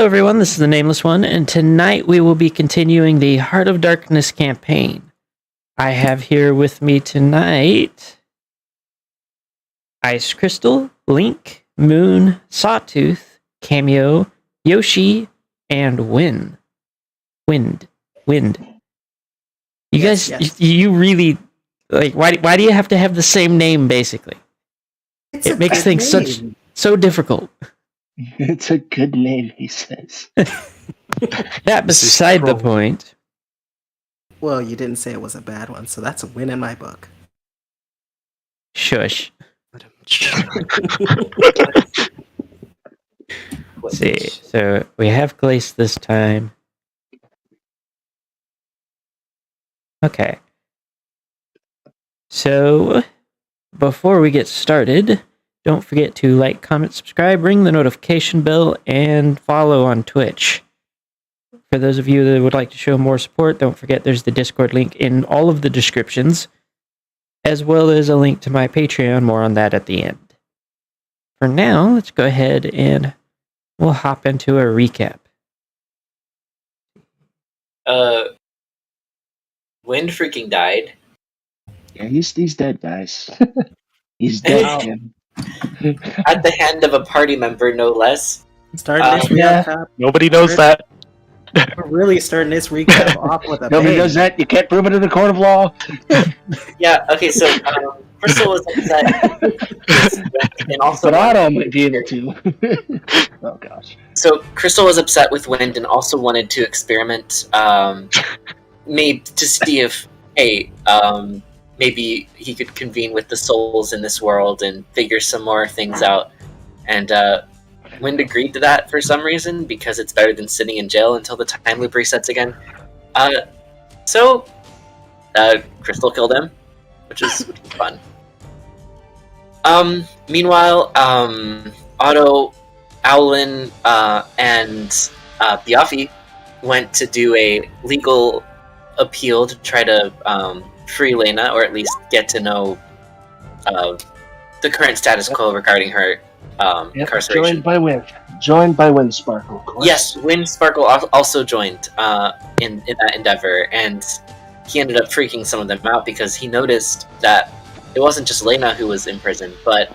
everyone, this is the Nameless One, and tonight we will be continuing the Heart of Darkness campaign. I have here with me tonight Ice Crystal, Link, Moon, Sawtooth, Cameo, Yoshi, and Wind. You guys, you really, like, why do you have to have the same name, basically? It makes things so difficult. It's a good name, he says. That beside the point. Well, you didn't say it was a bad one, so that's a win in my book. Shush. Let's see. So we have Glace this time. Okay. So before we get started, don't forget to like, comment, subscribe, ring the notification bell, and follow on Twitch. For those of you that would like to show more support, don't forget there's the Discord link in all of the descriptions, as well as a link to my Patreon. More on that at the end. For now, let's go ahead and we'll hop into a recap. Wind freaking died. Yeah, he's dead, guys. He's dead, Jim. At the hand of a party member, no less. Starting this recap. Nobody knows that. We're really starting this recap off with a Nobody bang. does that. You can't prove it in the court of law. Yeah, okay, so Crystal was upset. And also, But Otto might be able to. Oh, gosh. So Crystal was upset with Wind and also wanted to experiment, maybe to see if, maybe he could convene with the souls in this world and figure some more things out. And Wind agreed to that for some reason, because it's better than sitting in jail until the time loop resets again. So Crystal killed him, which is fun. Meanwhile, Otto, Owlin, and Biaffi went to do a legal appeal to try to free Lena, or at least get to know the current status quo regarding her incarceration. Joined by Wind Sparkle, of course. Yes, Wind Sparkle also joined in that endeavor, and he ended up freaking some of them out because he noticed that it wasn't just Lena who was in prison, but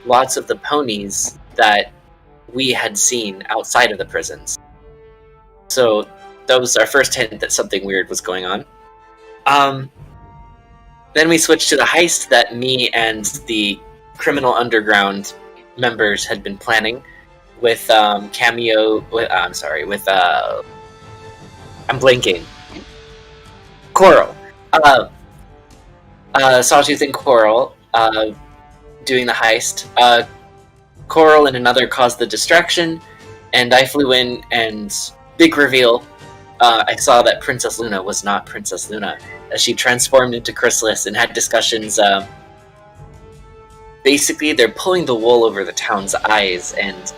lots of the ponies that we had seen outside of the prisons. So that was our first hint that something weird was going on. Then we switched to the heist that me and the Criminal Underground members had been planning with Cameo. I'm blanking. Coral. Sawtooth and Coral doing the heist. Coral and another caused the distraction, and I flew in, and big reveal. I saw that Princess Luna was not Princess Luna, as she transformed into Chrysalis and had discussions. Basically, they're pulling the wool over the town's eyes and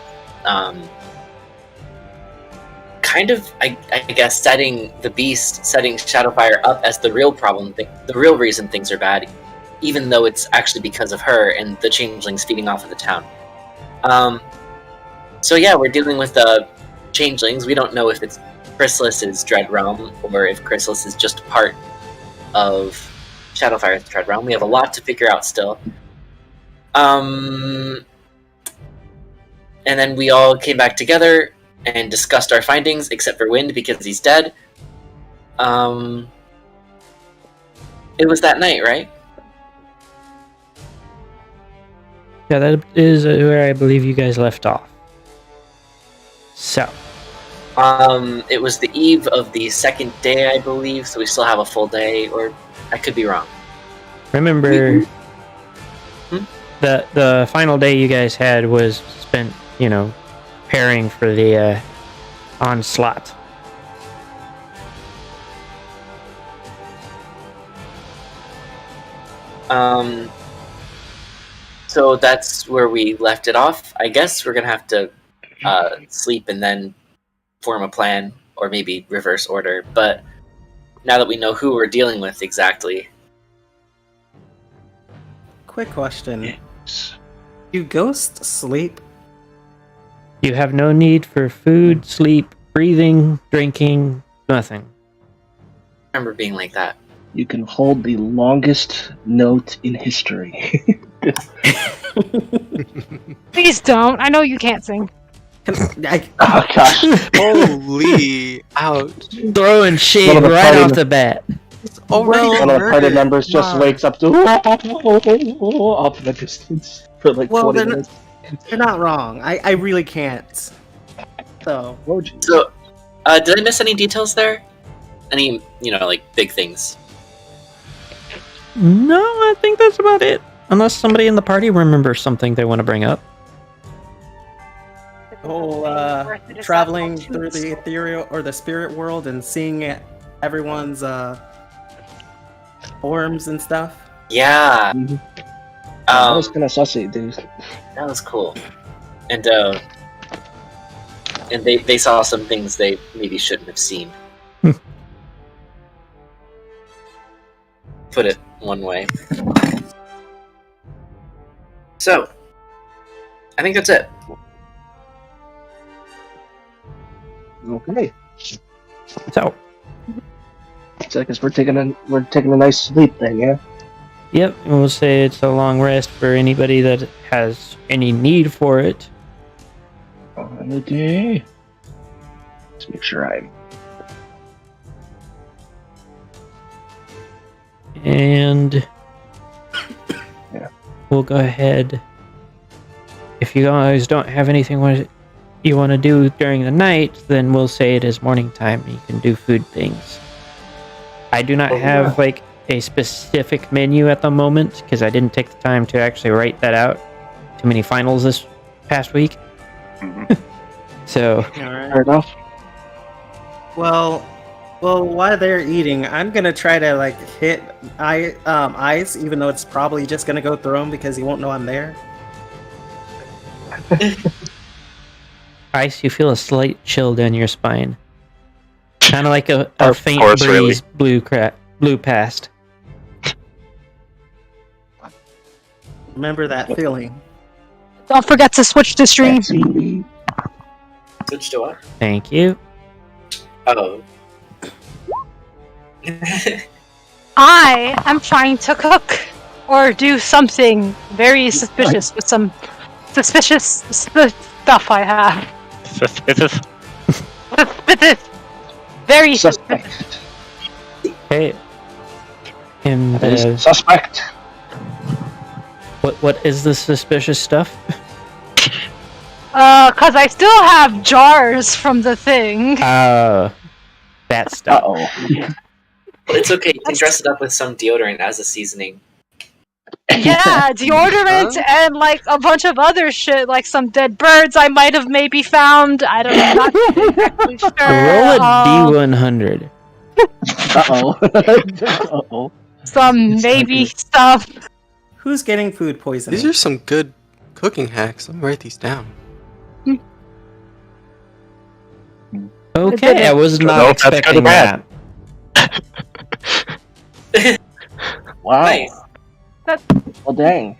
kind of, I guess, setting Shadowfire up as the real problem, the real reason things are bad, even though it's actually because of her and the changelings feeding off of the town. So yeah, we're dealing with the changelings. We don't know if it's Chrysalis's Dread Realm or if Chrysalis is just part of Shadowfire's Dread Realm. We have a lot to figure out still. And then we all came back together and discussed our findings, except for Wind because he's dead. It was that night, right? Yeah, that is where I believe you guys left off. So. It was the eve of the second day, I believe, so we still have a full day, or I could be wrong. Remember, the final day you guys had was spent, preparing for the onslaught. So that's where we left it off. I guess we're gonna have to sleep and then form a plan, or maybe reverse order, but now that we know who we're dealing with exactly. Quick question. Do ghosts sleep? You have no need for food, sleep, breathing, drinking, nothing. I remember being like that. You can hold the longest note in history. Please don't. I know you can't sing. Oh gosh. Holy ouch. Throwing shade One of the right party off the bat. Already One of the party murdered. members just wakes up to off in the distance for like Well, 20 then- minutes. You're not wrong. I really can't. So, Oh, geez. So, did I miss any details there? Any, like big things? No, I think that's about it. Unless somebody in the party remembers something they want to bring up. whole traveling through the ethereal or the spirit world and seeing everyone's forms and stuff. Yeah. Mhm. That was Um, kind of sussy, dude. that was cool. And they saw some things they maybe shouldn't have seen. Put it one way. So, I think that's it. Okay. So, So I guess we're taking a nice sleep then, yeah. yep, and we'll say it's a long rest for anybody that has any need for it. Okay. Let's make sure I'm. And Yeah. we'll go ahead. If you guys don't have anything you want to do during the night, then we'll say it is morning time. You can do food things. I do not Oh, have like a specific menu at the moment because I didn't take the time to actually write that out. Too many finals this past week. So All right. Fair enough. Well, while they're eating, I'm gonna try to like hit Ice, even though it's probably just gonna go through him because he won't know I'm there. Ice, you feel a slight chill down your spine. Kind of like a Of faint course, really. breeze blew past. Remember that feeling. Don't forget to switch to stream. Switch to what? Thank you. Oh. I am trying to cook or do something very suspicious with some suspicious stuff I have. Suspicious. Very Suspect. Okay. And That is suspect. what is the suspicious stuff? cause I still have jars from the thing. That stuff. Uh-oh. It's okay, you can dress it up with some deodorant as a seasoning. Yeah, deodorant and like a bunch of other shit, like some dead birds I might have maybe found. I don't know, not exactly sure. Roll a D100. Uh-oh. Uh-oh. Some maybe stuff. Who's getting food poisoning? These are some good cooking hacks. Let me write these down. Okay, I was not know if that's good or expecting bad. that. Wow. Nice. Well, dang.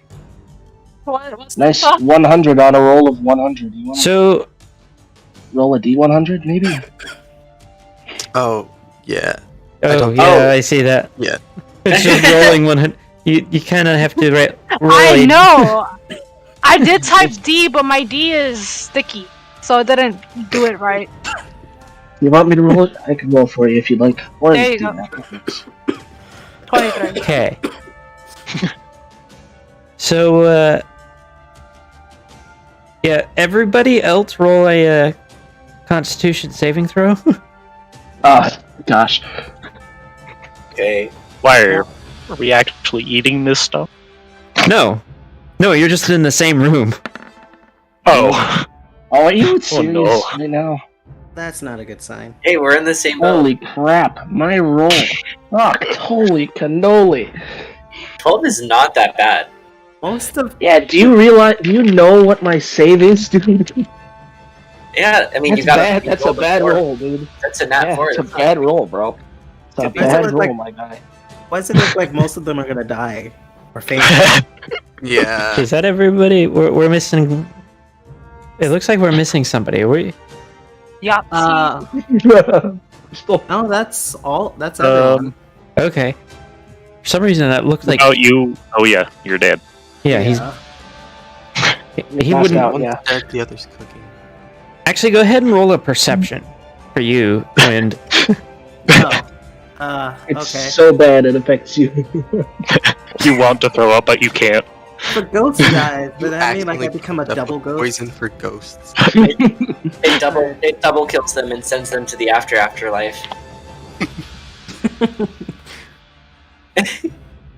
What's Nice the 100 on a roll of 100. You want to So, roll a D100, maybe? Oh, yeah. oh don't- yeah, I see that. Yeah. It's just rolling 100. You kind of have to roll. I know. I did type D, but my D is sticky, so I didn't do it right. You want me to roll it? I can roll for you if you'd like. Or There you do go. that. 23. Okay. So, yeah, everybody else roll a Constitution saving throw. Gosh. Okay. Why are we actually eating this stuff? No, you're just in the same room. Oh, Oh, are you serious no. right now? That's not a good sign. Hey, we're in the same boat. Holy crap, my roll. Fuck, holy cannoli. 12 is not that bad. Most of Yeah, do you know what my save is, dude? Yeah, I mean, That's you got bad. That's a bad roll, dude. That's a nat Yeah, 4. it's a bad roll, bro. It's a Could be. bad It's roll, like- my guy. why does it look like most of them are gonna die or faint? Yeah. Is that everybody? We're missing It looks like we're missing somebody. Are we? Yeah. No, that's all. That's everyone. Okay. For some reason, that looked like. Oh, you. Oh, yeah, you're dead. Yeah, he Passed wouldn't. out, One's yeah. dead, the other's cooking. Actually, go ahead and roll a perception for you, Wind. It's Okay. so bad it affects you. You want to throw up, but you can't. For ghost guys, but I mean, like, I Accidentally become a put double ghost. Poison for ghosts. It double kills them and sends them to the afterlife.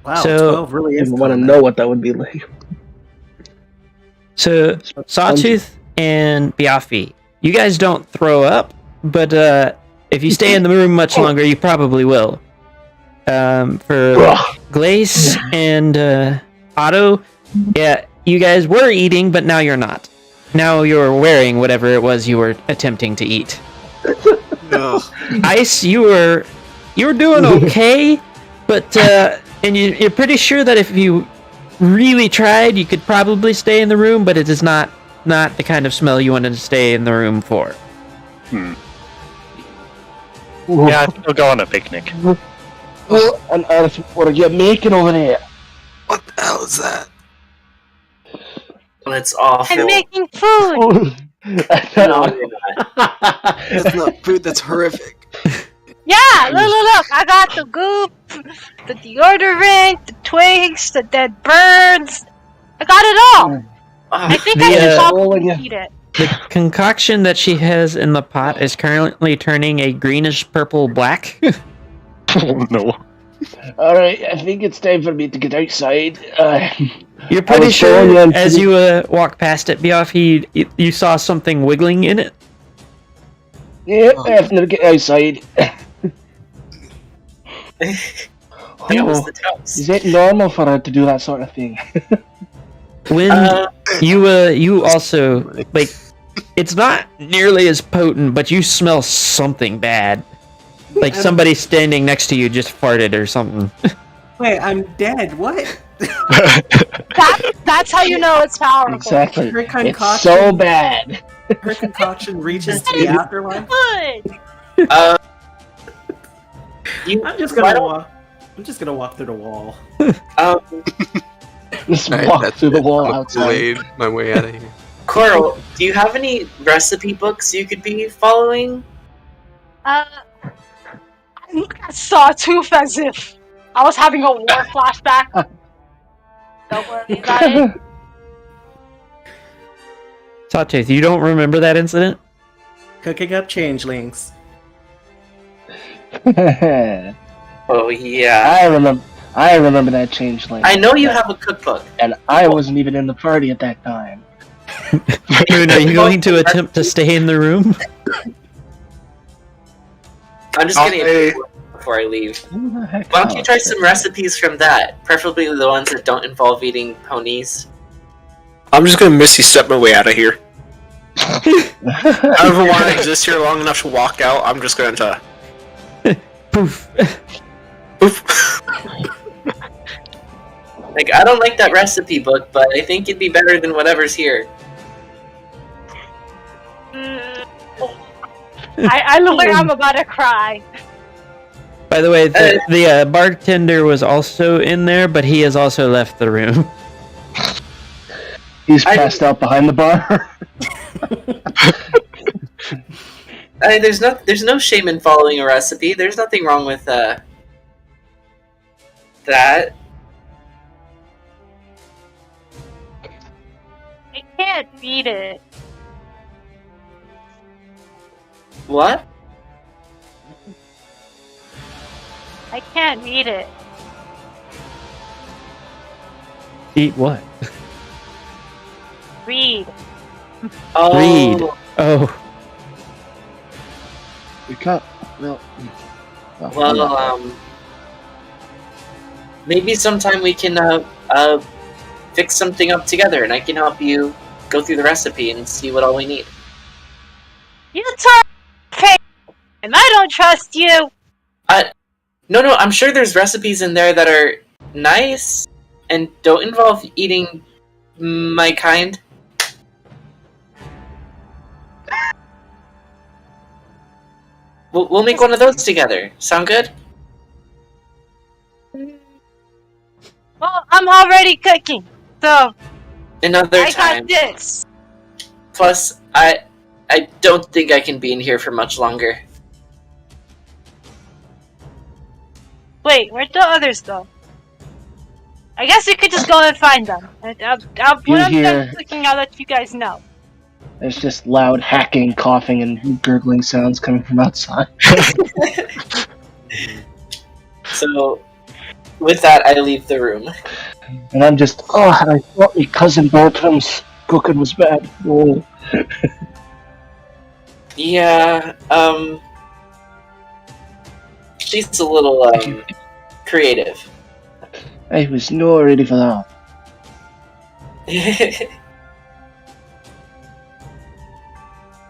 Wow, So- 12 really I is. don't want to common. know what that would be like. So, Sawtooth and Biafi, you guys don't throw up, but if you stay in the room much longer, you probably will. For Glace and Otto, yeah, you guys were eating, but now you're not. Now you're wearing whatever it was you were attempting to eat. No. Ice, you were doing okay, but and you're pretty sure that if you really tried, you could probably stay in the room, but it is not the kind of smell you wanted to stay in the room for. Yeah, I think we'll go on a picnic. What on earth what are you making over there? What the hell is that? It's awful. I'm making food. No, you're not. That's not food, that's horrific. Yeah, look. I got the goop, the deodorant, the twigs, the dead birds. I got it all. I think I should probably eat it. The concoction that she has in the pot is currently turning a greenish purple black. Oh, no. Alright, I think it's time for me to get outside. You're I pretty was showing sure you as you walk past it, Biafi, you saw something wiggling in it. Yeah, I have to get outside. That was the toast. Is it normal for her to do that sort of thing? When you also like, it's not nearly as potent, but you smell something bad. Like somebody standing next to you just farted or something. Wait, I'm dead. What? That's how you know it's powerful. Exactly. Her It's concoction, so bad. her concoction reaches to the afterlife. Good. I'm just gonna walk. I'm just gonna walk through the wall. Just Alright, walk that's through the it. wall I'll outside. blade my way out of here. Coral, do you have any recipe books you could be following? I look at Sawtooth as if I was having a war flashback. Don't worry about it. Sawtooth, you don't remember that incident? Cooking up changelings. Oh yeah. I remember that changeling. I know you have a cookbook. And I wasn't even in the party at that time. Moon, are you going to attempt to stay in the room? I'm just getting it before I leave. Who the heck Why don't you try else? some recipes from that? Preferably the ones that don't involve eating ponies. I'm just gonna Misty step my way out of here. I don't want to exist here long enough to walk out. I'm just going to. Poof. Oof. Like, I don't like that recipe book, but I think it'd be better than whatever's here. I look like I'm about to cry. By the way, the bartender was also in there, but he has also left the room. He's passed out behind the bar. There's no shame in following a recipe. There's nothing wrong with that. I can't beat it. What? I can't beat it. Eat what? Read. Oh, Read. Oh, We can't. Well, Well, maybe sometime we can fix something up together, and I can help you go through the recipe and see what all we need. You talk okay, and I don't trust you. No, I'm sure there's recipes in there that are nice and don't involve eating my kind. We'll make one of those together. Sound good? Well, I'm already cooking, so Another I time. got this. Plus, I don't think I can be in here for much longer. Wait, where'd the others go? I guess we could just go and find them. When I'm done cooking, I'll let you guys know. There's just loud hacking, coughing, and gurgling sounds coming from outside. So, with that, I leave the room. And I'm just, I thought my cousin Bertram's cooking was bad. Oh. Yeah, she's a little, creative. I was not ready for that.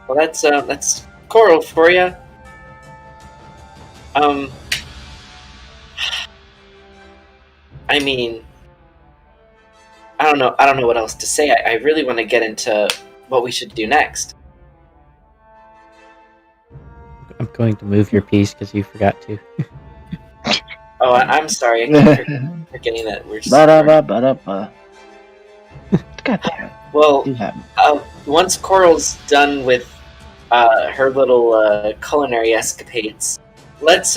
Well, that's Coral for you. I mean, I don't know what else to say. I really want to get into what we should do next. I'm going to move your piece because you forgot to. Oh, I'm sorry. I keep forgetting that we're. Ba-da-ba-ba-da-ba. God damn. Well, You have me. once Coral's done with her little culinary escapades, let's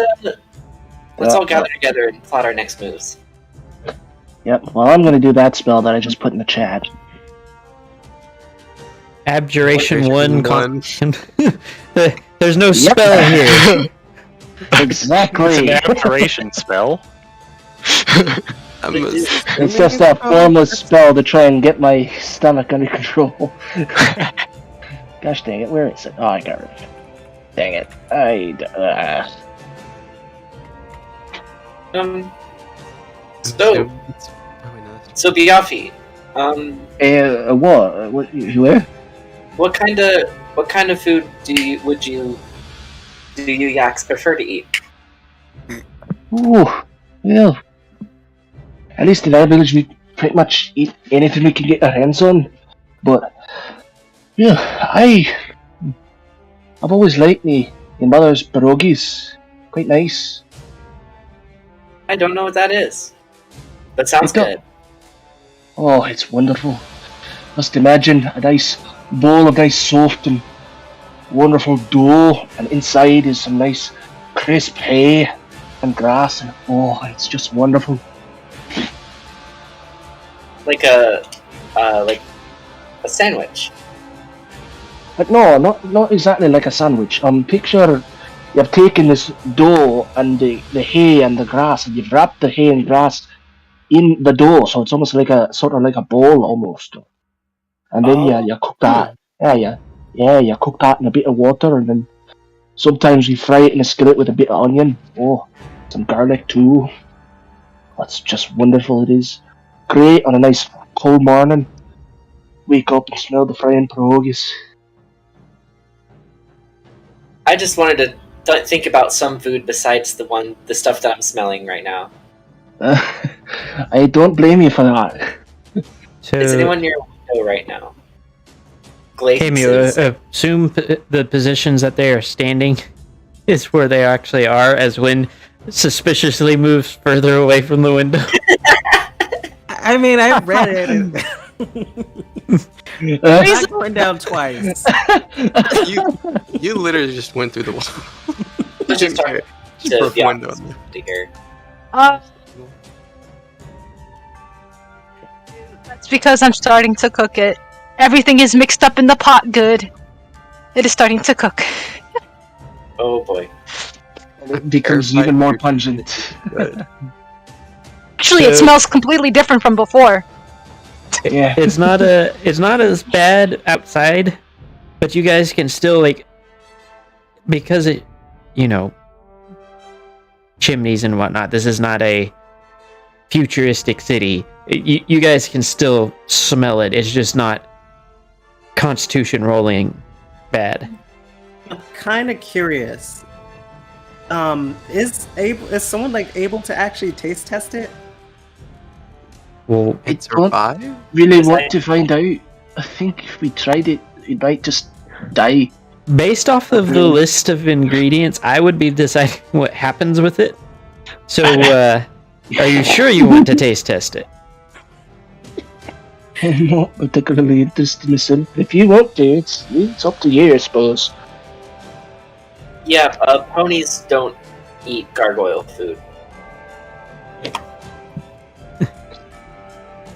all gather together and plot our next moves. Yep, well, I'm gonna do that spell that I just put in the chat. Abjuration Abjuration 1. There's no spell here. Exactly. It's an abjuration spell. It's just a formless spell to try and get my stomach under control. Gosh dang it, where is it? Oh, I got rid of it. Dang it. So Biafi, what? Where? what kind of food would you yaks prefer to eat? Ooh, well, at least in our village we pretty much eat anything we can get our hands on. But yeah, I've always liked my mother's pierogies. Quite nice. I don't know what that is. That sounds good. Oh, it's wonderful. Just imagine a nice bowl of nice soft and wonderful dough, and inside is some nice crisp hay and grass, and oh, it's just wonderful. Like a sandwich. But no, not exactly like a sandwich. Picture you've taken this dough and the hay and the grass, and you've wrapped the hay and grass in the dough, so it's almost like a sort of like a bowl almost. And then you cook that. You cook that in a bit of water, and then sometimes you fry it in a skillet with a bit of onion. Oh, some garlic too. That's just wonderful. It is great on a nice cold morning. Wake up and smell the frying pierogies. I just wanted to think about some food besides the stuff that I'm smelling right now. I don't blame you for that. So, Is anyone near a window right now? Cameo, assume the positions that they are standing is where they actually are, as Wynn suspiciously moves further away from the window. I mean, I read it. I'm not going down twice. You literally just went through the wall. Just talking Just broke to a window. here. That's because I'm starting to cook it. Everything is mixed up in the pot good. It is starting to cook. Oh boy. It becomes even more pungent. Actually, it smells completely different from before. Yeah. It's not as bad outside, but you guys can still, like, because it, chimneys and whatnot, this is not a futuristic city. You guys can still smell it. It's just not Constitution rolling bad. I'm kind of curious. Is someone able to actually taste test it? Well, I don't really want to find out. I think if we tried it, we might just die. Based off of the list of ingredients, I would be deciding what happens with it. So, are you sure you want to taste test it? I'm not particularly interested myself. If you want to, it's up to you, I suppose. Yeah, ponies don't eat gargoyle food.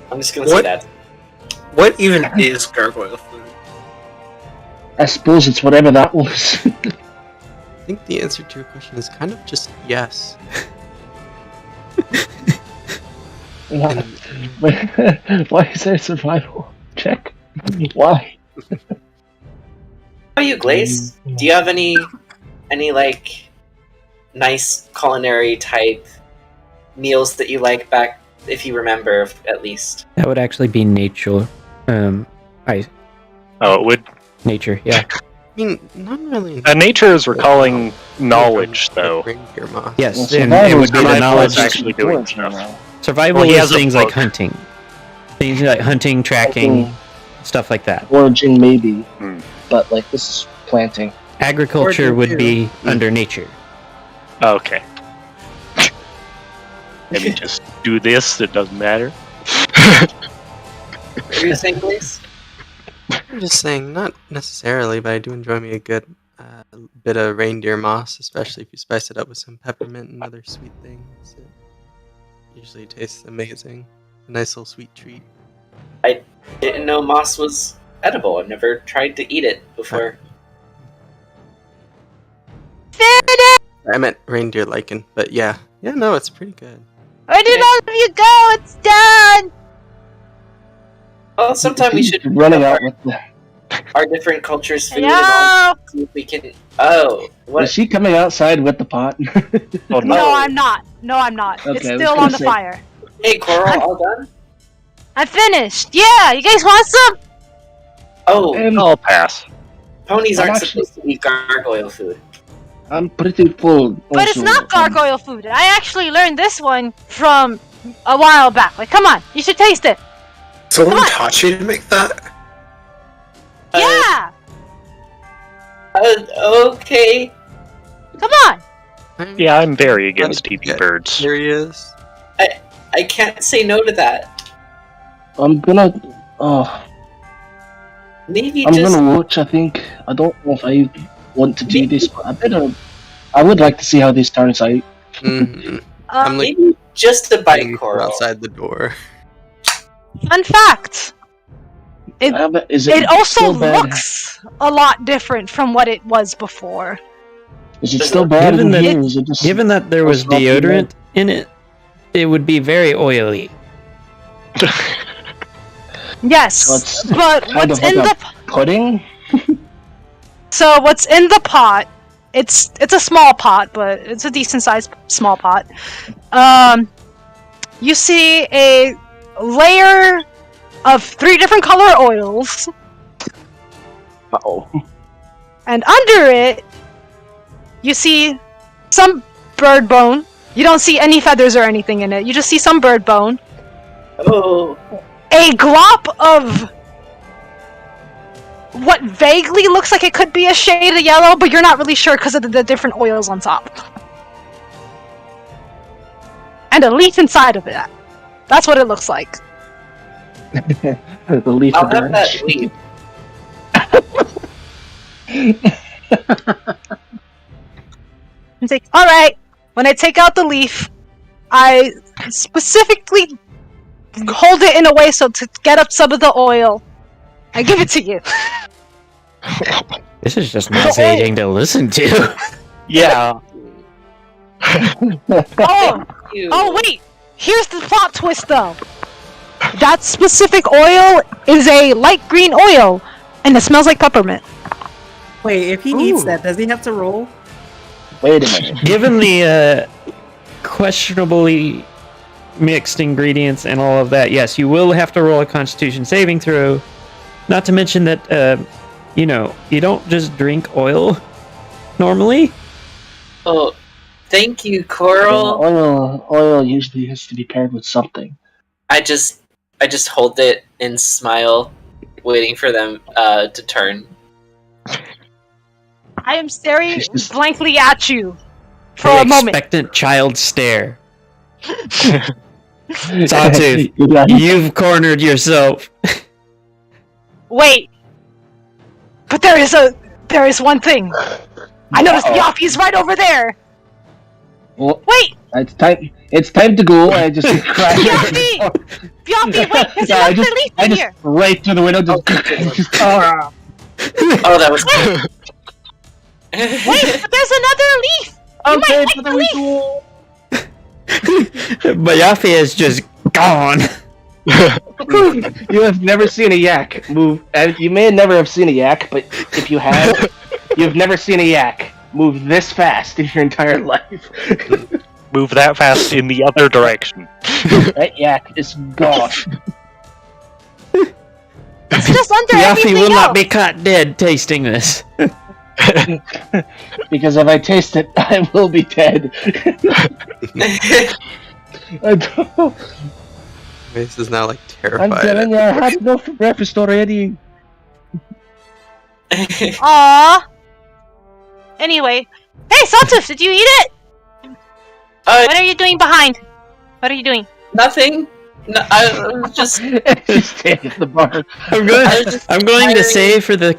I'm just gonna say that. What even is gargoyle food? I suppose it's whatever that was. I think the answer to your question is kind of just yes. Why is there a survival check? Why? How are you, Glaze? Do you have any like nice culinary type meals that you like back, if you remember at least? That would actually be nature. Oh, it would. Nature, yeah. I mean, not really. Nature is recalling knowledge, though. Reindeer moss. Yes, Well, and it would be the survival knowledge. is actually doing important stuff. now. Survival Well, he is has a things like book. hunting. Things like hunting, tracking, stuff like that. Foraging, maybe. Hmm. But, like, this is planting. Agriculture Foraging would too. be under nature. Okay. Let me just do this, it doesn't matter. What are you saying, Glaze? I'm just saying, not necessarily, but I do enjoy me a good bit of reindeer moss, especially if you spice it up with some peppermint and other sweet things. It usually tastes amazing. A nice little sweet treat. Didn't know moss was edible. I've never tried to eat it before. I meant reindeer lichen, but yeah. Yeah, no, it's pretty good. Where did all of you go? It's done! Well, sometime we should running out with the. our different cultures' food and all. Hello? See if we can. Oh, what? Is she coming outside with the pot? Oh, No, no. I'm not. No, I'm not. Okay, It's I was still gonna on the say- fire. Hey, Coral, all done? I'm finished. Yeah, you guys want some? Oh, I'll pass. ponies I'm aren't actually- supposed to eat gargoyle food. I'm pretty full. But it's also. not gargoyle food. I actually learned this one from a while back. Like, come on, you should taste it. Someone Come on. taught you to make that? Yeah, Okay. come on. Yeah, I'm very against eating birds. Here he is. I can't say no to that. I'm gonna. Oh, Maybe I'm just. gonna watch. I think. I don't know if I want to do this, but I would like to see how this turns out. Mm-hmm. I'm like Maybe just a bite, waiting for Coral. outside the door. Fun fact. It Is it also still bad? looks a lot different from what it was before. Is it still bad Given in that- here? Is it just Given that there was It's not too deodorant in it, it would be very oily. Yes, So it's but kind what's of like in a- the pudding? so what's in the pot? It's a small pot, but it's a decent sized small pot. You see a layer of 3 different color oils, Uh-oh. and under it, you see some bird bone. You don't see any feathers or anything in it. You just see some bird bone. Oh, A glop of what vaguely looks like it could be a shade of yellow, but you're not really sure because of the different oils on top. And a leaf inside of it. That's what it looks like. The leaf I'll of have branch. that leaf. It's like, alright, when I take out the leaf, I specifically hold it in a way so to get up some of the oil. I give it to you. This is just nauseating to listen to. Yeah. Oh, You. oh wait! Here's the plot twist though. That specific oil is a light green oil, and it smells like peppermint. Wait, if he eats that, does he have to roll? Wait a minute. Given the questionably mixed ingredients and all of that, yes, you will have to roll a Constitution saving throw. Not to mention that, you don't just drink oil normally. Oh, thank you, Coral. Oil usually has to be paired with something. I just hold it and smile, waiting for them to turn. I am staring She's just- blankly at you for The a moment. expectant child stare. Sawtooth, Yeah, you've cornered yourself. Wait. But there is one thing. I noticed Yoppy's right over there. well, Wait, it's time to go. I just crash. Yoppy! Yoppy, wait, there's Yeah, another leaf I in just here. right through the window. Just Oh, that was good. Wait, but there's another leaf. You might okay, like but the then we leaf. go. Bayafi is just gone. You have never seen a yak move. You may never have seen a yak, but if you have, you've never seen a yak move this fast in your entire life. Move that fast in the other direction. That yak is gone. It's just under Bayafi everything will else. not be caught dead tasting this. Because if I taste it, I will be dead. I don't- Mace is now like I'm terrified. telling you, I had enough for breakfast already. Aww. Anyway, hey Sawtooth, did you eat it? What are you doing behind? What are you doing? Nothing. No, I was just. Just staying at the bar. I'm going. I was just I'm going to tiring. say for the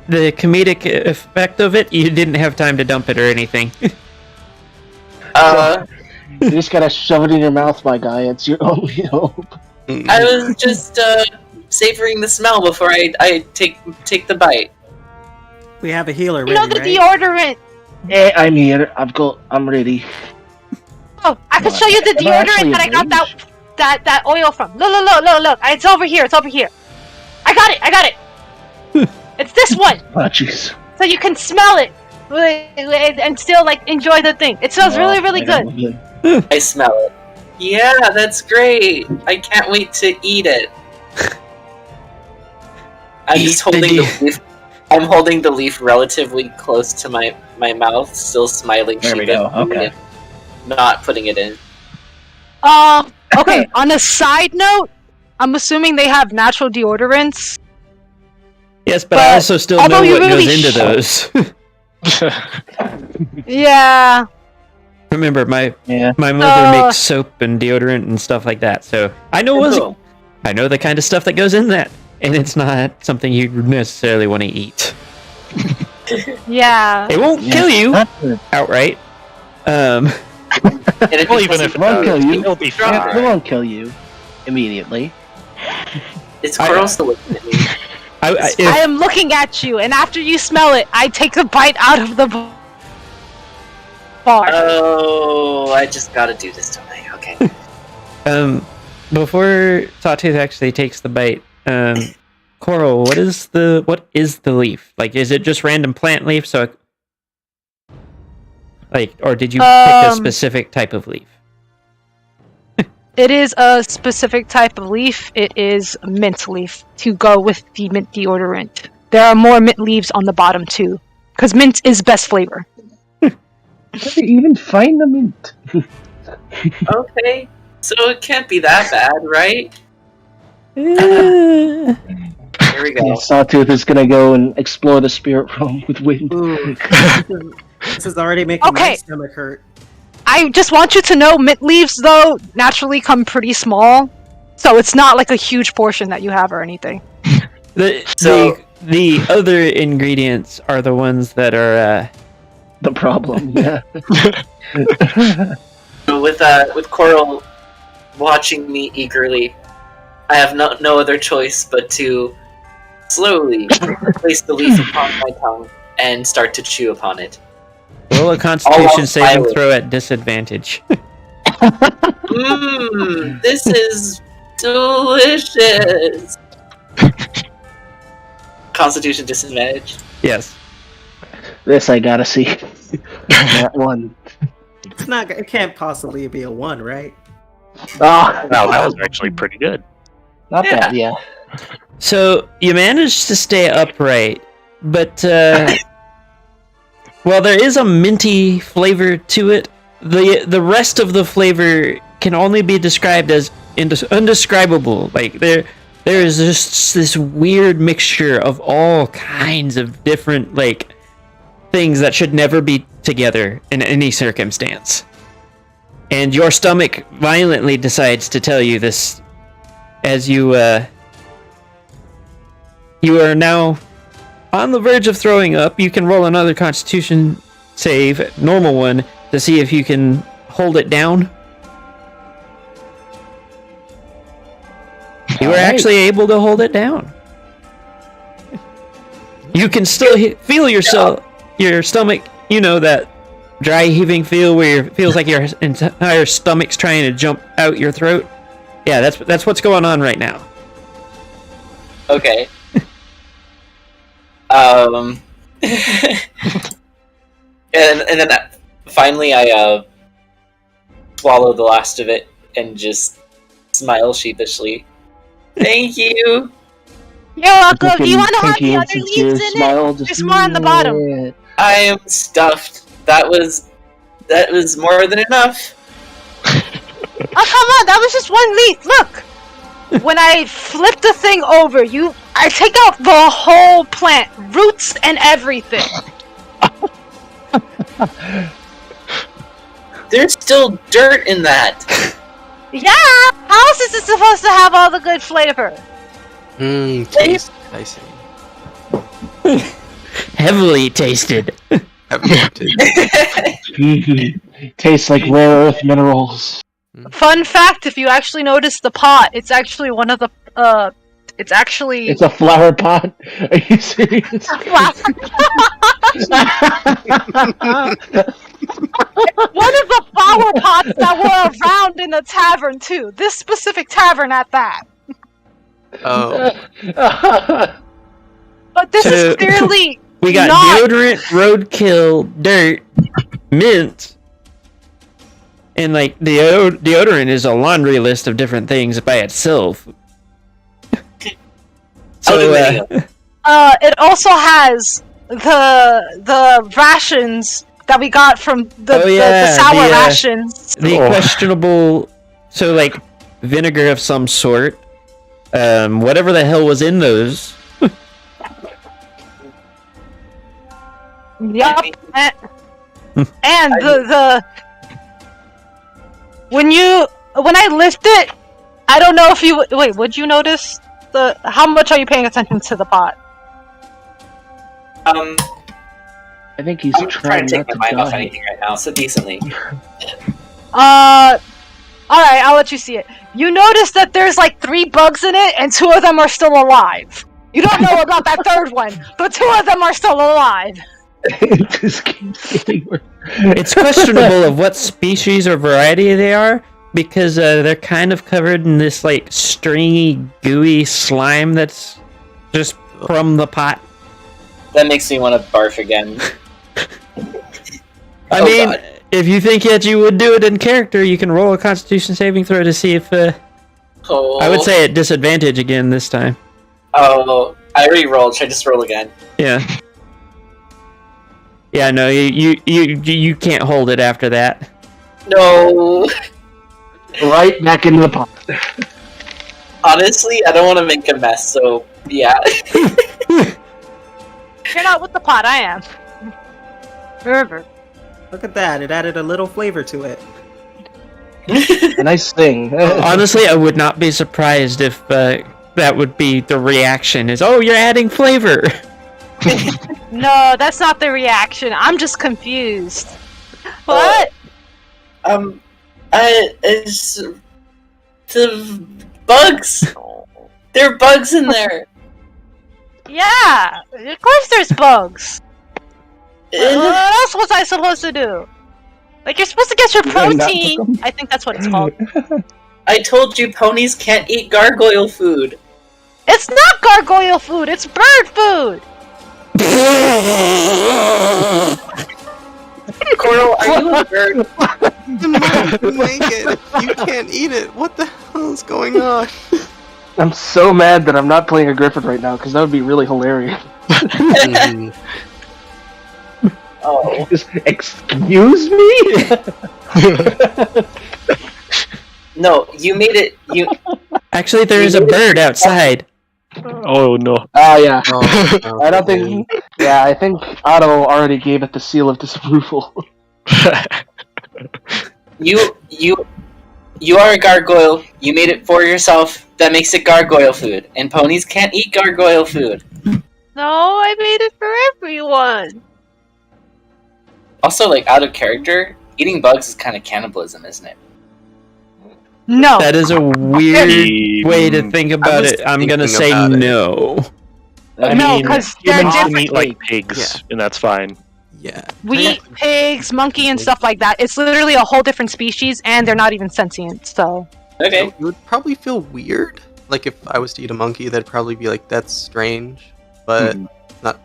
comedic effect of it, you didn't have time to dump it or anything. You just gotta shove it in your mouth, my guy. It's your only hope. I was just savoring the smell before I take the bite. We have a healer You know ready, the right? deodorant. Hey, I'm here. I'm ready. Oh, I can show you the Am I actually deodorant that I got arranged? that oil from. Look. It's over here. It's over here. I got it. It's this one. Oh, jeez. So you can smell it and still like enjoy the thing. It smells really, really good. I smell it. Yeah, that's great. I can't wait to eat it. I'm just Eat the holding the leaf. I'm holding the leaf relatively close to my mouth, still smiling. There we go, okay. Not putting it in. Okay, on a side note, I'm assuming they have natural deodorants. Yes, but I also still know although you what really goes into those. Yeah. Remember, my mother makes soap and deodorant and stuff like that, so I know Cool. I know the kind of stuff that goes in that, and it's not something you necessarily want to eat. Yeah. It won't kill you outright. And it Well, even if It won't kill you. it'll be It fine. won't kill you immediately. it's Coral still looking at me. I am looking at you, and after you smell it, I take a bite out of the bar. Oh, I just gotta do this tonight. Okay. Before Sawtooth actually takes the bite, Coral, what is the leaf? Like, is it just random plant leaf? So, or did you pick a specific type of leaf? It is a specific type of leaf. It is mint leaf to go with the mint deodorant. There are more mint leaves on the bottom too, because mint is best flavor. How do you even find the mint? Okay. So it can't be that bad, right? Uh, Here we go. Sawtooth is gonna go and explore the spirit realm with wind. Ooh, this is already making my Okay. stomach hurt. I just want you to know, mint leaves though naturally come pretty small, so it's not like a huge portion that you have or anything. the other ingredients are the ones that are The problem, yeah. So with Coral watching me eagerly, I have no other choice but to slowly place the leaf upon my tongue and start to chew upon it. roll a Constitution All saving violent. throw at disadvantage. Mmm, this is delicious. Constitution disadvantage. Yes. This I gotta see. That one. It's not. It can't possibly be a 1, right? Ah, Wow, that was actually pretty good. not Yeah. bad, yeah. So you managed to stay upright, but while there is a minty flavor to it, the rest of the flavor can only be described as undescribable. Like there is just this weird mixture of all kinds of different like things that should never be together in any circumstance. And your stomach violently decides to tell you this as you are now on the verge of throwing up. You can roll another Constitution save, normal one, to see if you can hold it down. You were actually able to hold it down. You can still feel your stomach, that dry heaving feel where it feels like your entire stomach's trying to jump out your throat. Yeah, that's what's going on right now. Okay. And then finally I swallow the last of it and just smile sheepishly. Thank you. You're welcome. Do you want to have the other leaves in it? There's more on the bottom. I am stuffed. That was more than enough. Oh, come on. That was just one leaf. Look. When I flip the thing over, I take out the whole plant, roots and everything. There's still dirt in that. Yeah. How else is it supposed to have all the good flavor? Taste. I see. Heavily tasted. Tastes like rare earth minerals. Fun fact: if you actually notice the pot, it's actually one of the. It's a flower pot. Are you serious? It's one of the flower pots that were around in the tavern too. This specific tavern at that. Oh. But this is clearly we got deodorant, roadkill, dirt, mint, and like deodorant is a laundry list of different things by itself. So it also has the rations that we got from the sour rations. The questionable, so like vinegar of some sort. Whatever the hell was in those. Yup. And the when I lift it, I don't know if you would you notice how much are you paying attention to the pot? I think he's I'm trying to take my mind off anything right now, so decently. Alright, I'll let you see it. You notice that there's like 3 bugs in it, and 2 of them are still alive. You don't know about that third one, but 2 of them are still alive. It just keeps getting worse. It's questionable of what species or variety they are, because they're kind of covered in this like stringy, gooey slime that's just from the pot. That makes me want to barf again. I mean, God. If you think that you would do it in character, you can roll a Constitution saving throw to see if. I would say at disadvantage again this time. Oh, I already rolled. Should I just roll again? Yeah. Yeah, no, you can't hold it after that. No. Right back into the pot. Honestly, I don't want to make a mess, so yeah. You're not with the pot, I am. Remember. Look at that, it added a little flavor to it. A nice thing. Honestly, I would not be surprised if that would be the reaction is, oh, you're adding flavor. No, that's not the reaction. I'm just confused. What? It's the bugs. There are bugs in there. Yeah, of course there's bugs. What else was I supposed to do? Like, you're supposed to get your protein. I think that's what it's called. I told you ponies can't eat gargoyle food. It's not gargoyle food, it's bird food. Coral, are you a bird? Make it. You can't eat it. What the hell is going on? I'm so mad that I'm not playing a Griffin right now, because that would be really hilarious. Oh. Excuse me? No, you made it. You actually, there is a bird outside. Oh no. Ah, yeah. Oh, I don't think. Yeah, I think Otto already gave it the seal of disapproval. You are a gargoyle. You made it for yourself. That makes it gargoyle food. And ponies can't eat gargoyle food. No, I made it for everyone. Also, like, out of character, eating bugs is kind of cannibalism, isn't it? No. That is a weird way to think about was it. I'm gonna thinking say about it. no. I No, mean, 'cause they're humans can different. eat like pigs, and that's fine. Yeah. We eat pigs, monkey, and stuff like that. It's literally a whole different species, and they're not even sentient, so... Okay. It would probably feel weird. Like if I was to eat a monkey, that'd probably be like, that's strange, but not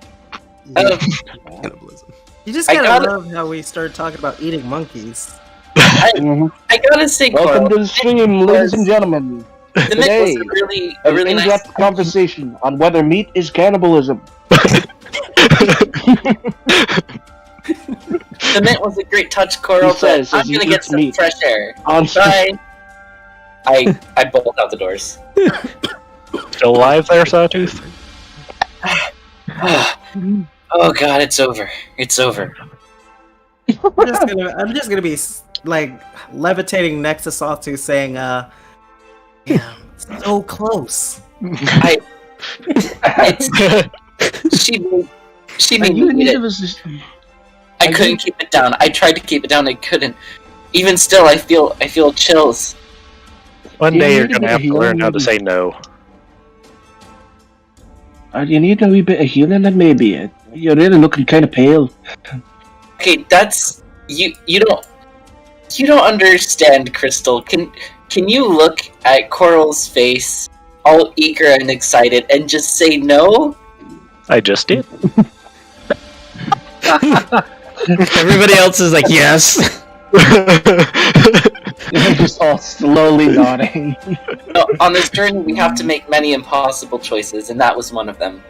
cannibalism. You just I gotta gotta- love how we started talking about eating monkeys. Mhm. I gotta say, Welcome Coral, to the stream, ladies and gentlemen. the myth was Today, a really An nice. in-depth conversation on whether meat is cannibalism. The mint was a great touch, Coral, He says but as I'm he gonna get eats some meat. fresh air. On Bye. I bolt out the doors. Still alive there, Sawtooth? Oh god, it's over. It's over. I'm just gonna be like levitating next to Sawtooth, saying, "Damn, so close." She Are made you me in eat need it. of assistance? I couldn't keep it down. I tried to keep it down. I couldn't. Even still, I feel chills. One You day you're need a gonna bit have of to learn how to healing. say no. You need a wee bit of healing, then maybe. You're really looking kind of pale. Okay, that's you. You don't understand, Crystal. Can you look at Coral's face, all eager and excited, and just say no? I just did. Everybody else is like, yes. You're just all slowly nodding. No, on this journey, we have to make many impossible choices, and that was one of them.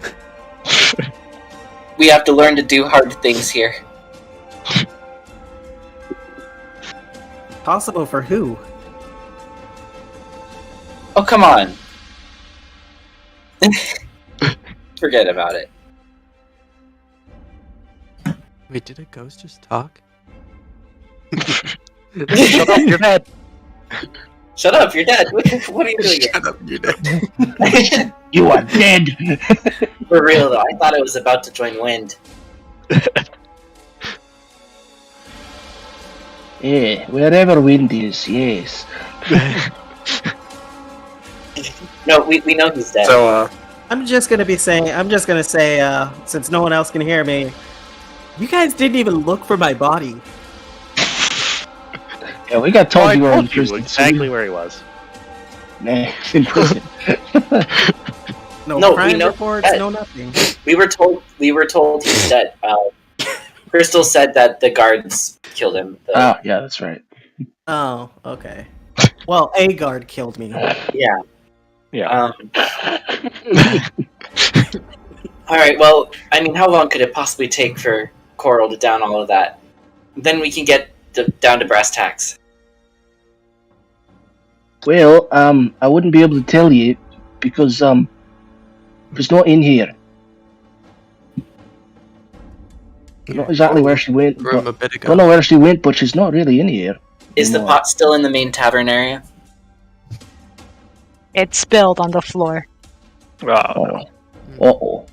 We have to learn to do hard things here. Possible for who? Oh, come on. Forget about it. Wait, did a ghost just talk? Shut up, you're dead. Shut up, you're dead. What are you doing Shut up, you're dead. here? You are dead. For real, though, I thought I was about to join Wind. Yeah, wherever wind is, yes. No, we know he's dead. So, I'm just gonna say, since no one else can hear me, you guys didn't even look for my body. Yeah, we got told I you were in told you prison. exactly where he was. Nah, in prison. No, No, we crime know reports, that. no nothing. We were told he's dead. Crystal said that the guards killed him. Oh, yeah, that's right. Oh, okay. Well, a guard killed me. Yeah. Yeah. Alright, well, I mean, how long could it possibly take for Coral to down all of that? Then we can get down to brass tacks. Well, I wouldn't be able to tell you because she's not in here. Not exactly where she went. From But, a bit ago. don't know where she went, but she's not really in here. Is the No. pot still in the main tavern area? It spilled on the floor. Oh, no. Uh-oh.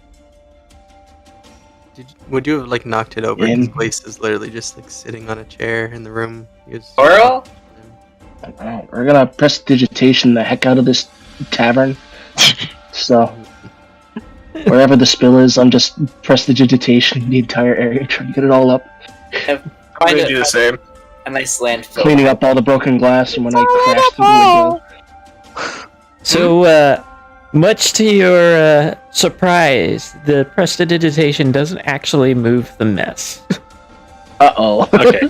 Would you have like knocked it over? Yeah. His place is literally just like sitting on a chair in the room. Coral? We're gonna prestidigitation the heck out of this tavern. So, wherever the spill is, I'm just prestidigitation the entire area, trying to get it all up. I'm Find gonna do the same. a nice landfill. Cleaning up all the broken glass and when I crash through the window. So, much to your surprise, the prestidigitation doesn't actually move the mess. Uh-oh. Okay.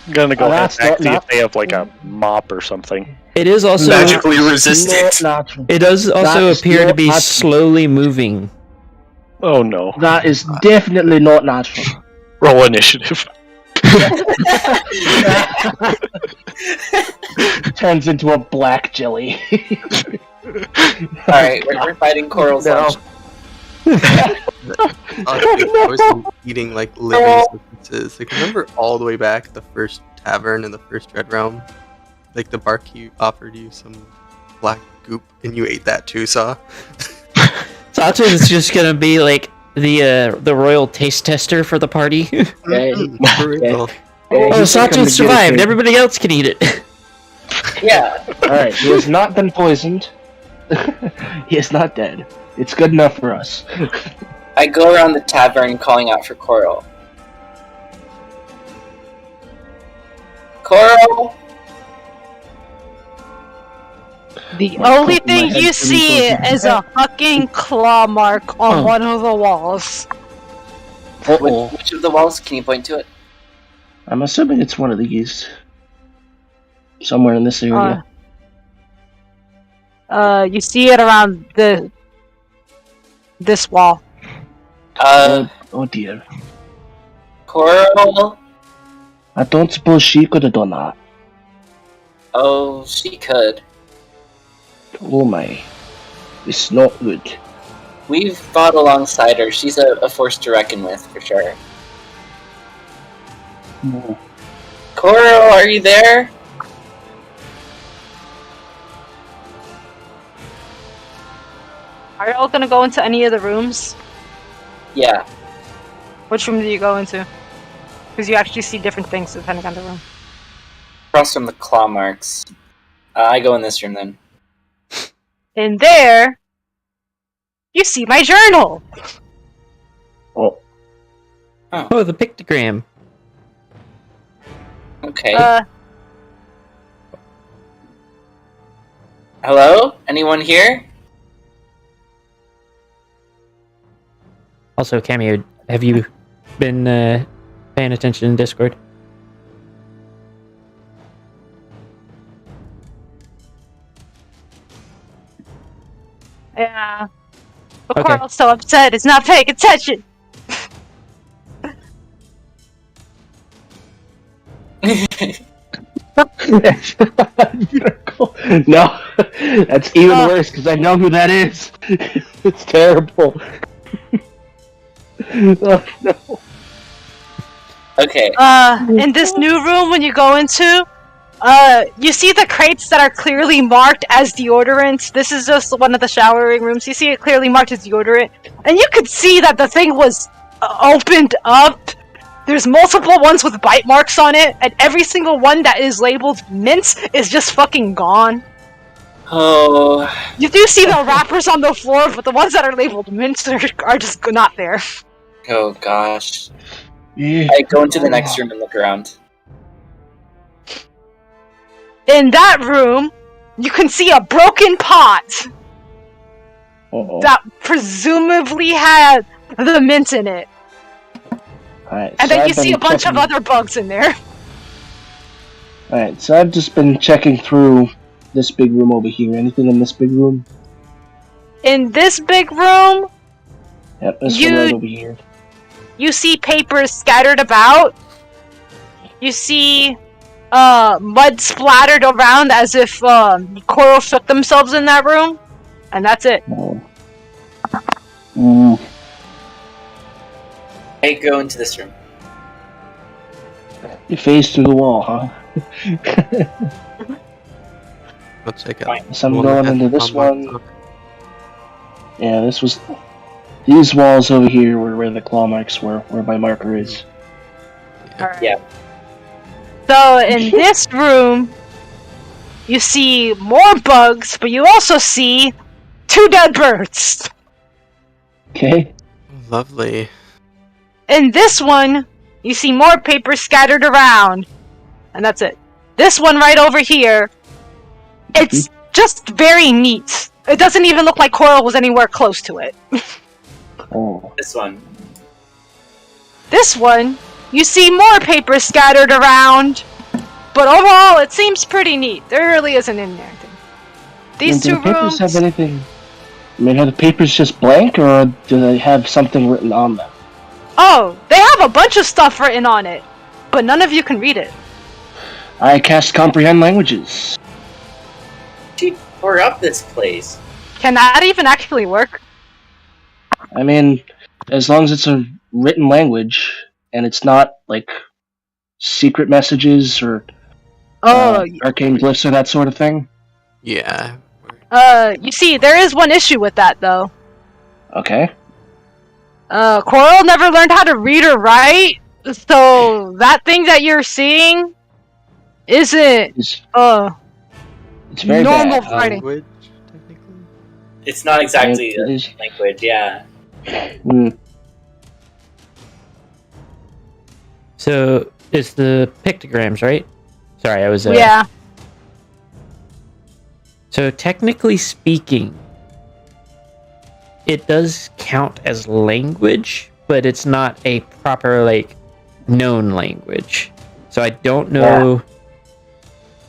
I'm gonna go Oh, head that's back not- see if they have like a mop or something. It is also Magically Not resistant. natural. it does also That is appear to not be natural. slowly moving. Oh no. That is definitely not natural. Roll initiative. Turns into a black jelly. Alright, we're fighting Coral's lunch. I was eating like living substances. Like, remember all the way back at the first tavern in the first Red Realm? Like, the barkeep offered you some black goop and you ate that too, Saw? Sato is just gonna be like the royal taste tester for the party. For real. Oh, Sato survived. Everybody else can eat it. Yeah. Alright, he has not been poisoned. He is not dead. It's good enough for us. I go around the tavern calling out for Coral. Coral! The only thing you see is a fucking claw mark on one of the walls. Uh-oh. Which of the walls? Can you point to it? I'm assuming it's one of these. Somewhere in this area. You see it around this wall. Oh dear. Coral? I don't suppose she could have done that. Oh, she could. Oh my. It's not good. We've fought alongside her. She's a force to reckon with, for sure. No. Coral, are you there? Are you all gonna go into any of the rooms? Yeah. Which room do you go into? Because you actually see different things depending on the room. Across from the claw marks. I go in this room then. In there, you see my journal! Oh. Oh, the pictogram. Okay. Hello? Anyone here? Also, Cameo, have you been paying attention in Discord? Yeah. But Okay. Coral's so upset, it's not paying attention! No, that's even worse because I know who that is. It's terrible. Oh, no. Okay. In this new room, when you go into, you see the crates that are clearly marked as deodorant. This is just one of the showering rooms. You see it clearly marked as deodorant. And you could see that the thing was opened up. There's multiple ones with bite marks on it, and every single one that is labeled mint is just fucking gone. Oh. You do see the wrappers on the floor, but the ones that are labeled mint are just not there. Oh gosh. I go into the next room and look around. In that room, you can see a broken pot that presumably had the mint in it. Alright, And so then you I've been see a bunch of checking- other bugs in there. Alright, so I've just been checking through this big room over here. Anything in this big room? In this big room, Yep, this one right over here. you see papers scattered about. You see mud splattered around as if coral shook themselves in that room. And that's it. Oh. Mm. I go into this room. You phased through the wall, huh? I'll check Fine. out. So I'm the going that into this has palm one. marks Yeah, this was... These walls over here were where the claw marks were, where my marker is. on. Alright. Yeah. So in this room, you see more bugs, but you also see 2 dead birds. Okay? Lovely. In this one, you see more paper scattered around. And that's it. This one right over here, it's just very neat. It doesn't even look like Coral was anywhere close to it. Oh. This one. This one, you see more paper scattered around. But overall, it seems pretty neat. There really isn't anything. These Do two the papers rooms... have anything... I mean, are the papers just blank, or do they have something written on them? Oh, they have a bunch of stuff written on it. But none of you can read it. I cast Comprehend Languages. tore up this place. Can that even actually work? I mean, as long as it's a written language and it's not like secret messages or arcane glyphs or that sort of thing. Yeah. You see, there is one issue with that, though. Okay. Coral never learned how to read or write, so that thing that you're seeing isn't, It's very normal bad. writing. Language, technically. It's not exactly It a is. language, yeah. So it's the pictograms, right? Sorry, I was. Yeah. So technically speaking, it does count as language, but it's not a proper known language. So I don't know.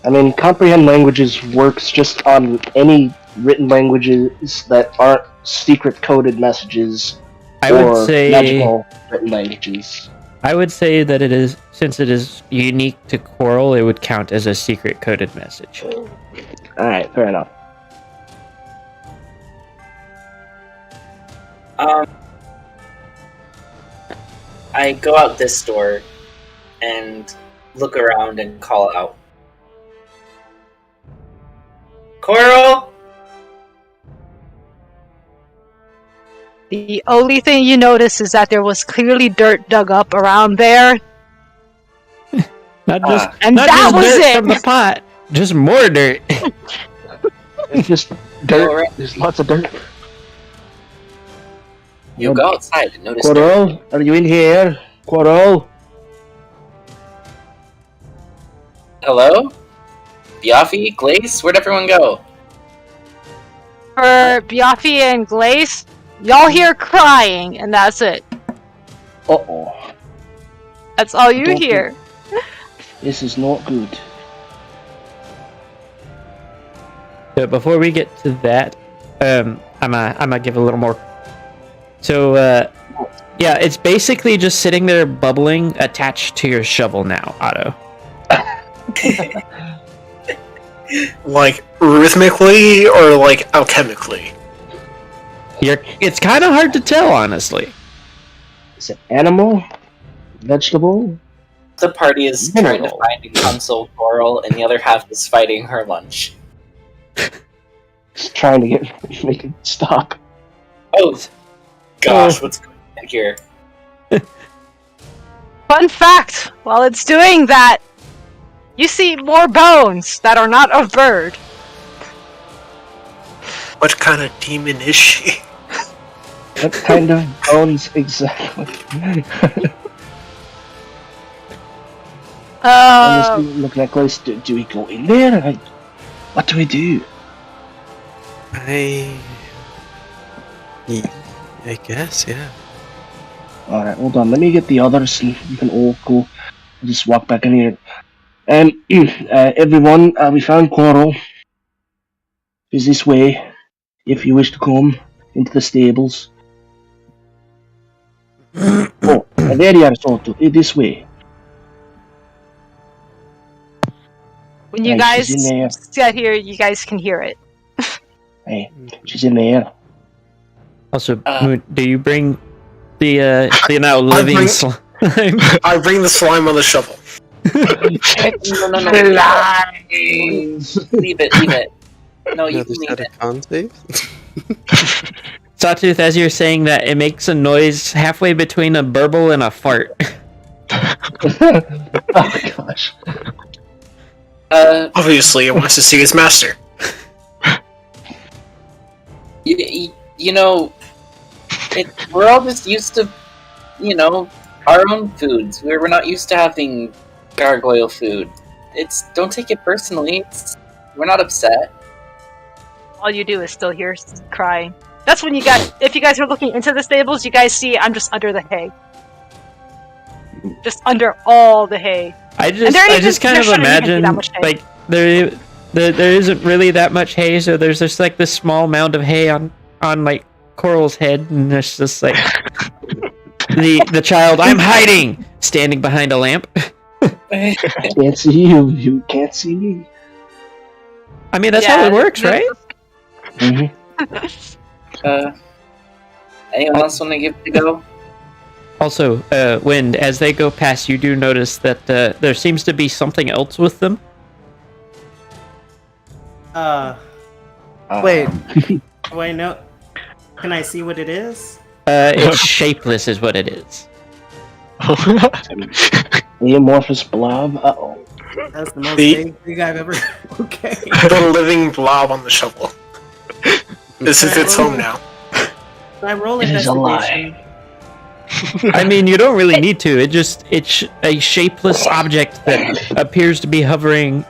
I mean, comprehend languages works just on any written languages that aren't secret coded messages I or would say magical written languages. I would say that it is, since it is unique to Coral, it would count as a secret coded message. Alright, fair enough. I go out this door and look around and call out. Coral! The only thing you notice is that there was clearly dirt dug up around there. Not just And not that just was dirt it! from the pot, just more dirt. It's just dirt. Alright. There's lots of dirt. You go outside and notice dirt. Coral, are you in here? Coral? Hello? Biaffi? Glaze? Where'd everyone go? For Biaffi and Glaze, y'all hear crying, and that's it. Uh-oh. That's all you Don't hear. This is not good. So before we get to that, I'm gonna give a little more. So yeah, it's basically just sitting there bubbling, attached to your shovel now, Otto. Like rhythmically or like alchemically? It's kind of hard to tell, honestly. Is it animal? Vegetable? The party is trying to Mineral. find and console Coral, and the other half is fighting her lunch. Just trying to make it stop. Oh, gosh, what's going on here? Fun fact, while it's doing that, you see more bones that are not a bird. What kind of demon is she? What kind of bones exactly? I'm just looking at Glaze. Do we go in there? What do we do? I guess, yeah. Alright, hold on. Let me get the others and you can all go. I'll just walk back in here. Everyone, we found Coral. Is this way, if you wish to come into the stables. Oh, there you are, Soto. This way. When you Right, she's in there. guys sit here, you guys can hear it. Hey, she's in there. Also, Moon, do you bring the now living bring- slime? I bring the slime on the shovel. No. Leave it. No, you Another can leave set it. of con saves? Sawtooth, as you're saying that, it makes a noise halfway between a burble and a fart. Oh gosh. Obviously, it wants to see its master. You know, we're all just used to, our own foods. We're not used to having gargoyle food. Don't take it personally. We're not upset. All you do is still hear crying. That's when if you guys are looking into the stables, you guys see I'm just under the hay. Just under all the hay. I just kind of imagine like there isn't really that much hay, so there's just like this small mound of hay on like Coral's head, and there's just like the child. I'm hiding, standing behind a lamp. Can't see you. You can't see me. I mean, that's how it works, right? Mm-hmm. Anyone else want to give it a go? Also, Wind, as they go past, you do notice that there seems to be something else with them. Wait. Wait, no. Can I see what it is? It's shapeless, is what it is. The amorphous blob. Uh-oh. That's the most The- vague thing I've ever. Okay. The living blob on the shovel. This is its home now. Can I roll It is investigation? I mean, you don't really need to. It's a shapeless object that appears to be hovering.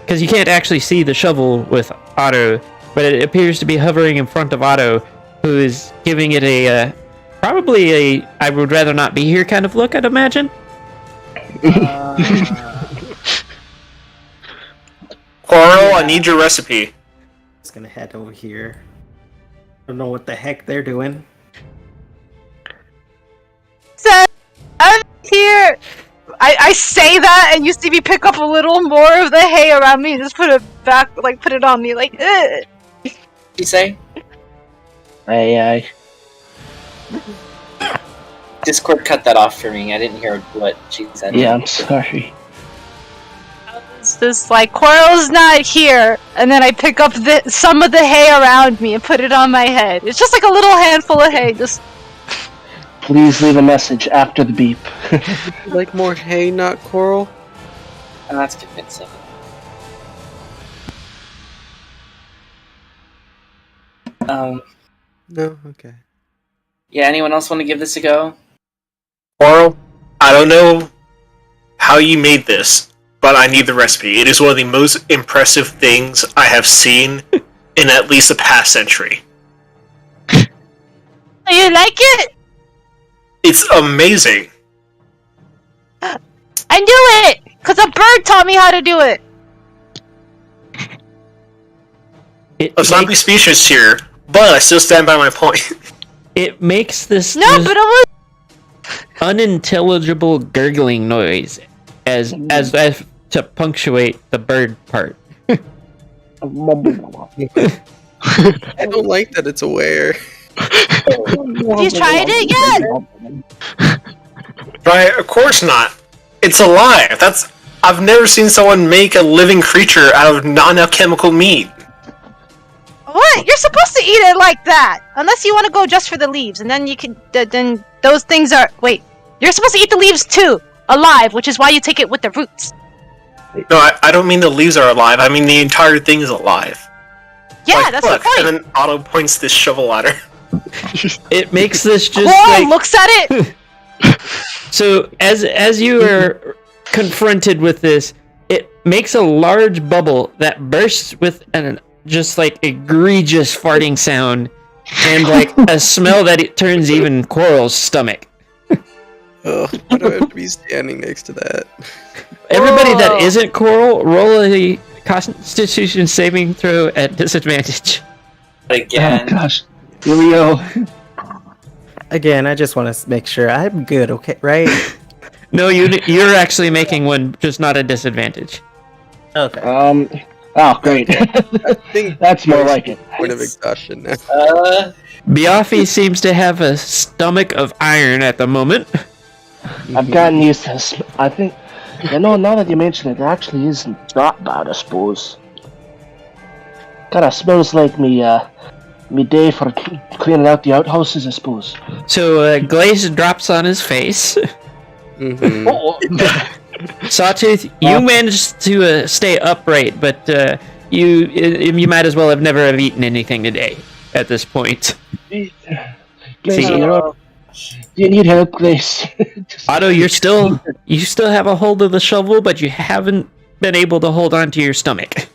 Because you can't actually see the shovel with Otto, but it appears to be hovering in front of Otto, who is giving it a probably a I would rather not be here kind of look, I'd imagine. Coral, I need your recipe. Just gonna head over here. Don't know what the heck they're doing. I'm here. I say that, and you see me pick up a little more of the hay around me and just put it back, like put it on me, like. Ugh. You say? Aye. Discord cut that off for me. I didn't hear what she said. Yeah, I'm sorry. It's just like Coral's not here, and then I pick up some of the hay around me and put it on my head. It's just like a little handful of hay. Just Please leave a message after the beep. Like more hay, not coral? Oh, that's convincing. No? Okay. Yeah, anyone else want to give this a go? Coral, I don't know how you made this, but I need the recipe. It is one of the most impressive things I have seen in at least the past century. you like it? It's amazing. I knew it, cause a bird taught me how to do it. Let's not be specious here, but I still stand by my point. It makes this No, but it was. unintelligible gurgling noise as to punctuate the bird part. I don't like that it's aware. Have you tried it yet? Right? Of course not. It's alive. I've never seen someone make a living creature out of non-alchemical meat. What? You're supposed to eat it like that, unless you want to go just for the leaves, and then you can. Then those things are. Wait, you're supposed to eat the leaves too, alive, which is why you take it with the roots. No, I don't mean the leaves are alive. I mean the entire thing is alive. Yeah, Like, that's look, the point. And then Otto points this shovel at her. It makes this just Coral like looks at it. so as you are confronted with this, it makes a large bubble that bursts with an just like egregious farting sound and like a smell that it turns even Coral's stomach. Ugh, why do I have to be standing next to that? Everybody that Whoa. isn't Coral, roll a Constitution saving throw at disadvantage. Again. Oh gosh. Here we go. Again, I just want to make sure I'm good. Okay, right? No, you're actually making one, just not a disadvantage. Okay. Oh, great. I think That's more like it. point of exhaustion now. Biaffi seems to have a stomach of iron at the moment. I've gotten used to this. I think, now that you mention it, it actually isn't that bad, I suppose. Kinda smells like me day for cleaning out the outhouses, I suppose. So glaze drops on his face. Mm-hmm. Sawtooth, you managed to stay upright, but you might as well have never have eaten anything today at this point. Glaze, See, you need help, Glaze. Otto, you still have a hold of the shovel, but you haven't been able to hold on to your stomach.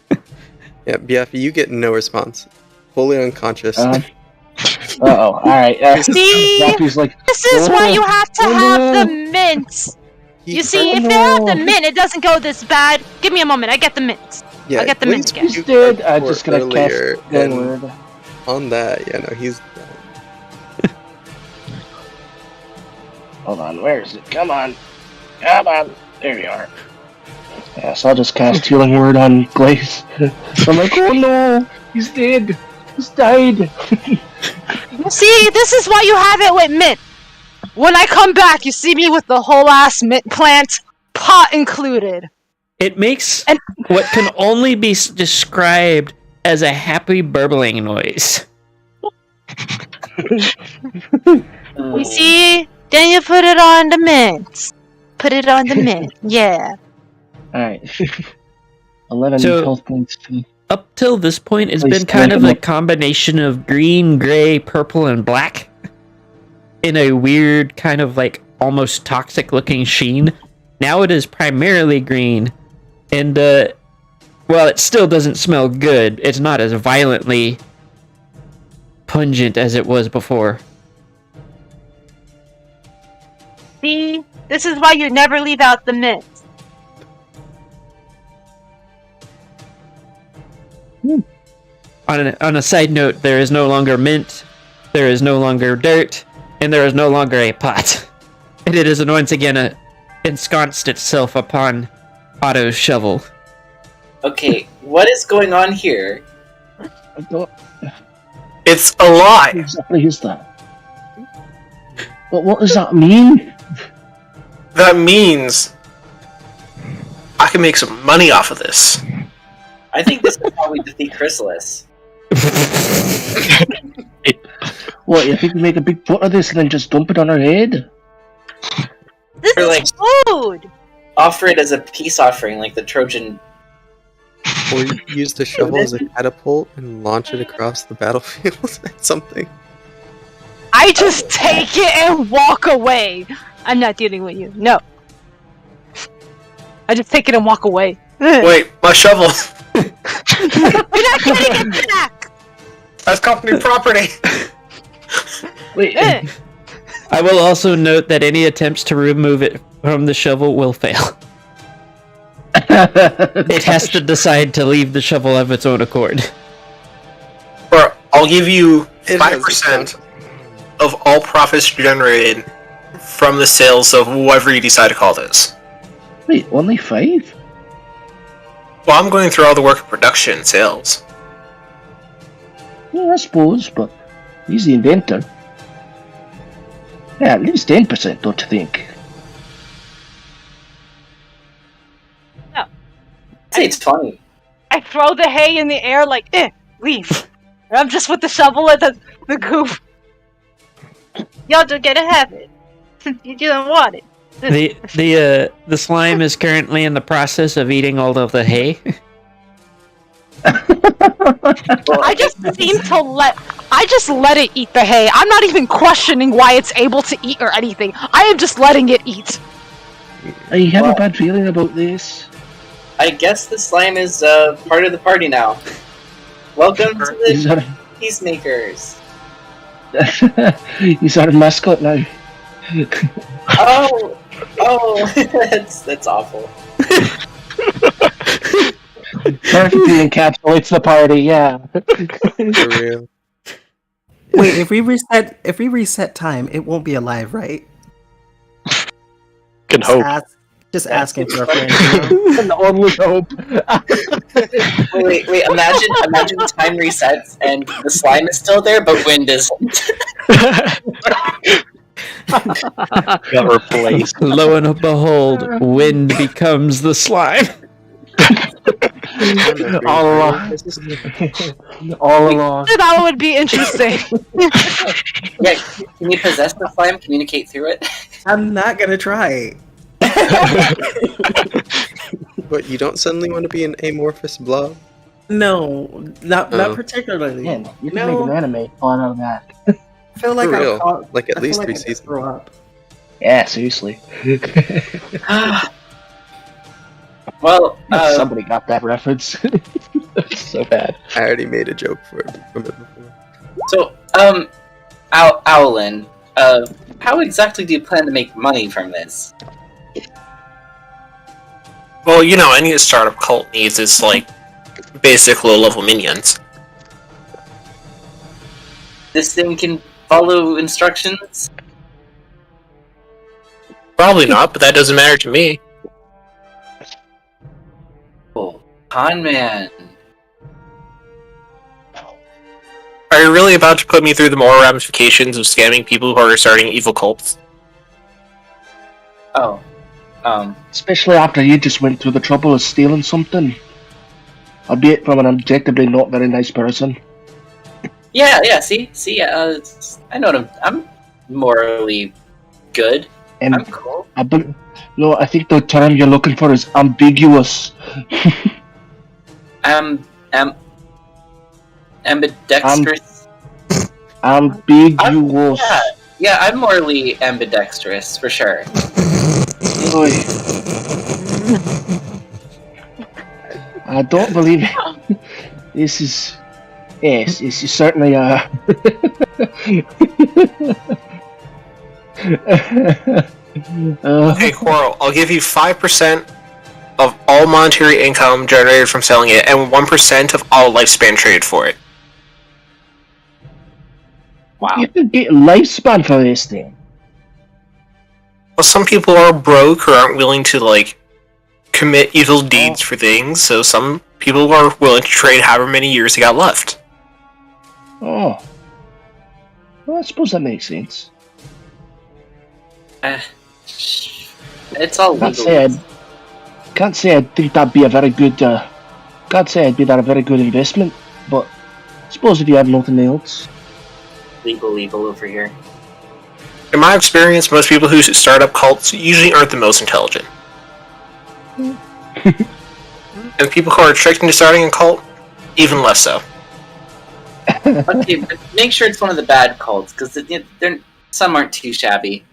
Yeah, Biaffi, you get no response. Fully unconscious. Uh-oh, alright. See? Buffy's like, This is why you have to have the mint. You see, if they have the mint, it doesn't go this bad. Give me a moment. I get the mint. Yeah, I'll get the mint again. he's dead. I'm just gonna earlier, cast and Gunward. on that, yeah, no, he's Hold on, where is it? Come on. Come on. There we are. Yeah, so I'll just cast Healing Word on Glaze. I'm like, oh no, he's dead. He's died. You see, this is why you have it with mint. When I come back, you see me with the whole ass mint plant, pot included. It makes And- what can only be described as a happy burbling noise. You see, then you put it on the mint. Put it on the mint. Yeah. Alright. 11 So- health points. Up till this point, it's Please been kind of strengthen a up. combination of green, gray, purple, and black in a weird kind of like almost toxic looking sheen. Now it is primarily green, and well, it still doesn't smell good. It's not as violently pungent as it was before. See, this is why you never leave out the mint. On a side note, there is no longer mint, there is no longer dirt, and there is no longer a pot. And it is once again ensconced itself upon Otto's shovel. Okay, what is going on here? I don't... It's a lie. What exactly is that? But what does that mean? That means I can make some money off of this. I think this is how we defeat Chrysalis. What, you think we make a big pot of this and then just dump it on our head? This Or, is food! Offer it as a peace offering, like the Trojan. Or you use the shovel as a catapult and launch it across the battlefield at something. I just take it and walk away. I'm not dealing with you. No. I just take it and walk away. Wait, my shovel. You're not getting it back! That's company property. Wait, Eh. I will also note that any attempts to remove it from the shovel will fail. It has to decide to leave the shovel of its own accord. Or I'll give you It has 5% of all profits generated from the sales of whatever you decide to call this. Wait, only 5? Well, I'm going through all the work of production and sales. Yeah, I suppose, but he's the inventor. Yeah, at least 10%, don't you think? I'd say it's funny. I throw the hay in the air like, leave. And I'm just with the shovel and the goof. Y'all don't get to have it. You don't want it. The slime is currently in the process of eating all of the hay. I just seem to I just let it eat the hay. I'm not even questioning why it's able to eat or anything. I am just letting it eat. I have a bad feeling about this. I guess the slime is part of the party now. Welcome to He's the our, Peacemakers. he's our mascot now. Oh, that's awful. Perfectly encapsulates the party, yeah. For real. Wait, if we reset time, it won't be alive, right? Can hope. Just asking for a friend. You know? And the only hope. Wait, imagine time resets and the slime is still there, but wind isn't. Got replaced. Lo and behold, wind becomes the slime. All along. All along. That would be interesting. Yeah, can you possess the slime? Communicate through it? I'm not gonna try. But you don't suddenly want to be an amorphous blob? No, not Oh. particularly. Man, you can No. make an anime on out of that. I feel like For I'll real. call- Like at I least feel 3 like I seasons. throw up. Yeah, seriously. Well, Somebody got that reference. So bad. I already made a joke from it before. so, Owlin, how exactly do you plan to make money from this? Well, you know, any startup cult needs is like basic low-level minions. This thing can follow instructions? Probably not, but that doesn't matter to me. Con man. Are you really about to put me through the moral ramifications of scamming people who are starting evil cults? Oh. Especially after you just went through the trouble of stealing something. Albeit from an objectively not very nice person. Yeah, see? I know I'm morally good. And I'm cool. no, I think the term you're looking for is ambiguous. Ambidextrous. Ambiguous. Yeah, I'm morally ambidextrous, for sure. Oy. I don't believe it. This is... Yes, this is certainly Okay, Quarrel, I'll give you 5% of all monetary income generated from selling it, and 1% of all lifespan traded for it. Wow. You can get a lifespan for this thing. Well, some people are broke or aren't willing to, like, commit evil deeds for things, so some people are willing to trade however many years they got left. Oh. Well, I suppose that makes sense. It's all legal. Can't say I'd think that'd be a very good, can't say I'd be that a very good investment, but I suppose if you have nothing else. Legal over here. In my experience, most people who start up cults usually aren't the most intelligent. And people who are tricked into starting a cult, even less so. Okay, but make sure it's one of the bad cults, because some aren't too shabby.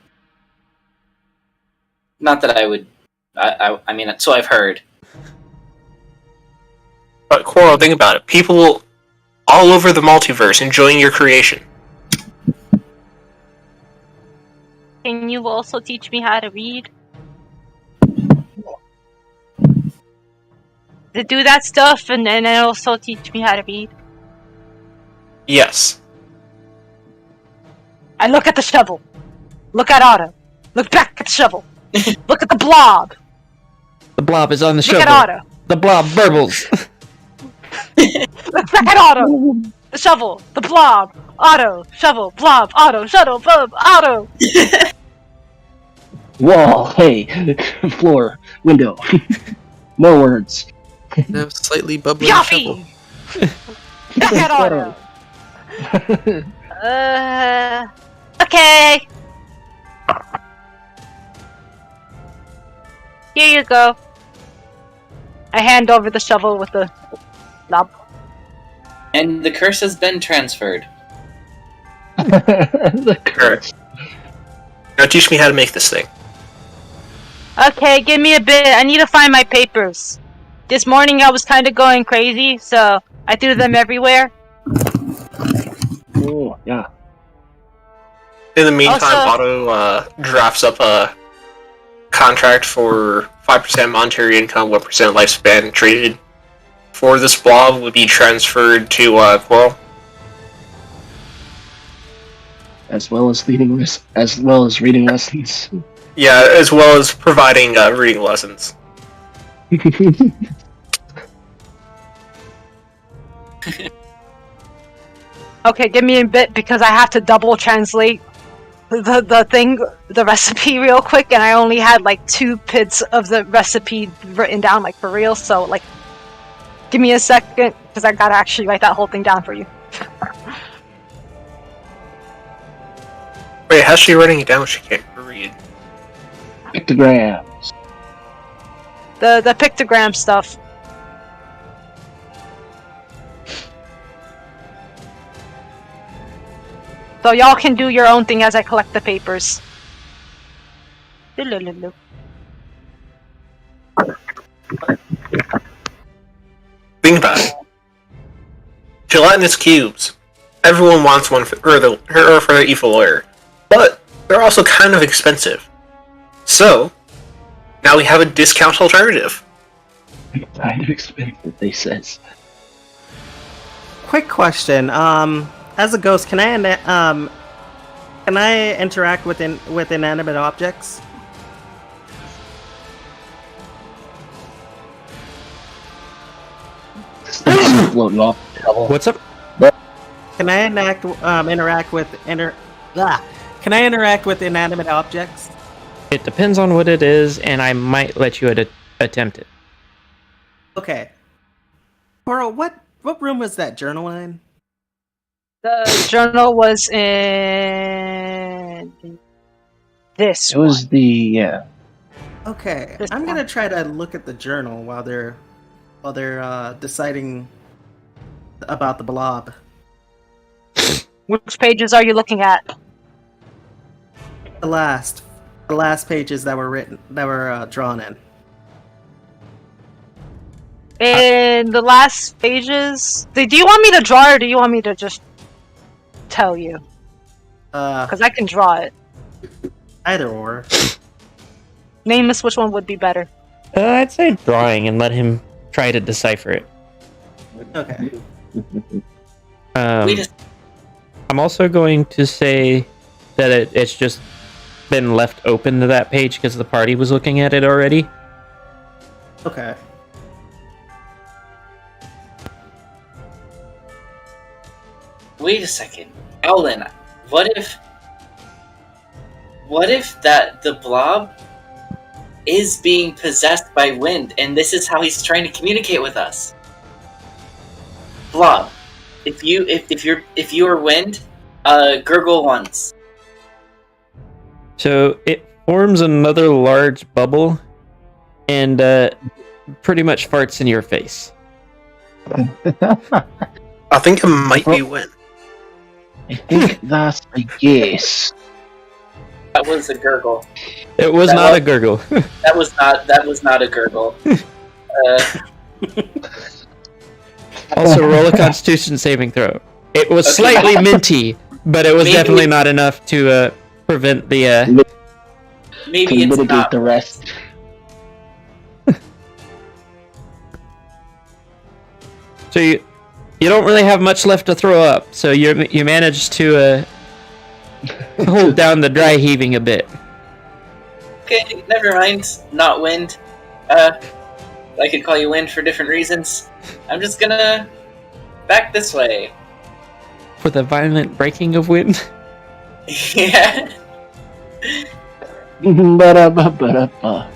Not that I would... I mean, so I've heard. But Quarrel, think about it. People all over the multiverse enjoying your creation. Can you also teach me how to read? To do that stuff and then also teach me how to read? Yes. I look at the shovel. Look at Otto. Look back at the shovel. Look at the blob. The blob is on the Look shovel. at Otto. The blob burbles. Look back at Otto. The shovel. The blob. Otto. Shovel. Blob. Otto. Shovel. Blob. Otto. Wall, hey, floor, window. More words. No, slightly bubbly shovel. Yuffie! Back at Otto. Okay. Here you go. I hand over the shovel with the blob. And the curse has been transferred. The curse. Now teach me how to make this thing. Okay, give me a bit. I need to find my papers. This morning I was kind of going crazy, so I threw them everywhere. Oh, yeah. In the meantime, Also- Otto drafts up a contract for 5% monetary income, 1% lifespan traded. For this blob would be transferred to Quarrel. As well as reading lessons. Yeah, as well as providing reading lessons. Okay, give me a bit because I have to double translate the recipe real quick, and I only had like 2 bits of the recipe written down, like for real. So like, give me a second because I gotta actually write that whole thing down for you. Wait, how's she writing it down when she can't read? Pictograms. The pictogram stuff. So y'all can do your own thing as I collect the papers. Lulululu. Think about it. Gelatinous cubes. Everyone wants one for their evil lawyer. But they're also kind of expensive. So, now we have a discount alternative. Kind of expensive, they says. Quick question. As a ghost, can I interact with inanimate objects? floating off the table. What's up? Can I interact with Can I interact with inanimate objects? It depends on what it is, and I might let you attempt it. Okay. Coral, what room was that journal in? The journal was in this It was the Okay, This I'm one. gonna try to look at the journal while they're deciding about the blob. Which pages are you looking at? The last pages that were drawn in. In the last pages, do you want me to draw or do you want me to just tell you? Because I can draw it. Either or. Name us which one would be better. I'd say drawing and let him try to decipher it. Okay. I'm also going to say that it's just been left open to that page because the party was looking at it already. Okay. Wait a second, Owlin. What if that the blob is being possessed by wind, and this is how he's trying to communicate with us? Blob, if you are wind, gurgle once. So it forms another large bubble and pretty much farts in your face. I think it might be wind. I think that's a guess. That was a gurgle. It was not a gurgle. That was not a gurgle. Also, roll a Constitution saving throw. It was Okay. slightly minty, but it was Maybe definitely not enough to prevent the. Maybe To it's mitigate not. the rest. So you don't really have much left to throw up. So you managed to hold down the dry heaving a bit. Okay, never mind. Not wind. I could call you wind for different reasons. I'm just gonna back this way. For the violent breaking of wind. Yeah. Ba-da-ba-ba-da-ba.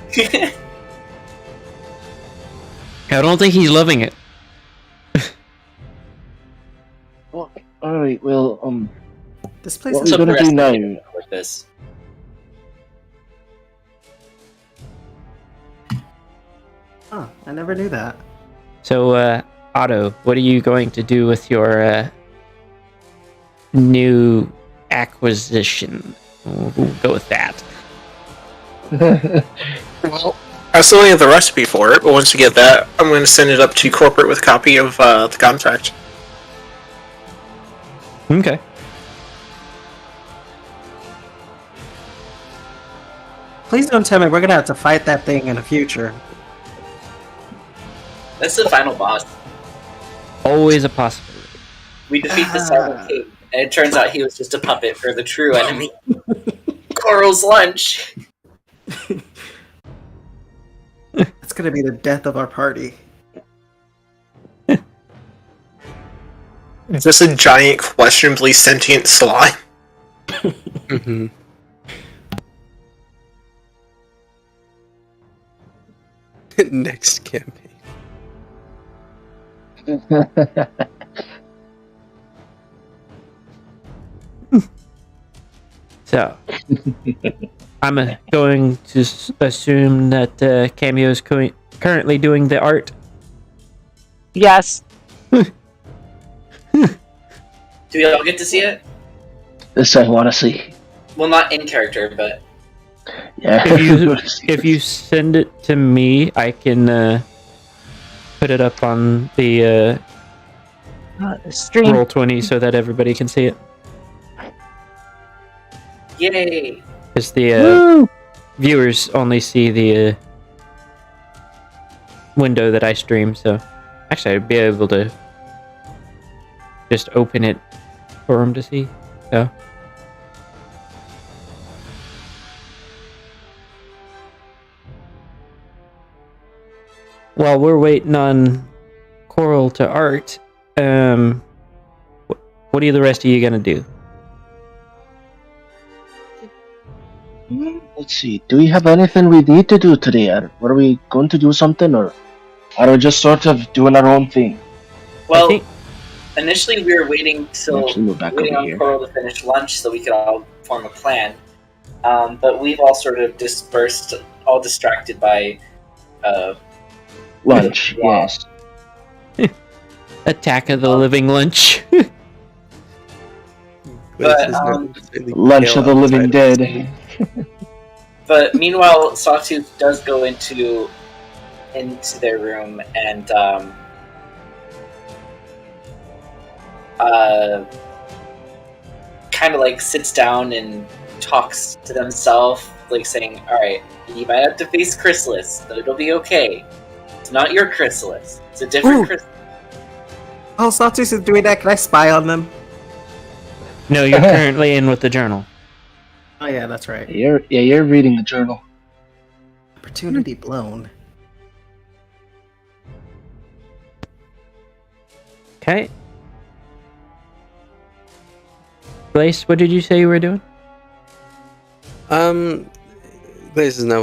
I don't think he's loving it. Well, alright, well, This place what is we're gonna do now, With this. Huh, I never knew that. So, Otto, what are you going to do with your new acquisition? We'll go with that. Well, I still have the recipe for it, but once you get that, I'm going to send it up to corporate with a copy of the contract. Okay. Please don't tell me we're gonna have to fight that thing in the future. That's the final boss. Always a possibility. We defeat the Silent King, and it turns out he was just a puppet for the true enemy. Coral's lunch. It's gonna be the death of our party. Is this a giant, questionably sentient slime? Mm-hmm. Next campaign. So, I'm going to assume that Cameo is currently doing the art. Yes. Do we all get to see it? this I want to see. Well, not in character, but Yeah. If you send it to me, I can put it up on the Stream. Roll20 so that everybody can see it. yay! Because the Woo! viewers only see the window that I stream, so actually I'd be able to just open it for them to see. So while we're waiting on Coral to art, what are the rest of you gonna do? Let's see. Do we have anything we need to do today? Or are we going to do something, or are we just sort of doing our own thing? Well, think- initially we were waiting Actually, move back waiting over on here. Coral to finish lunch so we could all form a plan. But we've all sort of dispersed, all distracted by Lunch, Wow. yes. Attack of the Living Lunch. But, Glaze is not necessarily Lunch pale of the living outside. dead. But meanwhile, Sawtooth does go into their room and kind of like sits down and talks to themselves, like saying, "All right, you might have to face Chrysalis, but it'll be okay. It's not your Chrysalis. It's a different Ooh. Chrysalis." Oh, Sawtooth is doing that. Can I spy on them? No, you're currently in with the journal. Oh yeah, that's right. You're reading the journal. Opportunity blown. Okay. Blaze, what did you say you were doing? Glaze is now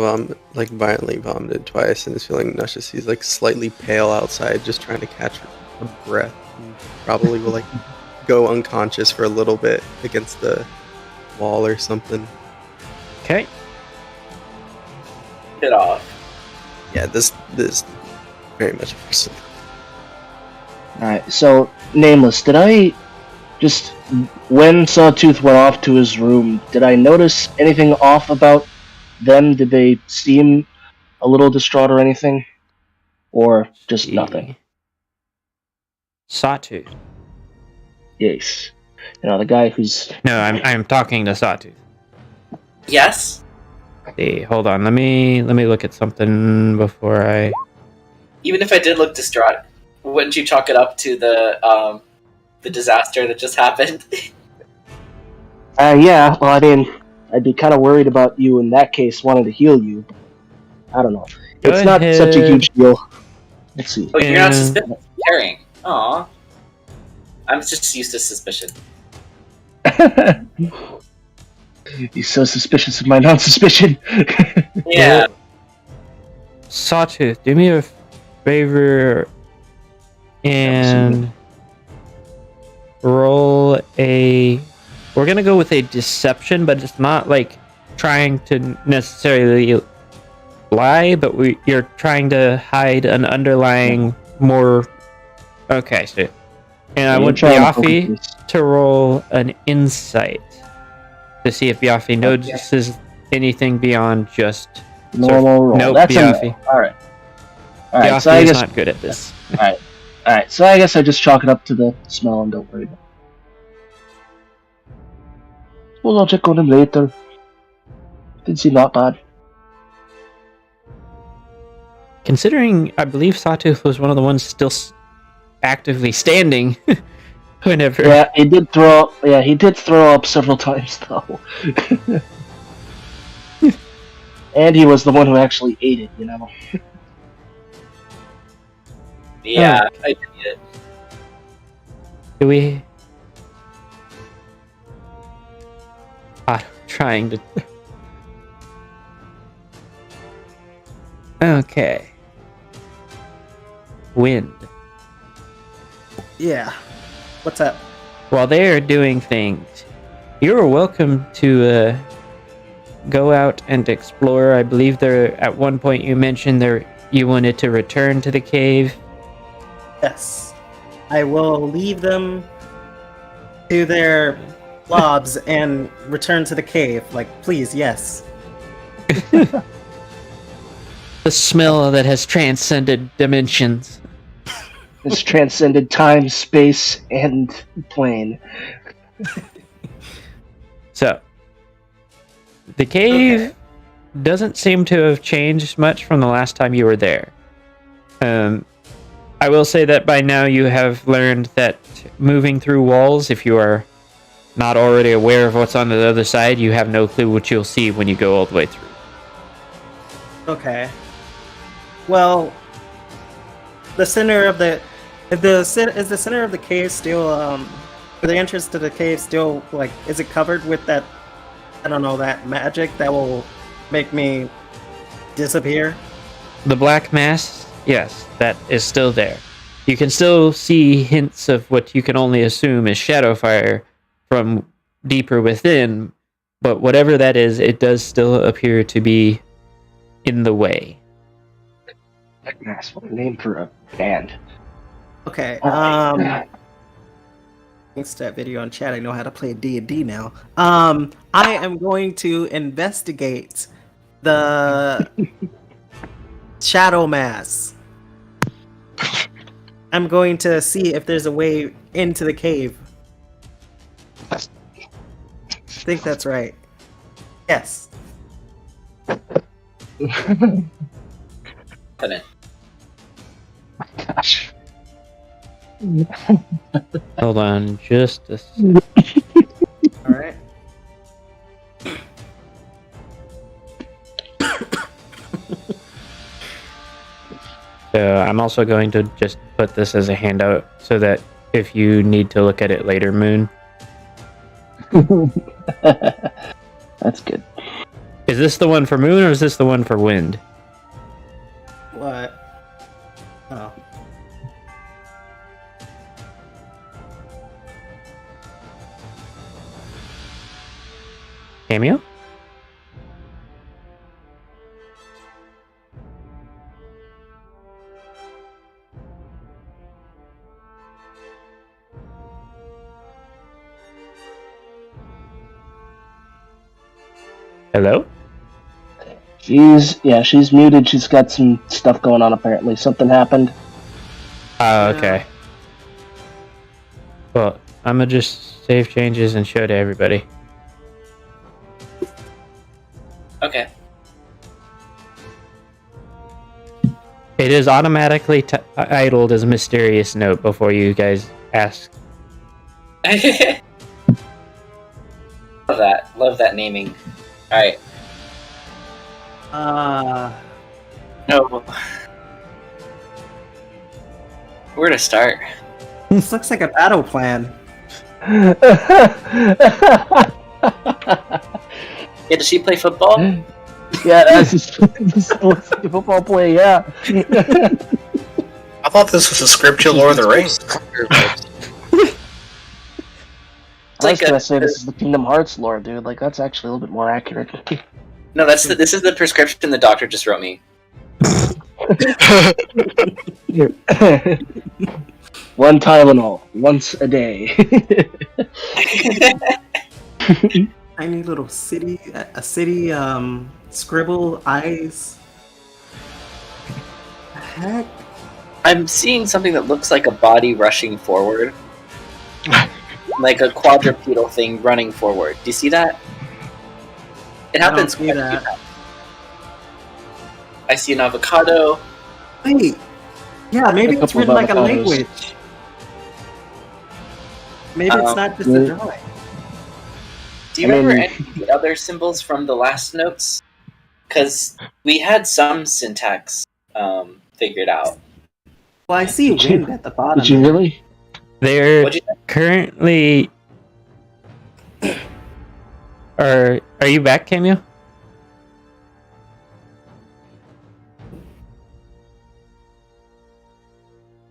violently vomited twice and is feeling nauseous. He's like slightly pale outside, just trying to catch a breath. And probably will like go unconscious for a little bit against the wall or something. Okay. It off. Yeah, this very much a person. Alright, so, Nameless, did I just, when Sawtooth went off to his room, did I notice anything off about them? Did they seem a little distraught or anything? Or just nothing? Sawtooth. Yes. You know, the guy who's... No, I'm talking to Sawtooth. Yes. See, hold on. Let me look at something before I. Even if I did look distraught, wouldn't you chalk it up to the disaster that just happened? Yeah, well, I mean, I'd be kind of worried about you in that case, wanting to heal you. I don't know. Go It's not such a ahead. huge deal. Let's see. Oh, you're not And- suspicious of caring. Aw. I'm just used to suspicion. He's so suspicious of my non-suspicion. Yeah. Sawtooth, do me a favor and roll a. We're gonna go with a deception, but it's not like trying to necessarily lie, but you're trying to hide an underlying more. Okay, so and I want Biaffi to roll an insight to see if Biaffi notices anything beyond just. Normal roll. Nope, That's Biaffi. Alright. Alright, so Biaffi I is guess... not good at this. Alright, so I guess I just chalk it up to the smell and don't worry about it. Well, I'll check on him later. Didn't seem not bad. Considering, I believe Sawtooth was one of the ones still actively standing whenever. Yeah, he did throw up several times though. And he was the one who actually ate it, you know. Yeah, I did it. Do we? Trying to. Okay. Wind. Yeah. What's up? While they are doing things, you're welcome to go out and explore. I believe there at one point you mentioned you wanted to return to the cave. Yes. I will leave them to their blobs and return to the cave. Like, please, yes. The smell that has transcended dimensions. It's transcended time, space, and plane. So, the cave doesn't seem to have changed much from the last time you were there. I will say that by now you have learned that moving through walls, if you are not already aware of what's on the other side, you have no clue what you'll see when you go all the way through. Okay. Well, the center of the Is the center of the cave still the entrance to the cave still like is it covered with that I don't know that magic that will make me disappear? The black mass, yes, that is still there. You can still see hints of what you can only assume is shadow fire from deeper within, but whatever that is, it does still appear to be in the way. Black Mass, what a name for a band. Okay. Thanks to that video on chat, I know how to play D&D now. I am going to investigate the shadow mass. I'm going to see if there's a way into the cave. I think that's right. Yes. Gosh. Hold on, just a All right. So I'm also going to just put this as a handout so that if you need to look at it later, Moon. That's good. Is this the one for Moon or is this the one for Wind? What? Oh. Cameo? Hello? She's muted. She's got some stuff going on apparently. Something happened. Oh, okay. Well, I'm gonna just save changes and show to everybody. Okay. It is automatically titled as a mysterious note before you guys ask. Love that naming. Alright. No. Where to start? This looks like a battle plan. Yeah, does she play football? Yeah, that's just football play, yeah. I thought this was a scripture Lord of the Rings. I was gonna say this is the Kingdom Hearts lore, dude. Like, that's actually a little bit more accurate. No, this is the prescription the doctor just wrote me. One Tylenol, once a day. Tiny little city, scribble eyes. The heck? I'm seeing something that looks like a body rushing forward. Like a quadrupedal thing running forward. Do you see that? It happens. I don't see that. I see an avocado. Wait. Yeah, maybe it's written like a avocados. language. Maybe it's not just a drawing. Do you remember any of the other symbols from the last notes? Because we had some syntax figured out. Well, I see wind at the bottom. Did you really? They're What'd you think? currently. Are you back, Cameo?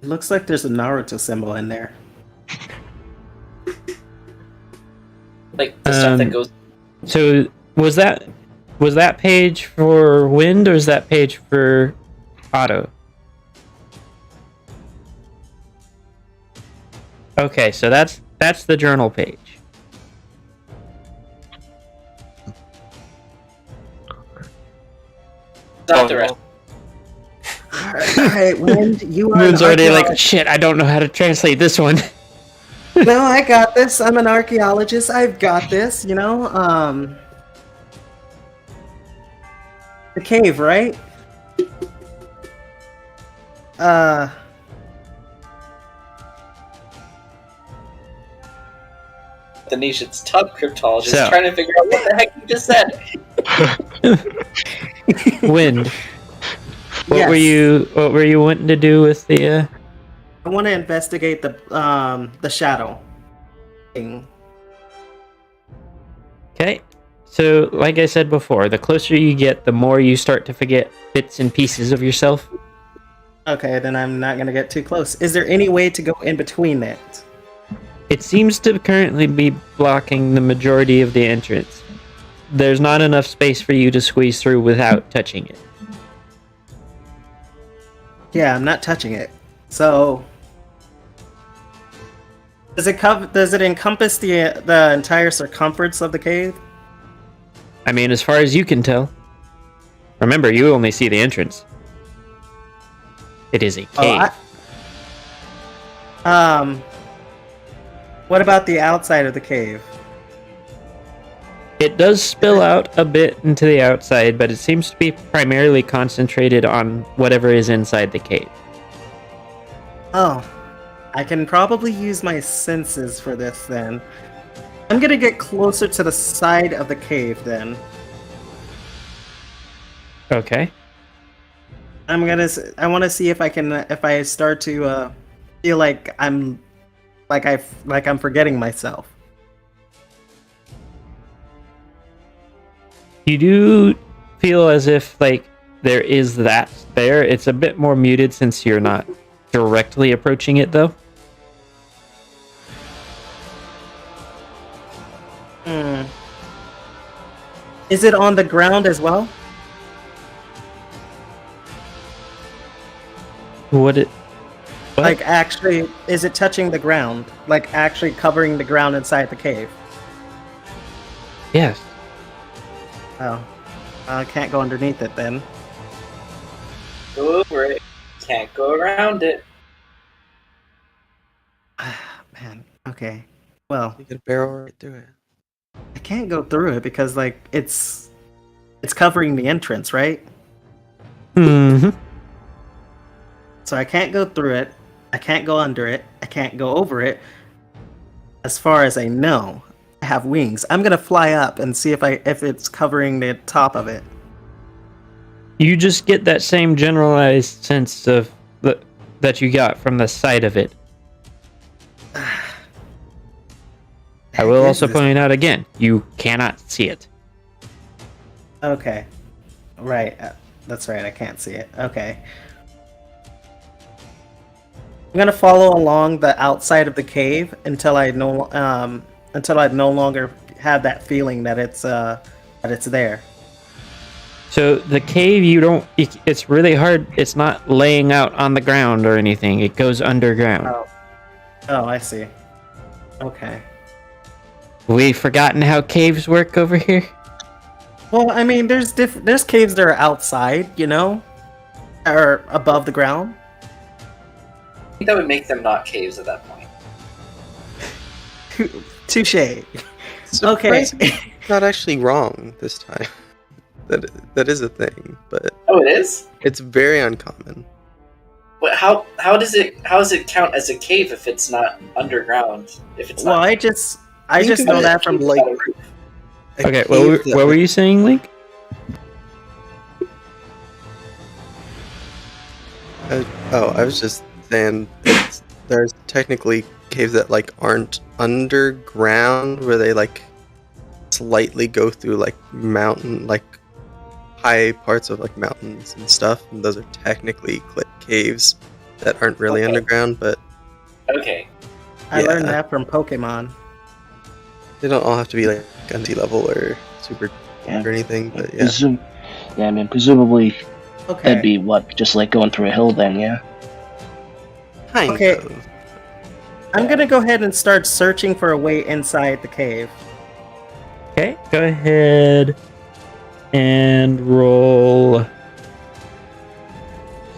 It looks like there's a Naruto symbol in there. Like the stuff that goes. So was that page for Wind or is that page for Otto? Okay, so that's the journal page. Not the rest. Alright, Wind, you are Moon's an already like, archaeologist. shit, I don't know how to translate this one. No, I got this. I'm an archaeologist. I've got this, you know? The cave, right? The nation's top cryptologist So- trying to figure out what the heck you just said. Wind. What Yes. were you wanting to do with the I want to investigate the shadow thing. Okay. So, like I said before, the closer you get, the more you start to forget bits and pieces of yourself. Okay, then I'm not gonna get too close. Is there any way to go in between it? It seems to currently be blocking the majority of the entrance. There's not enough space for you to squeeze through without touching it. Yeah, I'm not touching it. So, does it encompass the entire circumference of the cave? I mean, as far as you can tell. Remember, you only see the entrance. It is a cave. What about the outside of the cave? It does spill out a bit into the outside, but it seems to be primarily concentrated on whatever is inside the cave. Oh, I can probably use my senses for this then. I'm gonna get closer to the side of the cave then. Okay. I want to see if I start to feel like I'm forgetting myself. You do feel as if, like, there is that there. It's a bit more muted since you're not directly approaching it, though. Is it on the ground as well? What? Like, actually, is it touching the ground? Like, actually covering the ground inside the cave? Yes. Oh. I can't go underneath it then. Go over it. Can't go around it. Man, okay. Well, You could barrel right through it. I can't go through it because, like, it's covering the entrance, right? Mm-hmm. So I can't go through it. I can't go under it. I can't go over it. As far as I know, I have wings. I'm gonna fly up and see if it's covering the top of it. You just get that same generalized sense of that you got from the side of it. I will also point out again, you cannot see it. Okay. Right. That's right. I can't see it. Okay. I'm gonna follow along the outside of the cave until I no longer have that feeling that it's there. So the cave, it's really hard. It's not laying out on the ground or anything. It goes underground. Oh, I see. Okay. We've forgotten how caves work over here. Well, I mean, there's caves that are outside, you know, or above the ground. I think that would make them not caves at that point. Touche. Okay. Surprisingly, not actually wrong this time. That is a thing, but Oh, it is? it's very uncommon. But how does it count as a cave if it's not underground? If it's Well, not I just Think of know it that from like a Okay, cave what that were would- you saying, Link? I was just saying there's technically caves that like aren't underground where they like slightly go through like mountain like high parts of like mountains and stuff, and those are technically caves that aren't really Okay. underground, but okay. I learned Yeah. that from Pokemon. they don't all have to be like gun level or super Yeah. or anything. But yeah, I mean, presumably Okay. that'd be what, just like going through a hill then, yeah? kind Okay. of. I'm gonna go ahead and start searching for a way inside the cave. Okay, go ahead and roll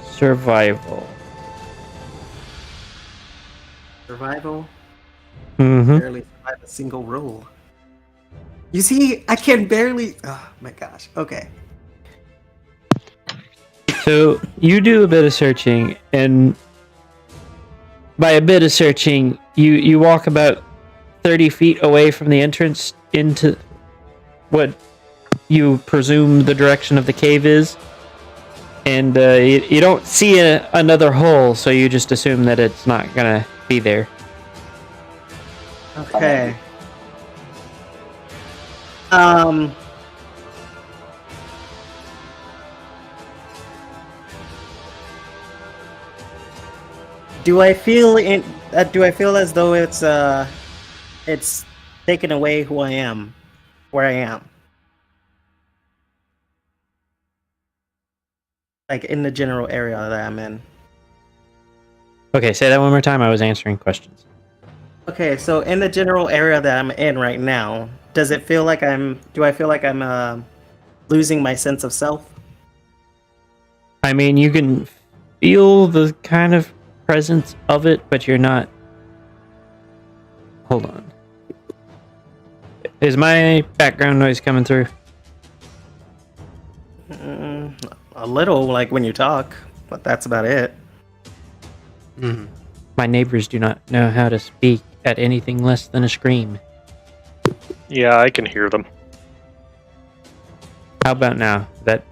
survival. Survival. Mm-hmm. Barely survive a single roll. You see, I can barely. Oh my gosh. Okay. So you do a bit of searching, and by a bit of searching, you walk about 30 feet away from the entrance into what you presume the direction of the cave is. And you don't see another hole, so you just assume that it's not gonna be there. Okay. Do I feel as though it's taken away who I am, where I am? Like in the general area that I'm in. Okay, say that one more time. I was answering questions. Okay, so in the general area that I'm in right now, does it feel like do I feel like I'm losing my sense of self? I mean, you can feel the kind of presence of it, but you're not. Hold on. Is my background noise coming through? A little, like when you talk, but that's about it. Mhm. My neighbors do not know how to speak at anything less than a scream. Yeah, I can hear them. How about now? That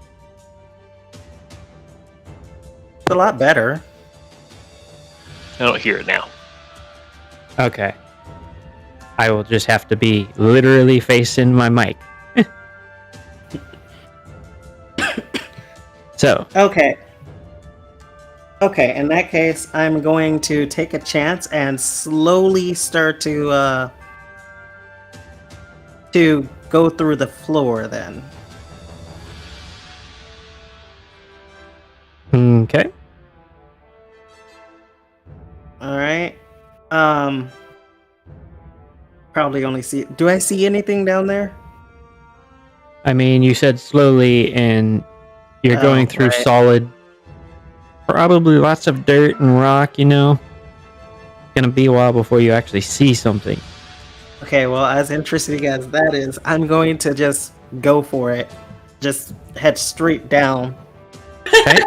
It's a lot better. I don't hear it now. okay. I will just have to be literally facing my mic. So, Okay. Okay, in that case, I'm going to take a chance and slowly start to go through the floor then. okay. Alright. Probably only see. Do I see anything down there? I mean, you said slowly, and you're Oh, going through right. solid, probably lots of dirt and rock, you know? Gonna be a while before you actually see something. Okay, well, as interesting as that is, I'm going to just go for it. Just head straight down Okay?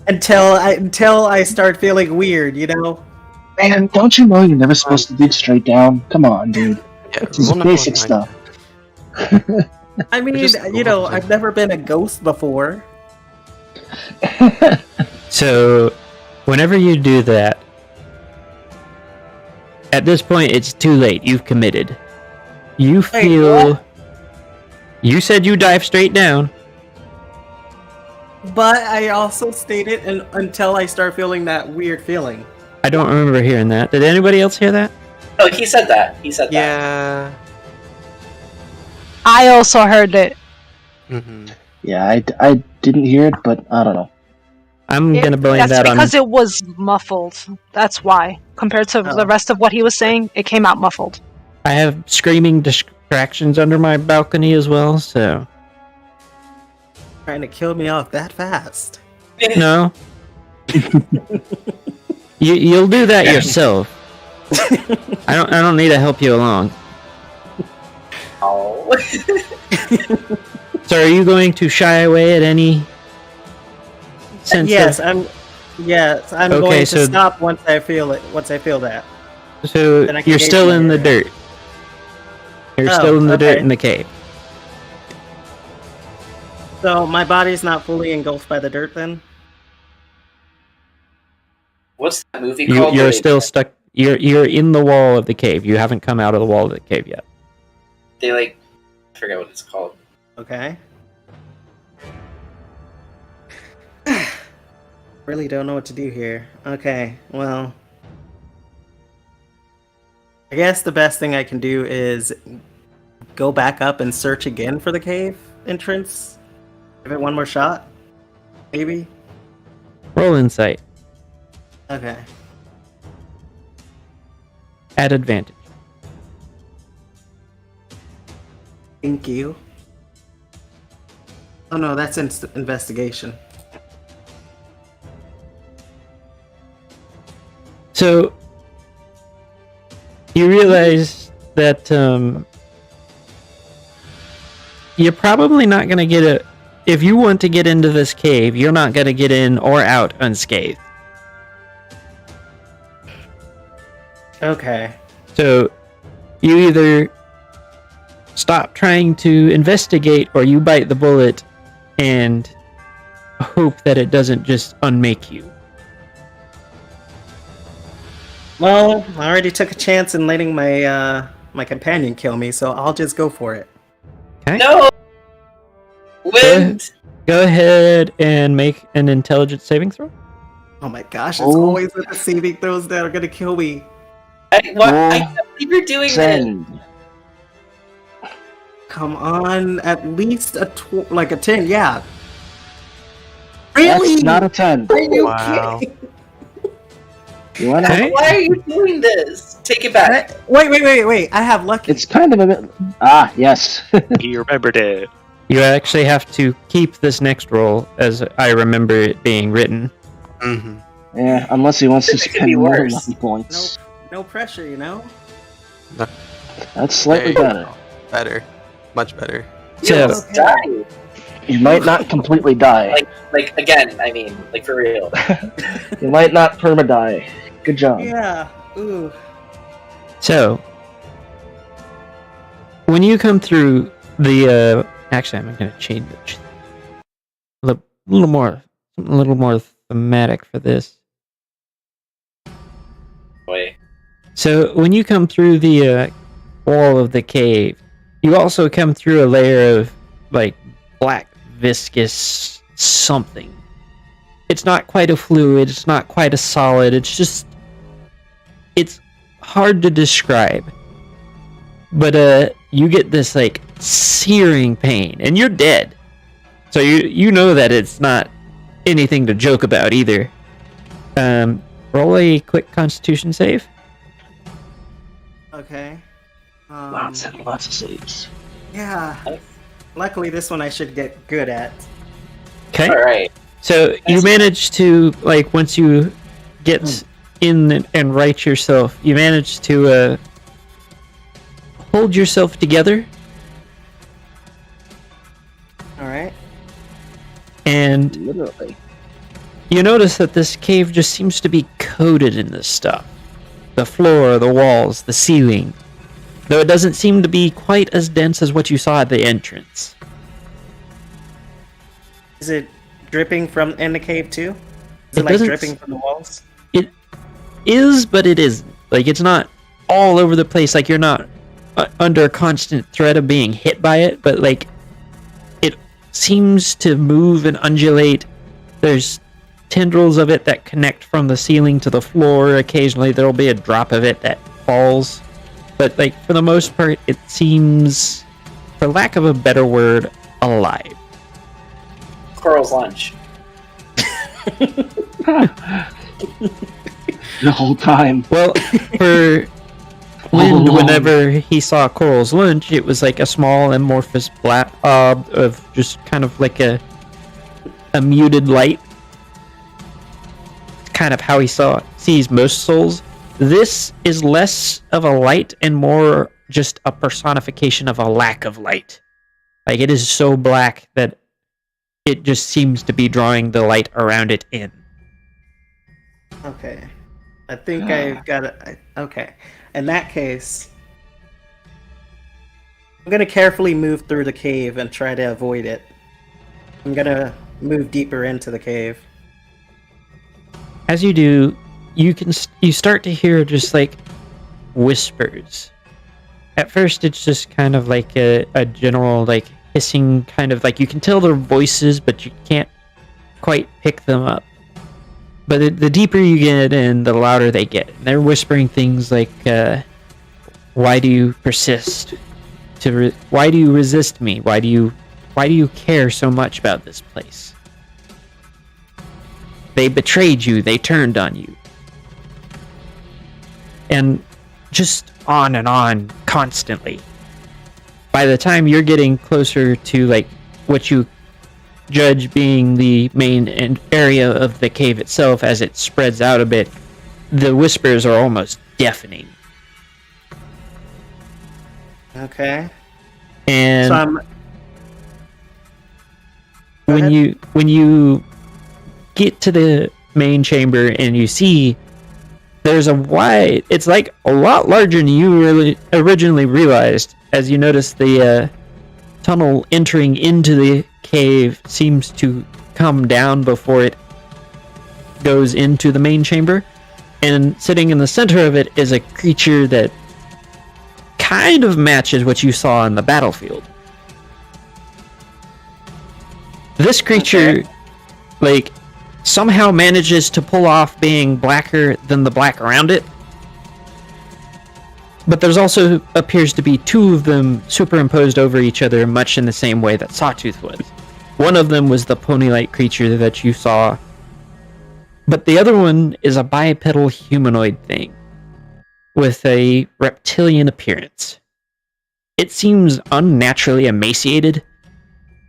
until I start feeling weird, you know? Man, don't you know you're never supposed to dig straight down? Come on, dude. Yeah, This is roll number basic one, stuff. I mean, just you know, going. I've never been a ghost before. So, whenever you do that, at this point, it's too late. You've committed. You feel. what? You said you dive straight down. But I also stated until I start feeling that weird feeling. I don't remember hearing that. Did anybody else hear that? Oh, he said that. He said that. Yeah. I also heard it. Mm-hmm. Yeah, I didn't hear it, but I don't know. I'm gonna blame That's that on. because it was muffled. That's why. Compared to the Oh. rest of what he was saying, it came out muffled. I have screaming distractions under my balcony as well, so. Trying to kill me off that fast. No. You'll do that yourself. I don't need to help you along. Oh. So are you going to shy away at any sense Yes, of... I'm Okay, going to so- stop once I feel it. Once I feel that. So Then I can you're gauge still my in the area. dirt. You're Oh, still in the dirt okay. in the cave. So my body's not fully engulfed by the dirt then? What's that movie called? You're where still stuck. You're in the wall of the cave. You haven't come out of the wall of the cave yet. They like, I forget what it's called. Okay. Really don't know what to do here. Okay, well. I guess the best thing I can do is go back up and search again for the cave entrance. Give it one more shot. Maybe? Roll insight Okay. at advantage. Thank you. Oh no, that's investigation. So you realize that you're probably not going to get a. If you want to get into this cave, you're not going to get in or out unscathed. Okay. So you either stop trying to investigate or you bite the bullet and hope that it doesn't just unmake you. Well, I already took a chance in letting my my companion kill me, so I'll just go for it. Okay. No! Wind! Go ahead and make an intelligence saving throw. Oh my gosh, it's Oh. always the saving throws that are gonna kill me. I Oh, can't believe you're doing this! Send. Come on, at least a 10, yeah. Really? That's not a 10. Are you Wow. kidding? You wanna? Okay. Why are you doing this? Take it back. Wait, I have lucky. It's kind of a bit. Ah, yes. He remembered it. You actually have to keep this next roll as I remember it being written. Mm-hmm. Yeah, unless he wants to It could spend be more worse. lucky points. No pressure, you know? That's slightly There you better. go. Better. Much better. You So- almost died. You might not completely die. Like, again, I mean, like, for real. You might not perma-die. Good job. Yeah. Ooh. So, when you come through the, actually, I'm going to change it. A little more thematic for this. Wait. So, when you come through the wall of the cave, you also come through a layer of like black viscous something. It's not quite a fluid. It's not quite a solid. It's hard to describe. But you get this like searing pain, and you're dead. So you know that it's not anything to joke about either. Roll a quick Constitution save. Okay. Lots and lots of saves. Yeah. Luckily, this one I should get good at. Okay. Alright. So you manage to, like, once you get in and right yourself, you manage to hold yourself together, Alright. and Literally. you notice that this cave just seems to be coated in this stuff. The floor, the walls, the ceiling. Though it doesn't seem to be quite as dense as what you saw at the entrance. Is it dripping from in the cave too? Is It it like doesn't dripping from the walls? It is, but it isn't. Like, it's not all over the place. Like, you're not under constant threat of being hit by it, but, like, it seems to move and undulate. There's tendrils of it that connect from the ceiling to the floor. Occasionally, there'll be a drop of it that falls. But, like, for the most part, it seems, for lack of a better word, alive. Coral's lunch. The whole time. Well, for Wind, whenever he saw Coral's lunch, it was like a small amorphous black orb of just kind of like a muted light. It's kind of how he sees most souls. This is less of a light and more just a personification of a lack of light. Like, it is so black that it just seems to be drawing the light around it in. Okay. I think I've got it. Okay. In that case, I'm going to carefully move through the cave and try to avoid it. I'm going to move deeper into the cave. As you do, you start to hear just like whispers. At first, it's just kind of like a general like hissing kind of like, you can tell their voices, but you can't quite pick them up. But the deeper you get in, the louder they get. They're whispering things like, "Why do you persist? Why do you resist me? Why do you care so much about this place? They betrayed you. They turned on you." And just on and on, constantly. By the time you're getting closer to like what you judge being the main area of the cave itself, as it spreads out a bit, the whispers are almost deafening. Okay. And So I'm. Go when ahead. you get to the main chamber and you see there's a wide, it's like a lot larger than you really originally realized, as you notice the tunnel entering into the cave seems to come down before it goes into the main chamber. And sitting in the center of it is a creature that kind of matches what you saw on the battlefield. This creature, somehow manages to pull off being blacker than the black around it. But there's also appears to be two of them superimposed over each other, much in the same way that Sawtooth was. One of them was the pony-like creature that you saw, but the other one is a bipedal humanoid thing with a reptilian appearance. It seems unnaturally emaciated,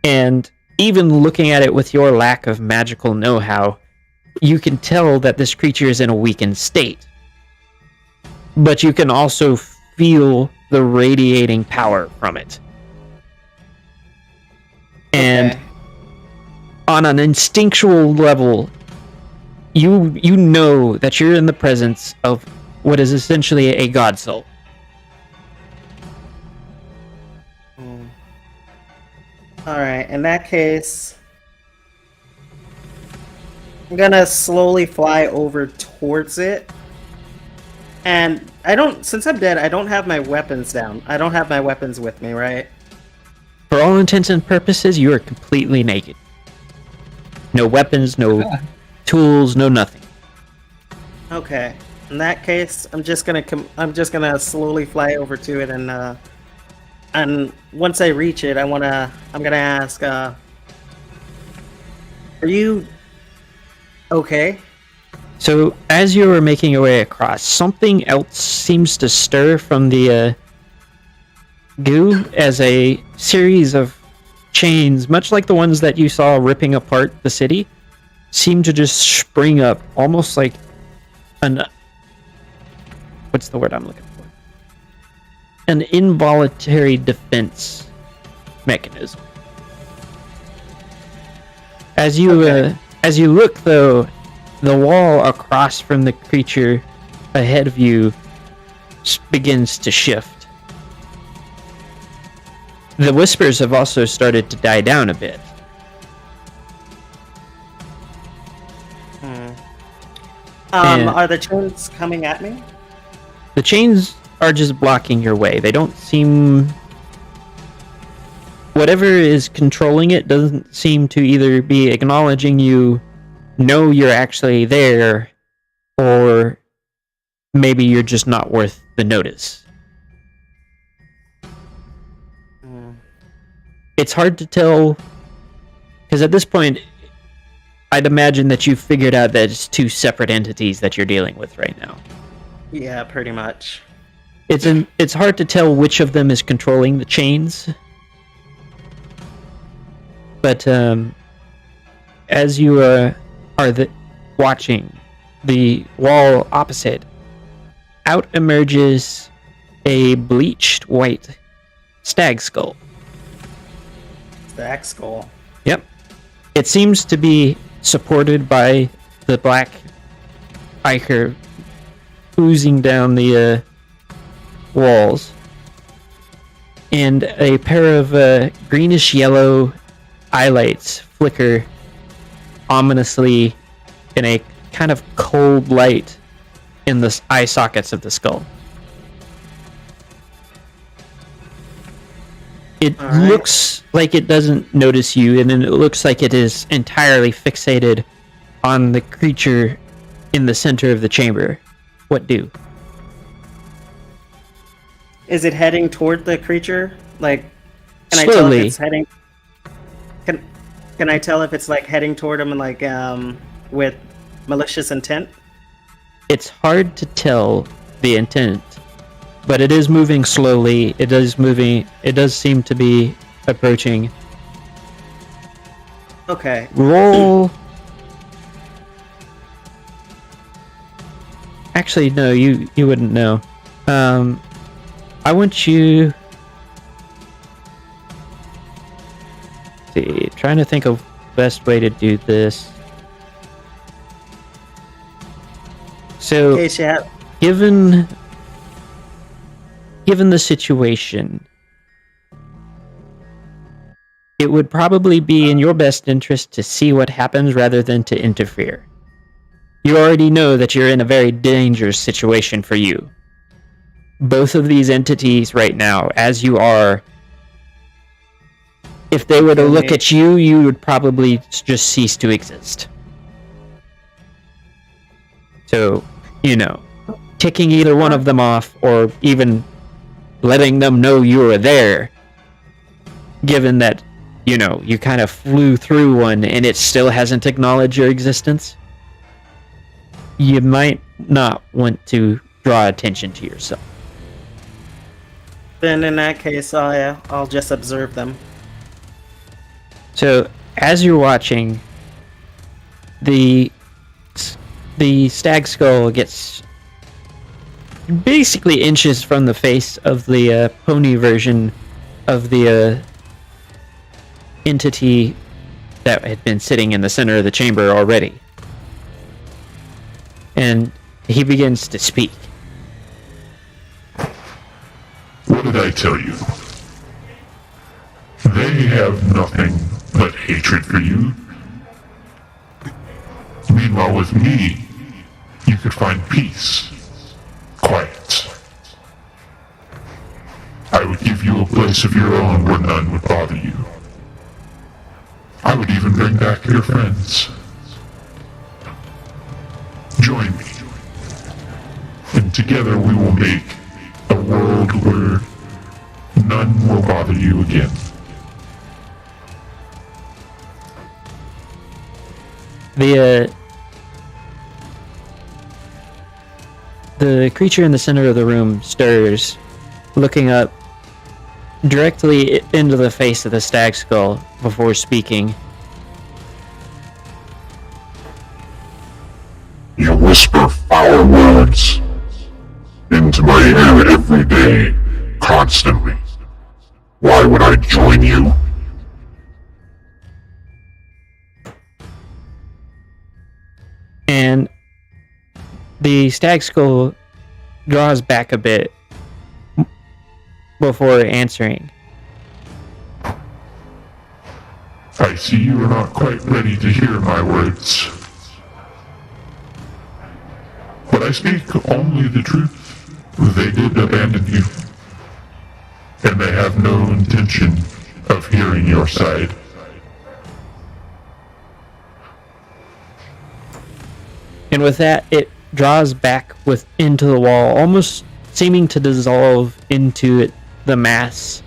and even looking at it with your lack of magical know-how, you can tell that this creature is in a weakened state. But you can also feel the radiating power from it. And on an instinctual level, you know that you're in the presence of what is essentially a god soul. Alright, in that case, I'm gonna slowly fly over towards it. And since I'm dead, I don't have my weapons down. I don't have my weapons with me, right? For all intents and purposes, you are completely naked. No weapons, no tools, no nothing. Okay. In that case, I'm just gonna slowly fly over to it, and once I reach it, I'm gonna ask, are you okay? So, as you were making your way across, something else seems to stir from the goo as a series of chains, much like the ones that you saw ripping apart the city, seem to just spring up, almost like what's the word I'm looking for? An involuntary defense mechanism. As you look, though, the wall across from the creature ahead of you begins to shift. The whispers have also started to die down a bit. Are the chains coming at me? The chains are just blocking your way. They don't seem... Whatever is controlling it doesn't seem to either be acknowledging you, know you're actually there, or maybe you're just not worth the notice. It's hard to tell, because at this point, I'd imagine that you've figured out that it's two separate entities that you're dealing with right now. Yeah, pretty much. It's hard to tell which of them is controlling the chains. But as you are watching the wall opposite, out emerges a bleached white stag skull. Stag skull. Yep. It seems to be supported by the black ichor oozing down the walls, and a pair of greenish yellow eyelights flicker ominously in a kind of cold light in the eye sockets of the skull. It looks like it doesn't notice you, and then it looks like it is entirely fixated on the creature in the center of the chamber. What do? Is it heading toward the creature? Like, can Slowly. I tell if it's heading? Can I tell if it's like heading toward him and like with malicious intent? It's hard to tell the intent, but it is moving slowly. It does seem to be approaching. Okay. Roll. Actually, no, you wouldn't know. I want you... see, trying to think of best way to do this. So, Okay, chat. given the situation, it would probably be in your best interest to see what happens rather than to interfere. You already know that you're in a very dangerous situation for you. Both of these entities right now, as you are, if they were to look at you, you would probably just cease to exist. So, kicking either one of them off or even letting them know you were there, given that, you kind of flew through one and it still hasn't acknowledged your existence, you might not want to draw attention to yourself. Then in that case, I'll just observe them. So, as you're watching, the stag skull gets basically inches from the face of the pony version of the entity that had been sitting in the center of the chamber already. And he begins to speak. What did I tell you? They have nothing but hatred for you. Meanwhile, with me, you could find peace, quiet. I would give you a place of your own where none would bother you. I would even bring back your friends. Join me, and together we will make a world where none will bother you again. The creature in the center of the room stirs, looking up directly into the face of the stag skull before speaking. You whisper foul words into my ear every day, constantly. Why would I join you? And the stag skull draws back a bit before answering. I see you are not quite ready to hear my words. But I speak only the truth. They did abandon you. And they have no intention of hearing your side. And with that, it draws back into the wall, almost seeming to dissolve into the mass.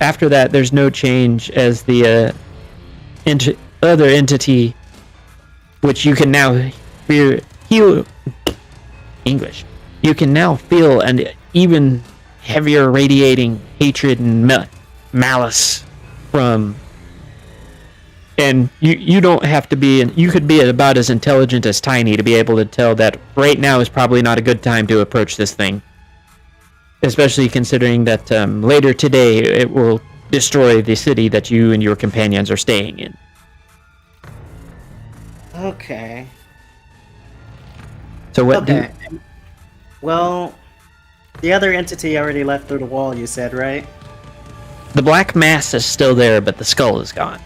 After that, there's no change as the other entity, which you can now feel English. You can now feel an even heavier radiating hatred and malice from. And you don't have to be, you could be about as intelligent as Tiny to be able to tell that right now is probably not a good time to approach this thing. Especially considering that later today it will destroy the city that you and your companions are staying in. Okay. So what Okay. Well, the other entity already left through the wall, you said, right? The black mass is still there, but the skull is gone.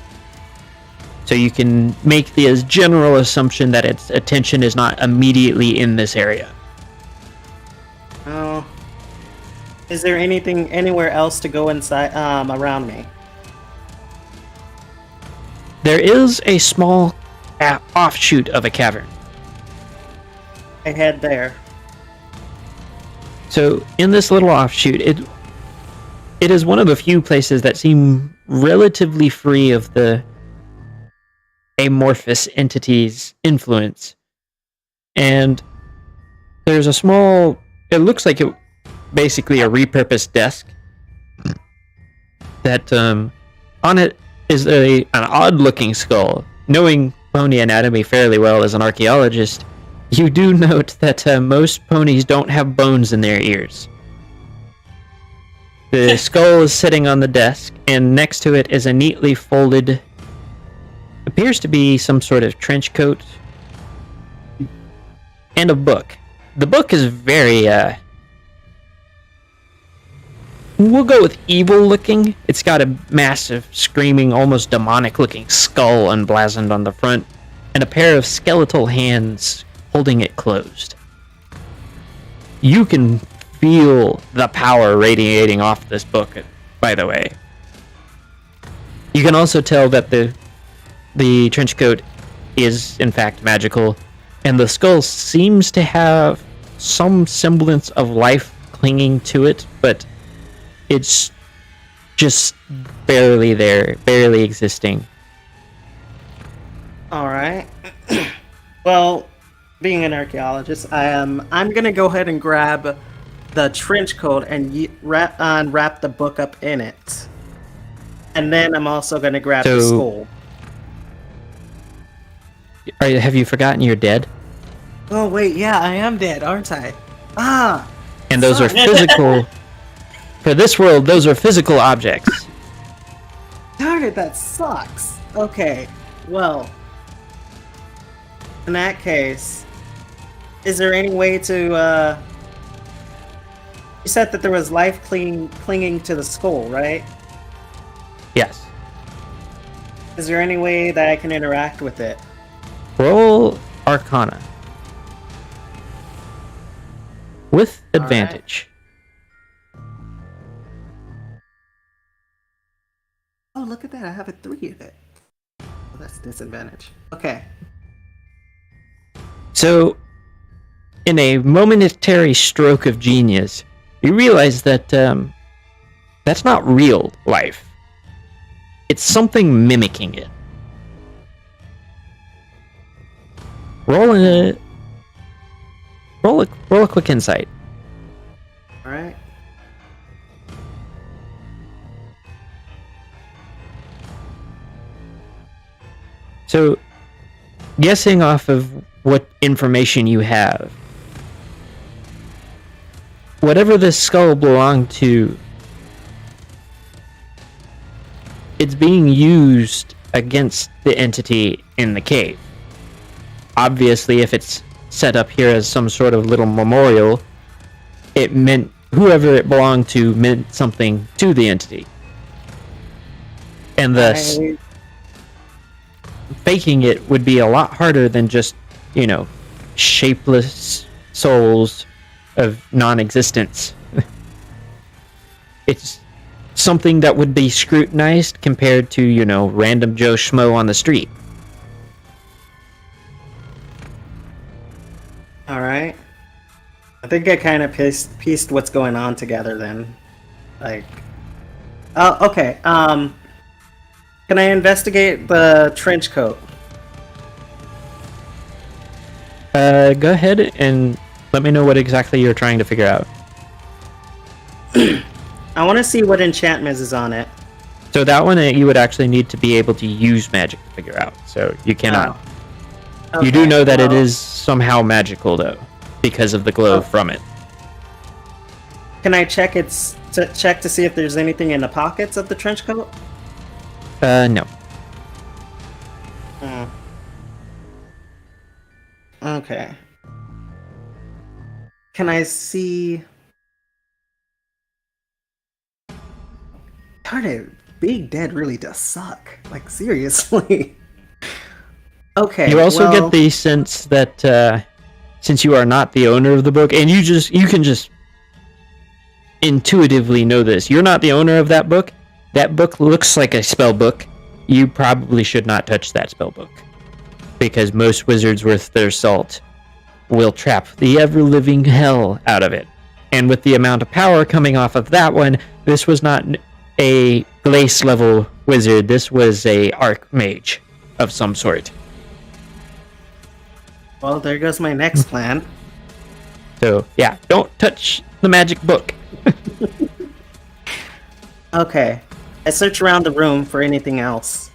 So you can make the general assumption that its attention is not immediately in this area. Oh. Is there anything anywhere else to go inside around me? There is a small offshoot of a cavern. I head there. So in this little offshoot, it is one of the few places that seem relatively free of the amorphous entity's influence. And there's a small, it looks like it basically a repurposed desk that on it is an odd looking skull. Knowing pony anatomy fairly well as an archaeologist, you do note that most ponies don't have bones in their ears. The skull is sitting on the desk, and next to it is a neatly folded, appears to be some sort of trench coat, and a book. The book is very we'll go with evil looking. It's got a massive, screaming, almost demonic looking skull emblazoned on the front, and a pair of skeletal hands holding it closed. You can feel the power radiating off this book, by the way. You can also tell that the trench coat is in fact magical, and the skull seems to have some semblance of life clinging to it, but it's just barely there, barely existing. All right. Well, being an archaeologist, I'm gonna go ahead and grab the trench coat and wrap the book up in it, and then I'm also gonna grab the skull. Have you forgotten you're dead? Oh wait, yeah, I am dead, aren't I? Ah. And those are physical. For this world, those are physical objects. Darn it, that sucks. Okay, well, in that case, is there any way to, you said that there was life clinging to the skull, right? Yes. Is there any way that I can interact with it? Roll Arcana. With advantage. Oh, look at that, I have a 3 of it. Oh, that's disadvantage. Okay. So, in a momentary stroke of genius, you realize that that's not real life. It's something mimicking it. Roll a quick insight. All right. So, guessing off of what information you have, whatever this skull belonged to, it's being used against the entity in the cave. Obviously, if it's set up here as some sort of little memorial, it meant whoever it belonged to meant something to the entity. And thus, faking it would be a lot harder than just, shapeless souls of non-existence. It's something that would be scrutinized compared to, random Joe Schmo on the street. Alright. I think I kind of pieced what's going on together then. Oh, okay. Can I investigate the trench coat? Go ahead and let me know what exactly you're trying to figure out. I want to see what enchantment is on it. So that one you would actually need to be able to use magic to figure out. So you cannot. Oh. Okay, you do know that it is somehow magical though, because of the glow from it. Can I check to see if there's anything in the pockets of the trench coat? No. Okay. Can I see? Darn it, being dead really does suck. Like, seriously. Okay. You also get the sense that since you are not the owner of the book, and you can just intuitively know this. You're not the owner of that book. That book looks like a spell book. You probably should not touch that spell book, because most wizards worth their salt will trap the ever-living hell out of it. And with the amount of power coming off of that one, this was not a Glace-level wizard. This was a archmage of some sort. Well, there goes my next plan. So, yeah, don't touch the magic book. Okay. I search around the room for anything else.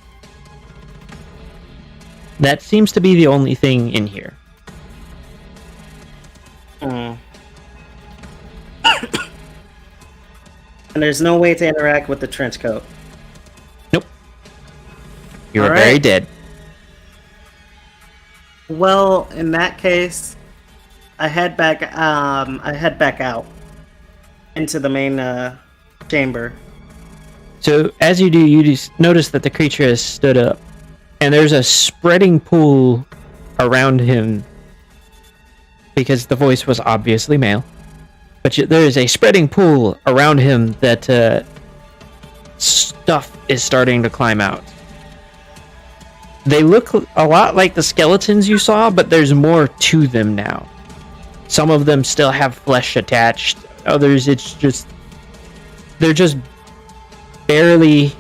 That seems to be the only thing in here. And there's no way to interact with the trench coat. Nope. You are All very right. dead. Well, in that case, I head back out into the main chamber. So as you do, you just notice that the creature has stood up, and there's a spreading pool around him, because the voice was obviously male. But there is a spreading pool around him that stuff is starting to climb out. They look a lot like the skeletons you saw, but there's more to them now. Some of them still have flesh attached. Others, they're just barely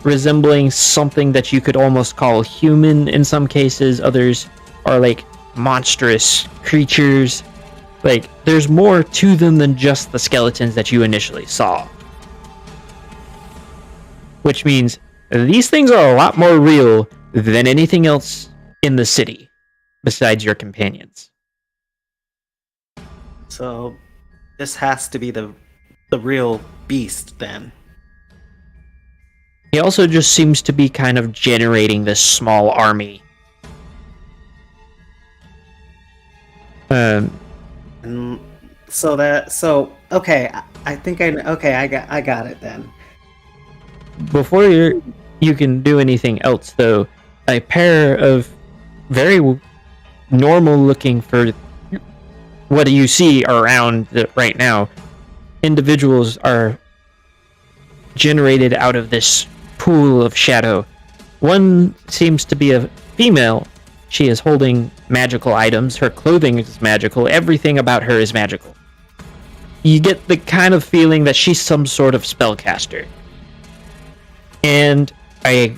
resembling something that you could almost call human in some cases. Others are like monstrous creatures. Like, there's more to them than just the skeletons that you initially saw. Which means these things are a lot more real than anything else in the city, besides your companions. So this has to be the real beast then. He also just seems to be kind of generating this small army. And okay, I think I got it then. Before you can do anything else, though, a pair of very normal looking, for what you see around right now, individuals are generated out of this pool of shadow. One seems to be a female. She is holding magical items. Her clothing is magical. Everything about her is magical. You get the kind of feeling that she's some sort of spellcaster. And a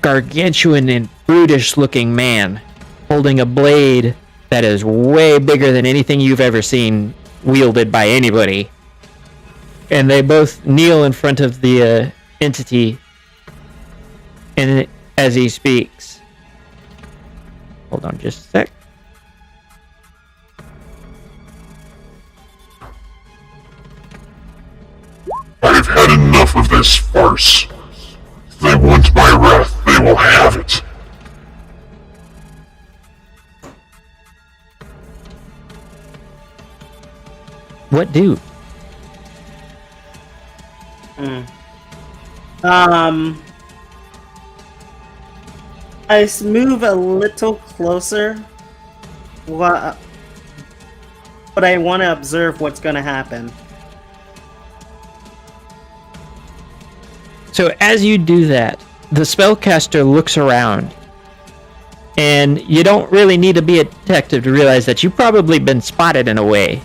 gargantuan and brutish looking man holding a blade that is way bigger than anything you've ever seen wielded by anybody. And they both kneel in front of the entity, and as he speaks. Hold on just a sec. I've had enough of this farce. If they want my wrath, they will have it. What do? I move a little closer. But I want to observe what's going to happen. So as you do that, the spellcaster looks around, and you don't really need to be a detective to realize that you've probably been spotted in a way.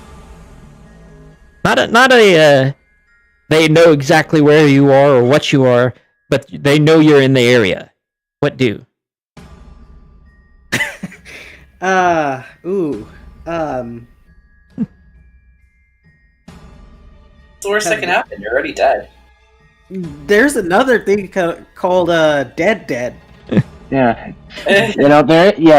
They know exactly where you are or what you are, but they know you're in the area. What do? What's the worst that can happen? You're already dead. There's another thing called dead. Yeah.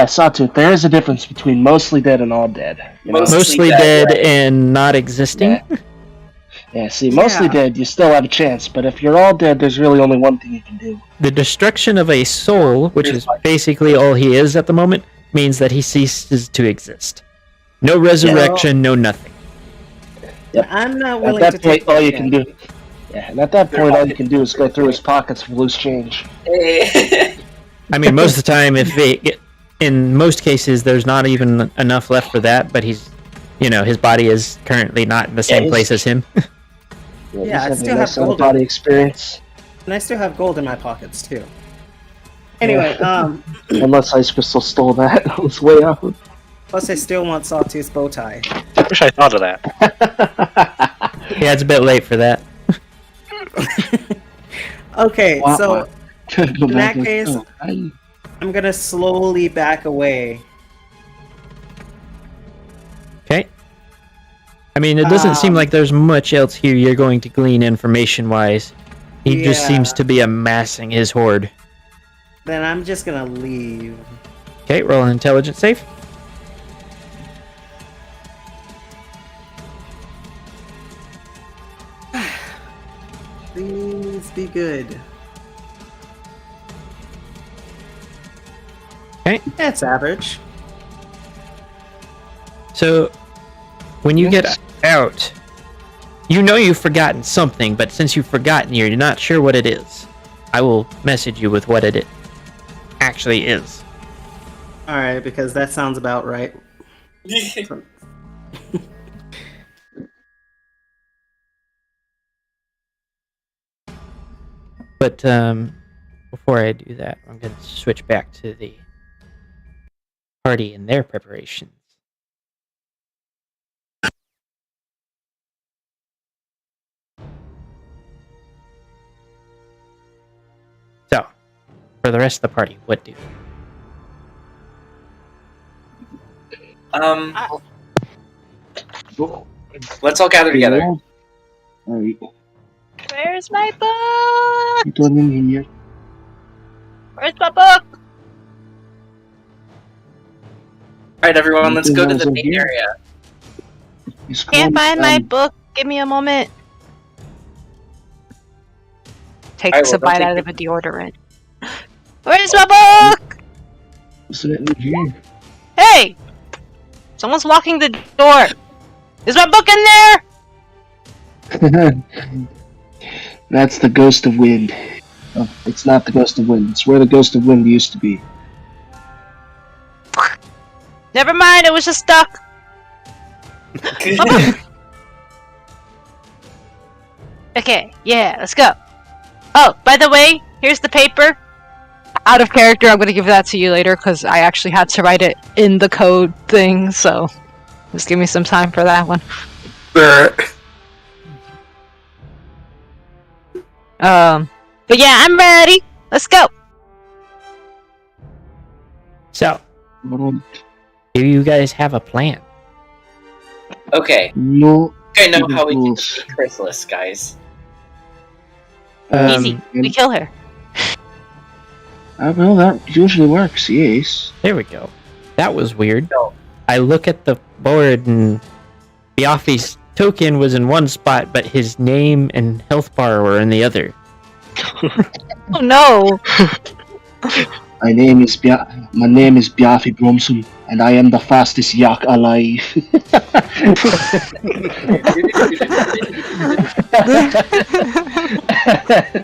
Sawtooth, there is a difference between mostly dead and all dead. You know? Mostly dead right. And not existing? Yeah, see, mostly dead, you still have a chance, but if you're all dead, there's really only one thing you can do. The destruction of a soul, which is basically all he is at the moment, means that he ceases to exist. No resurrection, no nothing. Yep. I'm not willing to take all you can do. Yeah, and at that point, all you can do is go through his pockets for loose change. I mean, most of the time, in most cases, there's not even enough left for that, but his body is currently not in the same place as him. I still have gold body experience. And I still have gold in my pockets, too. Anyway, Unless Ice Crystal stole that on his way out. Plus, I still want Sawtooth's bow tie. I wish I thought of that. Yeah, it's a bit late for that. Okay, so in that case, I'm gonna slowly back away. Okay. I mean, it doesn't seem like there's much else here you're going to glean information-wise. He just seems to be amassing his horde. Then I'm just gonna leave. Okay, roll an intelligence save. Please be good. Okay. That's average. So, when you get out, You know you've forgotten something, but since you've forgotten, you're not sure what it is. I will message you with what it actually is. All right, because that sounds about right. But before I do that, I'm going to switch back to the party and their preparations. So, for the rest of the party, what do? Let's all gather together. Alright, Where's my book? you done in here? Where's my book? Alright, everyone, let's go to the Over main here. area. It's Can't called, find my book. Give me a moment. Takes Alright, well, a bite don't out take of a deodorant. Where's my book? Isn't it in here? Hey! Someone's locking the door. Is my book in there? That's the Ghost of Wind. Oh, it's not the Ghost of Wind. It's where the Ghost of Wind used to be. Never mind, it was just stuck. Okay, yeah, let's go. Oh, by the way, here's the paper. Out of character, I'm gonna give that to you later because I actually had to write it in the code thing, so just give me some time for that one. But yeah, I'm ready. Let's go. So, do you guys have a plan? Okay, No. I know how we can rules. defeat Chrysalis, guys. Easy. We kill her. Well, that usually works, yes. There we go. That was weird. No. I look at the board and Biaffi's token was in one spot, but his name and health bar were in the other. Oh no. My name is Biaffi Bromson, and I am the fastest yak alive.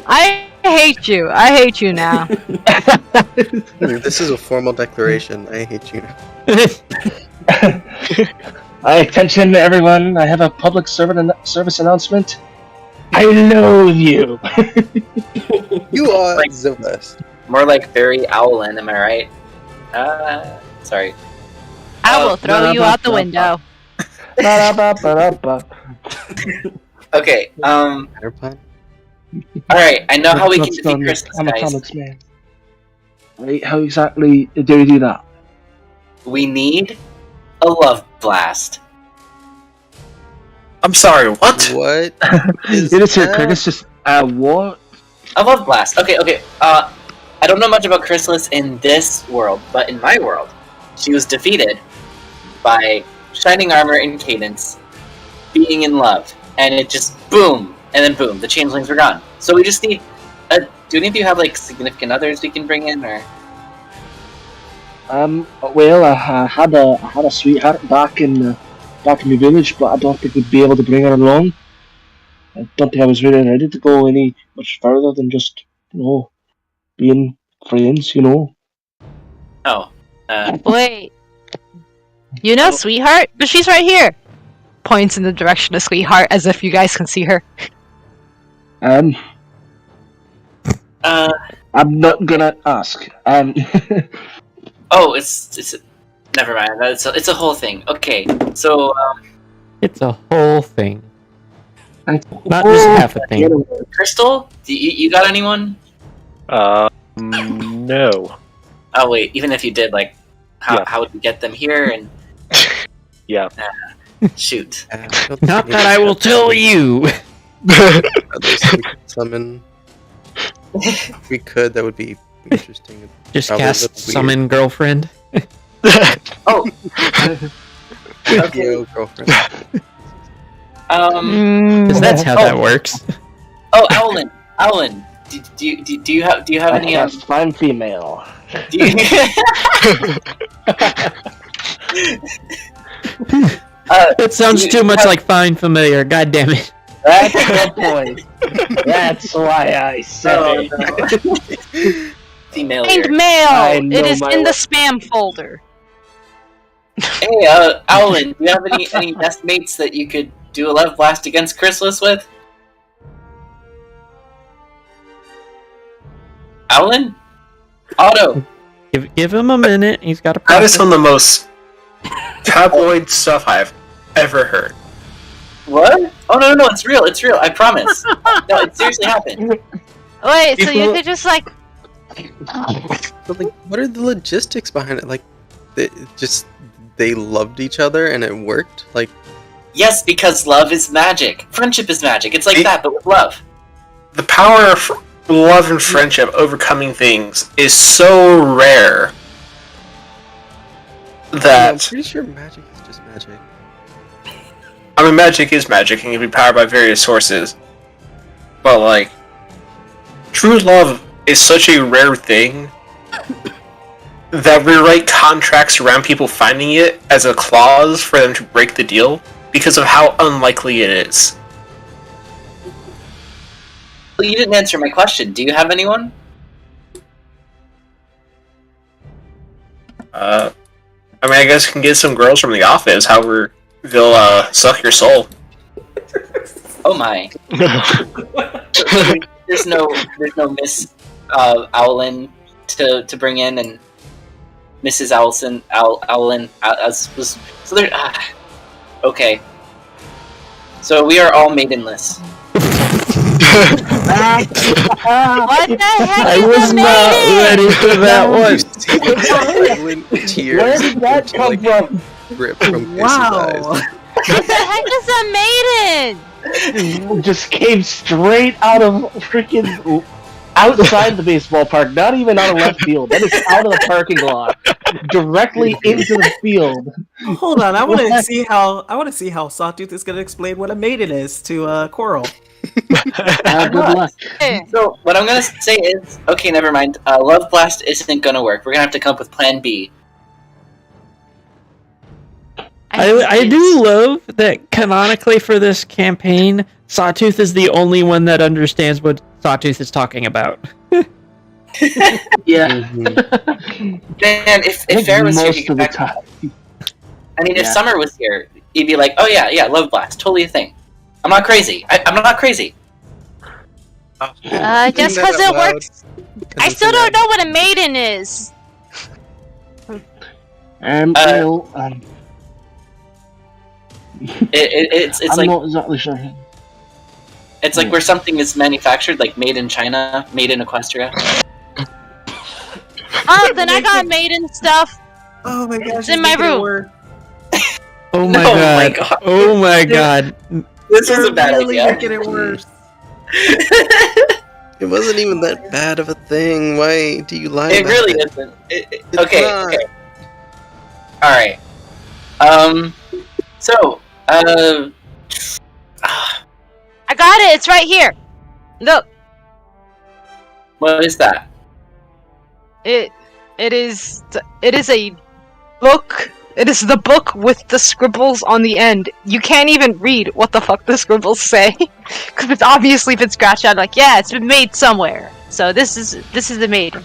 I hate you. I hate you now. This is a formal declaration. I hate you. Attention, everyone! I have a public service announcement. I loathe you. You are Like- the best. More like Barry Owlin, am I right? Sorry. I will throw you out the window. Ba-da-ba-ba-da-ba. Okay, Better plan. alright, I know how we can That's defeat done. Chrysalis, I'm a guys. comics man. Right, how exactly do we do that? We need a love blast. I'm sorry, what? What? Is It is here, that? Curtis. Just what? A love blast. Okay. I don't know much about Chrysalis in this world, but in my world, she was defeated by Shining Armor and Cadence being in love, and it just boom, and then boom, the changelings were gone. So we just need. Do any of you have like significant others we can bring in, or? Well, I had a sweetheart back in my village, but I don't think we'd be able to bring her along. I don't think I was really ready to go any much further than just, being friends, Oh. Wait. You know Sweetheart? But she's right here. Points in the direction of Sweetheart as if you guys can see her. I'm not gonna ask. Oh, it's. Never mind. It's a whole thing. Okay. So It's a whole thing. I- Not just half a thing. Crystal, you got anyone? No. Oh wait, even if you did, like, Yeah. how would you get them here? And Yeah. shoot. I don't Not think that I will tell you. others we could summon. If we could, that would be interesting. Just Probably a cast little weird. summon girlfriend. Oh. Okay. Yo, girlfriend. Because that's how that works. Oh, Owlin. Do you have any? Fine female. Do you... It sounds you too much have- like Fine Familiar. God damn it. That's the point. That's why I said it. Female Find ear. I mail. know It is my in the way. spam folder. Hey, Owlin, do you have any best mates that you could do a love blast against Chrysalis with? Owlin? Otto. Give him a minute. He's got to That is process. some of the most tabloid stuff I've ever heard. What? Oh no, it's real, I promise. No, it seriously happened. Wait, so you People- could just like But like, what are the logistics behind it? Like, they loved each other and it worked. Like, Yes, because love is magic. Friendship is magic. It's like It- that, but with love. The power of love and friendship overcoming things is so rare I'm that pretty sure magic is just magic. I mean, magic is magic and can be powered by various sources. But like, true love is such a rare thing that we write contracts around people finding it as a clause for them to break the deal because of how unlikely it is. Well, you didn't answer my question. Do you have anyone? I mean, I guess you can get some girls from the office, however, they'll suck your soul. Oh my. there's no Miss Owlin to bring in, and Mrs. Owlin was so there. Okay. So we are all maidenless. what the heck I is was a not maiden? ready for that You one. see the silent tears Where did that to, come like, from? drip from Casey's Wow. eyes. What the heck is a maiden? Just came straight out of freaking outside the baseball park, not even out of left field. That is out of the parking lot, directly into the field. Hold on, I want to What? see how Sawtooth is going to explain what a maiden is to Coral. Good luck. So what I'm gonna say is, okay, never mind. Love Blast isn't gonna work. We're gonna have to come up with Plan B. I do love that canonically for this campaign, Sawtooth is the only one that understands what Sawtooth is talking about. Yeah. Man, if I think Fair was here, most he of could the back- time. I mean, if Yeah. Summer was here, he'd be like, "Oh yeah, Love Blast, totally a thing." I'm not crazy. I'm not crazy. Just Saying because that it out loud works. I still don't know what a maiden is. Well, It's I'm like not exactly sure. it's like where something is manufactured, like made in China, made in Equestria. Oh, then I got maiden stuff. Oh my gosh, It's in my room. Oh my No, god. my God. Oh my god. This is a bad really idea. making it worse. It wasn't even that bad of a thing. Why do you lie It about really it? isn't. It's Okay. not. All right. So, I got it. It's right here. Look, what is that? it is a book. It is the book with the scribbles on the end. You can't even read what the fuck the scribbles say because it's obviously been scratched out. Like, yeah, it's been made somewhere. So this is the maiden.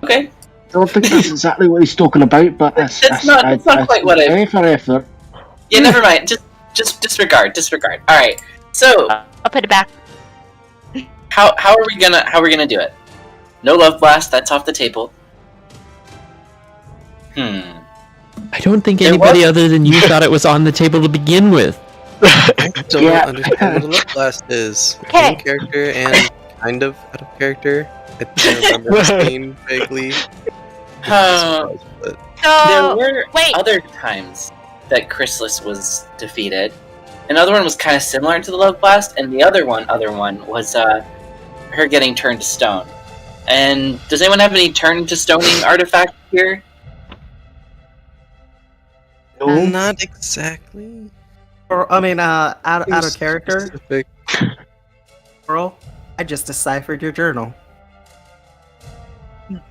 Okay. I don't think that's exactly what he's talking about, but It's not quite what I- Pay for effort. Yeah, never mind. Just disregard. All right. So, I'll put it back. how are we gonna do it? No Love Blast. That's off the table. I don't think There anybody was- other than you thought it was on the table to begin with. I don't Yeah. understand what a love blast is. Okay. In character and kind of out of character. I think I remember Spain vaguely. There So were wait. other times that Chrysalis was defeated. Another one was kind of similar to the Love Blast, and the other one was her getting turned to stone. And does anyone have any turn to stoning artifacts here? Not exactly. Or I mean, out of character, Specific. Coral. I just deciphered your journal.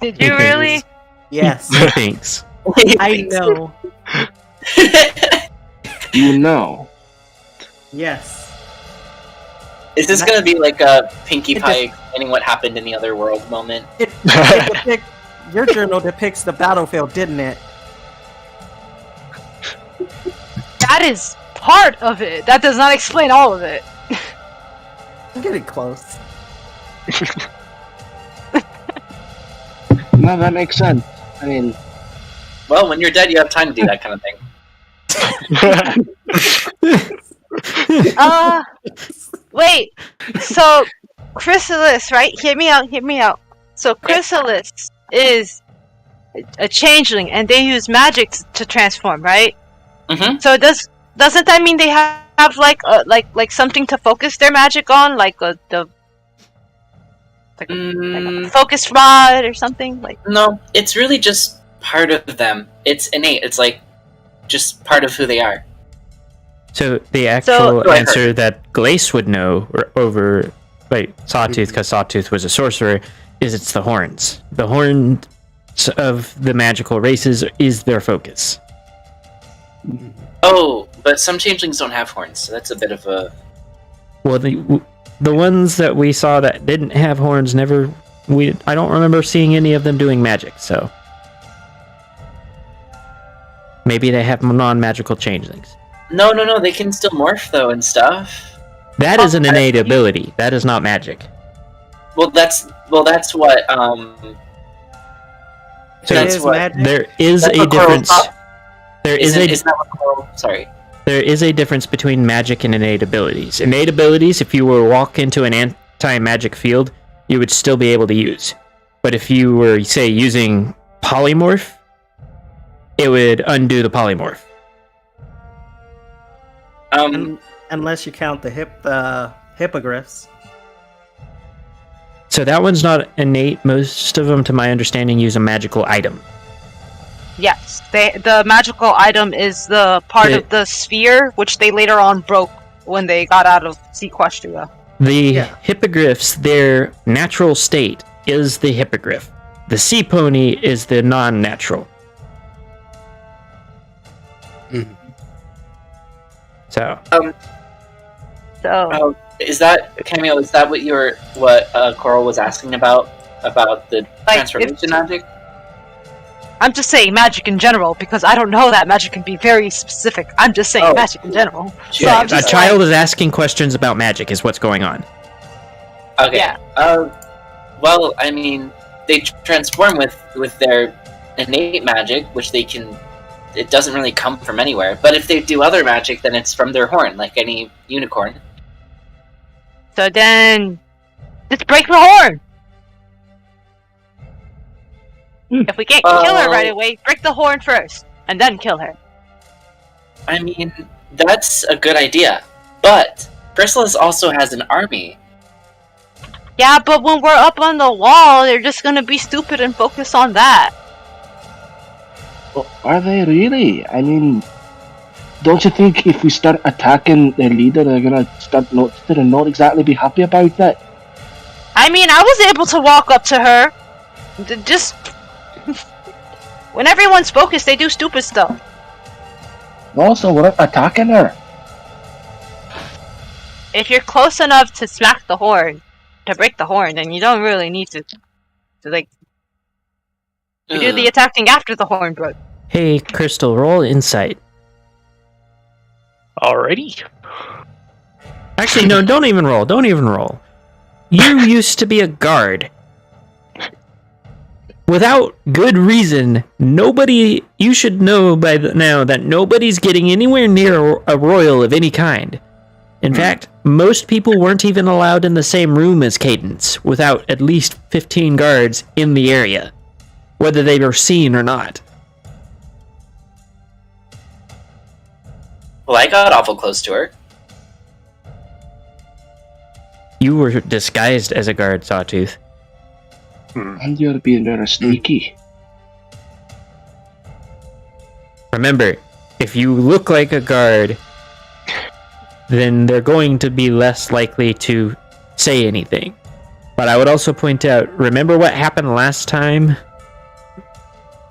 Did you really? Yes, Thanks. I know. You know. Yes. Is this going to be like a Pinkie Pie explaining what happened in the other world moment? Your journal depicts the battlefield, didn't it? That is part of it. That does not explain all of it. I'm getting close. No, that makes sense. I mean, Well, when you're dead, you have time to do that kind of thing. Wait. So, Chrysalis, right? Hear me out. So, Chrysalis is a changeling, and they use magic to transform, right? Mm-hmm. So, doesn't that mean they have like something to focus their magic on, like a focus rod or something? Like No, it's really just part of them. It's innate. It's like just part of who they are. So the actual answer that Glace would know over Sawtooth, because Sawtooth was a sorcerer, is it's the horns. The horns of the magical races is their focus. Oh, but some changelings don't have horns, so that's a bit of a... Well, the ones that we saw that didn't have horns I don't remember seeing any of them doing magic, so... Maybe they have non-magical changelings. No, they can still morph, though, and stuff. That is an innate ability. That is not magic. Well, that's what, So That's what... there is That's a what Coral difference... thought. There is Isn't that what Coral... Sorry. There is a difference between magic and innate abilities. Innate abilities, if you were to walk into an anti-magic field, you would still be able to use. But if you were, say, using polymorph, it would undo the polymorph. Unless you count the hippogriffs. So that one's not innate. Most of them, to my understanding, use a magical item. yes, the magical item is the part of the sphere, which they later on broke when they got out of Sequestria. The hippogriffs, their natural state is the hippogriff. The sea pony is the non-natural. So. Is that Cameo? Is that what Coral was asking about the transformation magic? I'm just saying magic in general because I don't know that magic can be very specific. I'm just saying magic in general. Yeah, a child is asking questions about magic is what's going on. Okay. Yeah. Well, I mean, they transform with their innate magic, which they can. It doesn't really come from anywhere. But if they do other magic, then it's from their horn, like any unicorn. So then, let's break the horn. If we can't kill her right away, break the horn first, and then kill her. I mean, that's a good idea. But Chrysalis also has an army. Yeah, but when we're up on the wall, they're just gonna be stupid and focus on that. well, are they really? I mean, don't you think if we start attacking their leader, they're gonna start noticing and not exactly be happy about it? I mean, I was able to walk up to her. Just... when everyone's focused, they do stupid stuff. Also, we're attacking her. If you're close enough to smack the horn, to break the horn, then you don't really need to like... You do the attacking after the horn broke. Hey, Crystal, roll insight. Alrighty. Actually, no, don't even roll. Don't even roll. You used to be a guard. Without good reason, you should know by now that nobody's getting anywhere near a royal of any kind. In fact, most people weren't even allowed in the same room as Cadence without at least 15 guards in the area, whether they were seen or not. Well, I got awful close to her. You were disguised as a guard, Sawtooth. And you're being very sneaky. Remember, if you look like a guard, then they're going to be less likely to say anything. But I would also point out, remember what happened last time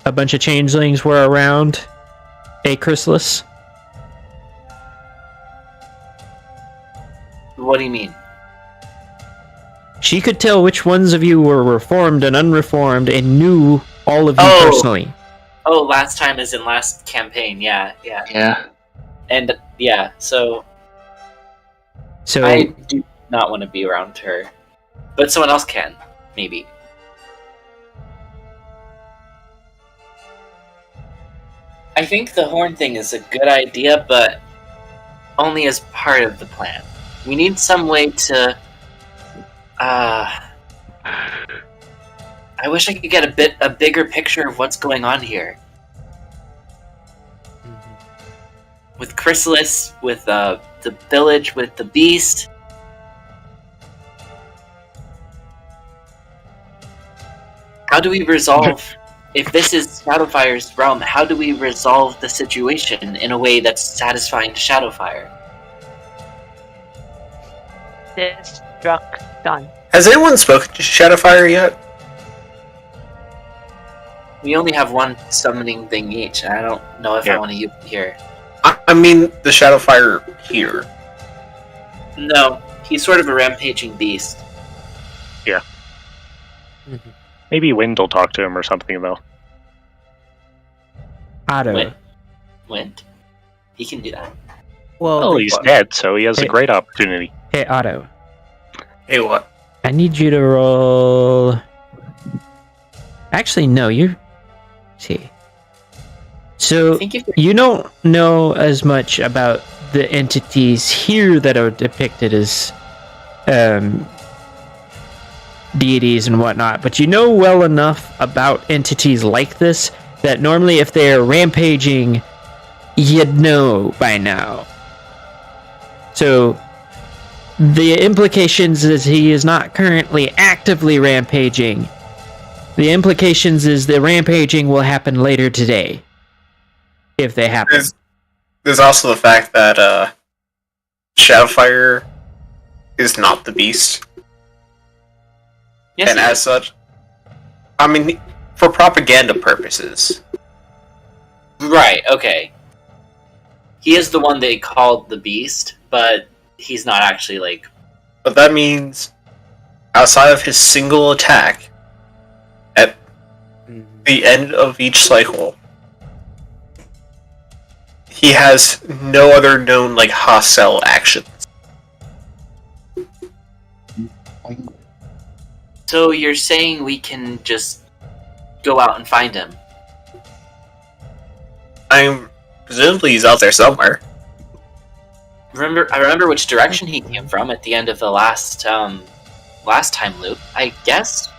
a bunch of changelings were around a chrysalis? What do you mean? She could tell which ones of you were reformed and unreformed and knew all of you personally. Oh, last time is in last campaign. Yeah. And so I do not want to be around her, but someone else can, maybe. I think the horn thing is a good idea, but only as part of the plan. We need some way to. I wish I could get a bigger picture of what's going on here. With Chrysalis, with the village, with the beast. How do we resolve, if this is Shadowfire's realm, how do we resolve the situation in a way that's satisfying to Shadowfire? Destruction. Has anyone spoken to Shadowfire yet? We only have one summoning thing each, and I don't know if I want to use it here. I mean, the Shadowfire here. No, he's sort of a rampaging beast. Yeah. Maybe Wind will talk to him or something, though. Otto. Wind. He can do that. Well, He's dead, so he has a great opportunity. Hey, Otto. Hey, what? I need you to roll... Actually, no, you... See. So, you don't know as much about the entities here that are depicted as deities and whatnot, but you know well enough about entities like this that normally if they're rampaging, you'd know by now. So, the implications is he is not currently actively rampaging. The implications is the rampaging will happen later today. If they happen. There's also the fact that Shadowfire is not the beast. Yes, and as such, I mean, for propaganda purposes. Right, okay. He is the one they called the beast, but he's not actually, like... But that means, outside of his single attack, at the end of each cycle, he has no other known, like, hostile actions. So you're saying we can just go out and find him? Presumably he's out there somewhere. I remember which direction he came from at the end of the last time loop. I guess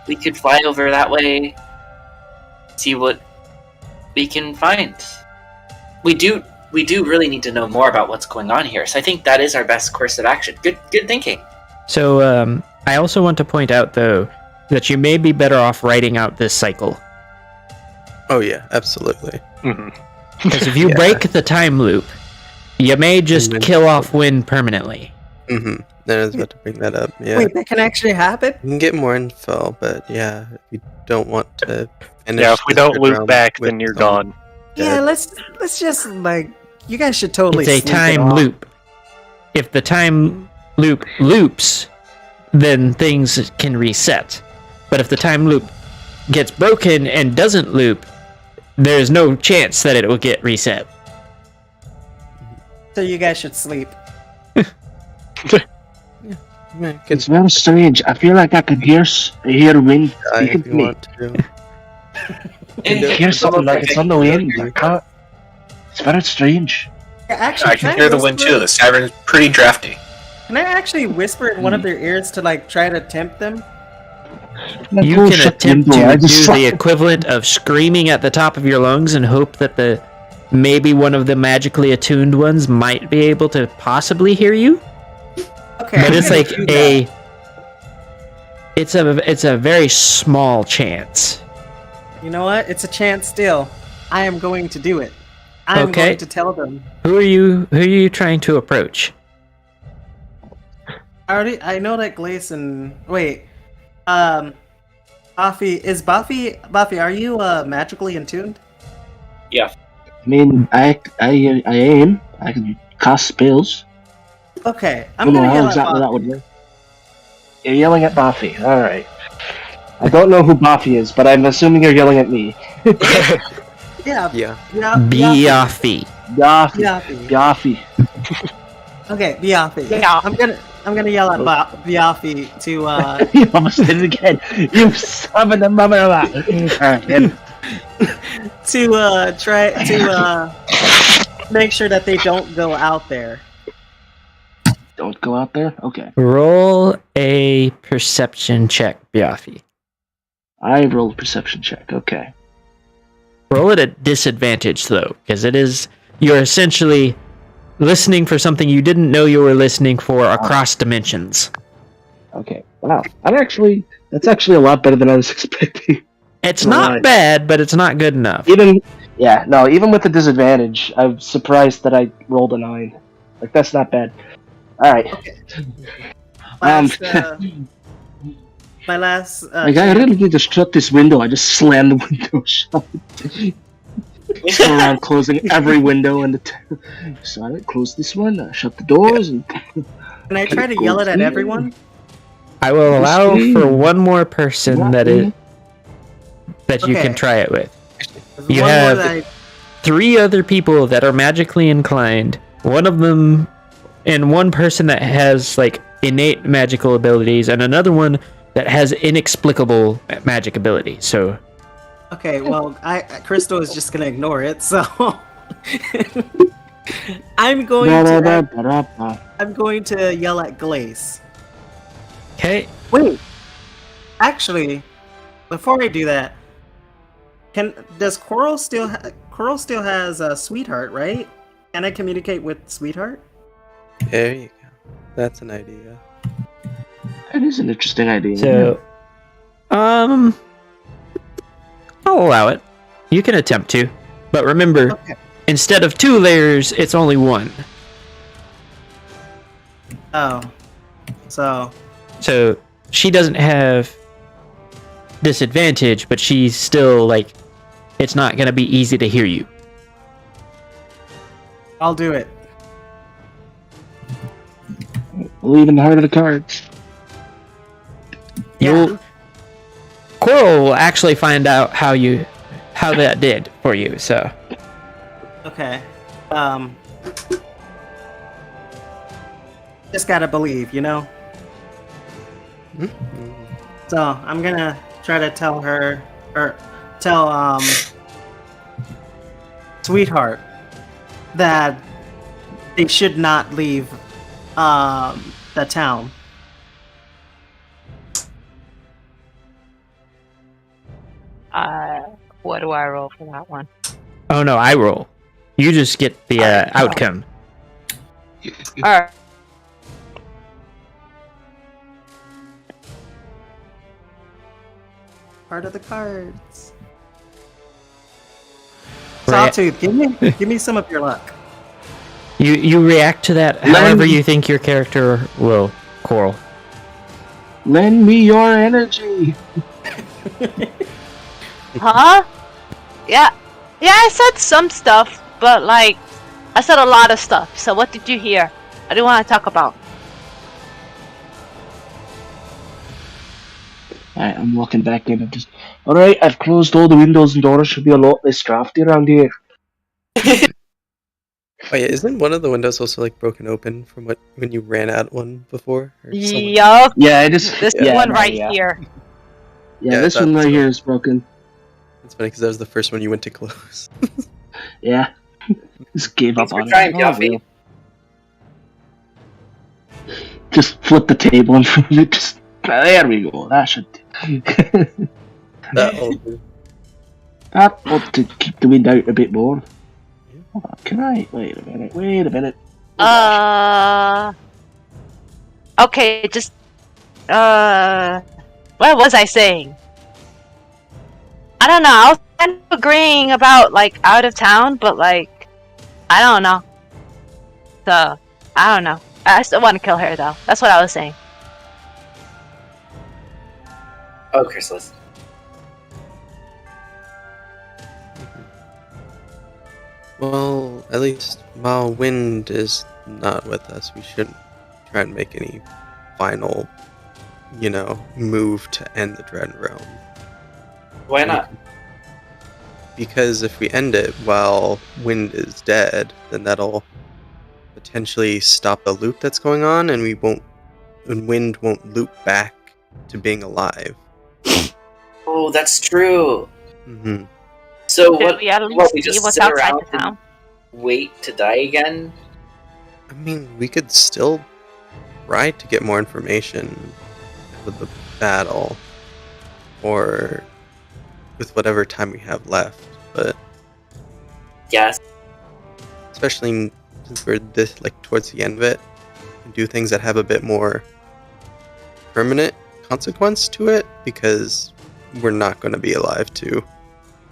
we could fly over that way, see what we can find. We do really need to know more about what's going on here, so I think that is our best course of action. Good thinking. So, I also want to point out, though, that you may be better off writing out this cycle. Oh yeah, absolutely. Because if you break the time loop, you may just kill off Wind permanently. Then I was about to bring that up. Yeah. Wait, that can actually happen? You can get more info, but yeah, we don't want to finish. Yeah, if we this don't loop round back, with then you're someone gone. Yeah, dead. let's just, like, you guys should totally It's a sleep it time off. loop. If the time loop loops, then things can reset. But if the time loop gets broken and doesn't loop, there's no chance that it will get reset. So you guys should sleep. It's very strange. I feel like I could hear wind speaking If to you me. want to. I hear something like it's on the wind. I can't. It's very strange. Yeah, actually, I can hear the wind too. The Siren's pretty drafty. Can I actually whisper in one of their ears to, like, try to tempt them? Like, You oh, can shut the attempt window. I to just do saw- the equivalent of screaming at the top of your lungs and hope that maybe one of the magically attuned ones might be able to possibly hear you. Okay, But I'm it's gonna like do that. it's a very small chance. You know what? It's a chance still. I am going to do it. I'm Okay. going to tell them. Who are you trying to approach? I know that Gleason. Wait. Buffy, are you magically attuned? Yeah. I mean, I am. I can cast spells. Okay, I I'm don't know gonna how yell at exactly Bob. that would work. You're yelling at Buffy. Alright. I don't know who Buffy is, but I'm assuming you're yelling at me. Yeah. Yeah. Biafy. Buffy. Biafy. Buffy. Okay, Biafy. Yeah. I'm gonna yell at Biafy to You almost did it again. You son of a mother of that. Alright, try to make sure that they don't go out there. don't go out there? Okay. Roll a perception check, Biafy. I rolled a perception check. Okay. Roll it at disadvantage, though, because you're essentially listening for something you didn't know you were listening for across dimensions. Okay. Wow. That's actually a lot better than I was expecting. It's not bad, but it's not good enough. Even with the disadvantage, I'm surprised that I rolled a 9. Like, that's not bad. Alright. My last. Like, I really need to shut this window. I just slammed the window shut. Just go around closing every window in the so I close this one, shut the doors, and Can I try to yell it at everyone? I will allow for one more person that you can try it with. You have 3 other people that are magically inclined. One of them, and one person that has like innate magical abilities, and another one that has inexplicable magic ability. So, okay, well, Crystal is just gonna ignore it. So, I'm going to yell at Glace. okay. Wait, actually, before I do that, does Coral still has a Sweetheart, right? Can I communicate with Sweetheart? There you go. That's an idea. That is an interesting idea. So, I'll allow it. You can attempt to, but remember, instead of 2 layers, it's only 1. Oh, so she doesn't have disadvantage, but she's still like, it's not gonna be easy to hear you. I'll do it. Believe in the heart of the cards. Coral will actually find out how that did for you. So, okay, just gotta believe, you know. So I'm gonna try to tell her, or tell Sweetheart that they should not leave the town. What do I roll for that one? oh no, I roll. You just get the outcome. Alright. Part of the cards. Sawtooth, give me some of your luck. You react to that however you think your character will, Coral. Lend me your energy. Huh? Yeah, I said some stuff, but like, I said a lot of stuff. So what did you hear? I didn't want to talk about. Alright, I'm walking back in and just... Alright, I've closed all the windows and doors. Should be a lot less drafty around here. Oh yeah, isn't one of the windows also like broken open from when you ran at one before? Yup. Yeah, This one right here. Yeah, this one right here is broken. It's funny because that was the first one you went to close. Yeah. Just gave up on trying it. coffee. Just flip the table and just... There we go. That should... That'll do. That ought to keep the wind out a bit more. Hold on, can I? Wait a minute. Okay, just... What was I saying? I don't know, I was kind of agreeing about, like, out of town, but, like, I don't know. So, I don't know. I still want to kill her, though. That's what I was saying. Oh, Chrysalis. Well, at least while Wind is not with us, we shouldn't try and make any final, move to end the Dread Realm. Why not? Because if we end it while Wind is dead, then that'll potentially stop the loop that's going on, and Wind won't loop back to being alive. Oh, that's true. Mm-hmm. So Should we at least we see just what's sit outside around the town? and wait to die again? I mean, we could still try to get more information with the battle, or with whatever time we have left, but Yes. especially since we're this towards the end of it, and do things that have a bit more permanent consequence to it, because we're not going to be alive to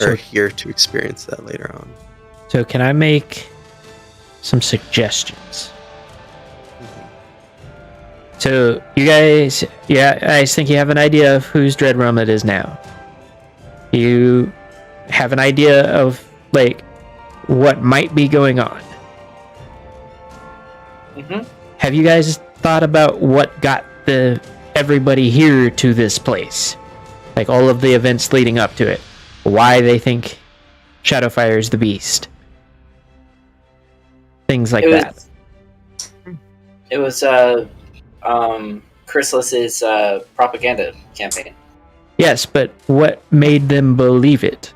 or here to experience that later on. So can I make some suggestions? So you guys think you have an idea of whose Dread Realm it is now. You have an idea of what might be going on. Mm-hmm. Have you guys thought about what got everybody here to this place? All of the events leading up to it. Why they think Shadowfire is the beast. Things like that. It was Chrysalis's propaganda campaign. Yes, but what made them believe it?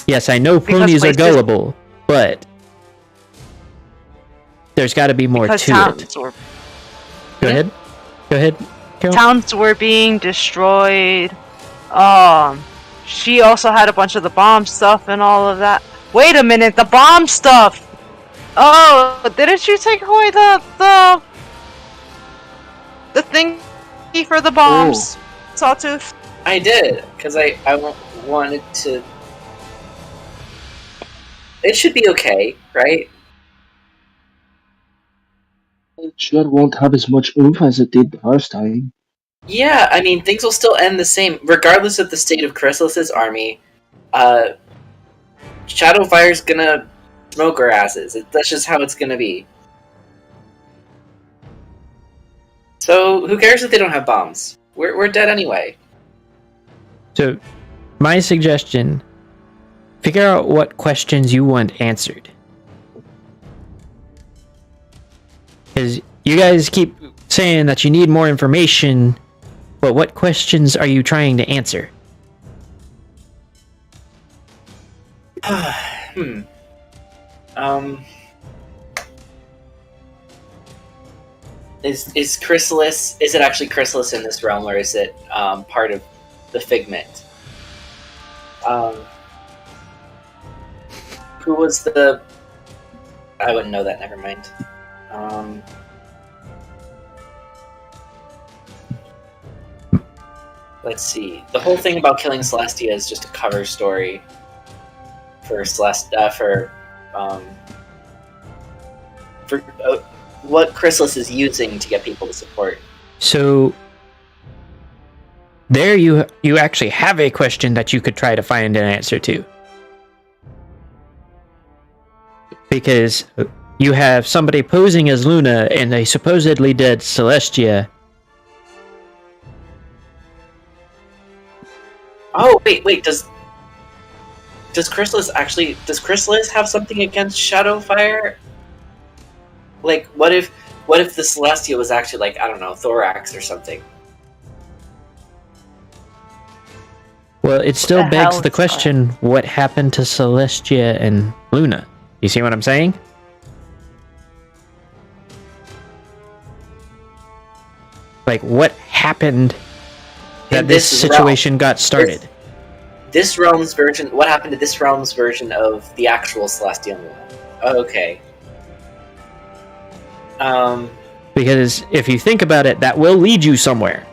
Yes, I know Because ponies are places- gullible, but there's got to be more Because to towns it. were Go ahead, Carol. towns were being destroyed. She also had a bunch of the bomb stuff and all of that. Wait a minute, the bomb stuff. Oh, didn't you take away the thing for the bombs, Sawtooth? I did, because I wanted to... It should be okay, right? It sure won't have as much oomph as it did the first time. Yeah, I mean, things will still end the same, regardless of the state of Chrysalis's army. Shadowfire's gonna smoke our asses. That's just how it's gonna be. So, who cares if they don't have bombs? We're dead anyway. So, my suggestion: figure out what questions you want answered. Because you guys keep saying that you need more information, but what questions are you trying to answer? Is Chrysalis? Is it actually Chrysalis in this realm, or is it part of the Figment? Who was the? I wouldn't know that. Never mind. Let's see. The whole thing about killing Celestia is just a cover story for what Chrysalis is using to get people to support. So there you actually have a question that you could try to find an answer to. Because you have somebody posing as Luna and a supposedly dead Celestia. Oh, wait, does Chrysalis have something against Shadowfire? What if the Celestia was actually I don't know, Thorax or something? Well, it still The begs hell the is question, what happened to Celestia and Luna? You see what I'm saying? What happened that this situation got started? This realm's version. What happened to this realm's version of the actual Celestial Luna? Okay. Because if you think about it, that will lead you somewhere.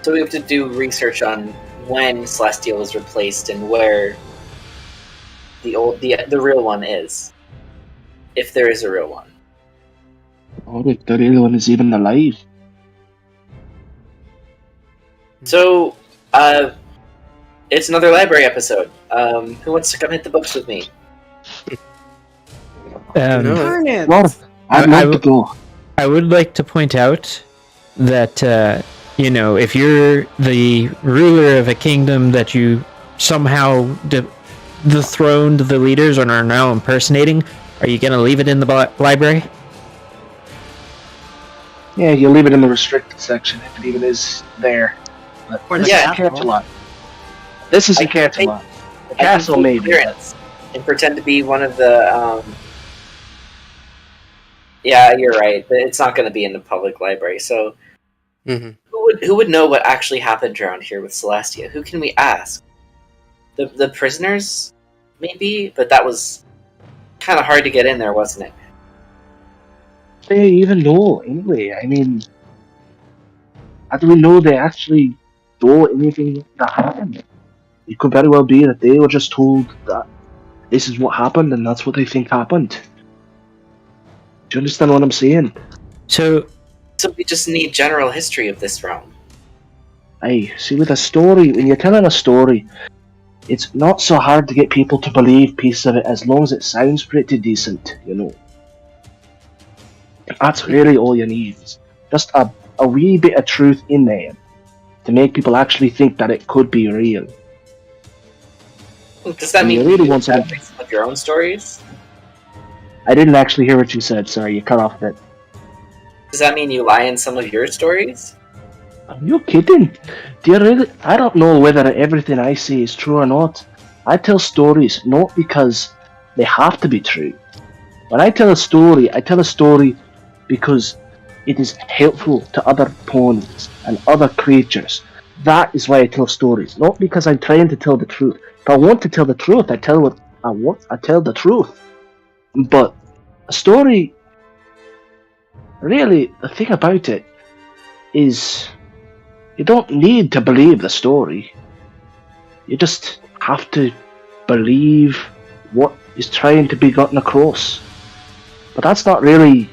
So we have to do research on when Celestial was replaced and where the real one is, if there is a real one. Or if the real one is even alive. So, it's another library episode. Who wants to come hit the books with me? No. Darn it! Well, I'd I love to go. I would like to point out that, if you're the ruler of a kingdom that you somehow dethroned the leaders and are now impersonating, are you going to leave it in the library? Yeah, you leave it in the restricted section if it even is there. But Or this the is a castle. castle lot. This is a castle lot. The castle I can maybe. clearance and pretend to be one of the. Yeah, you're right. It's not going to be in the public library. So, Mm-hmm. who would know what actually happened around here with Celestia? Who can we ask? The prisoners, maybe, but that was kind of hard to get in there, wasn't it? They even know anyway. I mean, how do we know they actually know anything that happened? It could very well be that they were just told that this is what happened and that's what they think happened. Do you understand what I'm saying? So we just need general history of this realm. Aye, see, with a story, when you're telling a story, it's not so hard to get people to believe pieces of it as long as it sounds pretty decent, you know. That's really all you need. Just a wee bit of truth in there to make people actually think that it could be real. Does that And mean you really you want have to- some of your own stories? I didn't actually hear what you said, sorry, you cut off a bit. Does that mean you lie in some of your stories? Are you kidding? Do you really? I don't know whether everything I say is true or not. I tell stories not because they have to be true. When I tell a story because it is helpful to other pawns and other creatures. That is why I tell stories, not because I'm trying to tell the truth. If I want to tell the truth, I tell what I want. I tell the truth. But a story, really, the thing about it is you don't need to believe the story. You just have to believe what is trying to be gotten across. But that's not really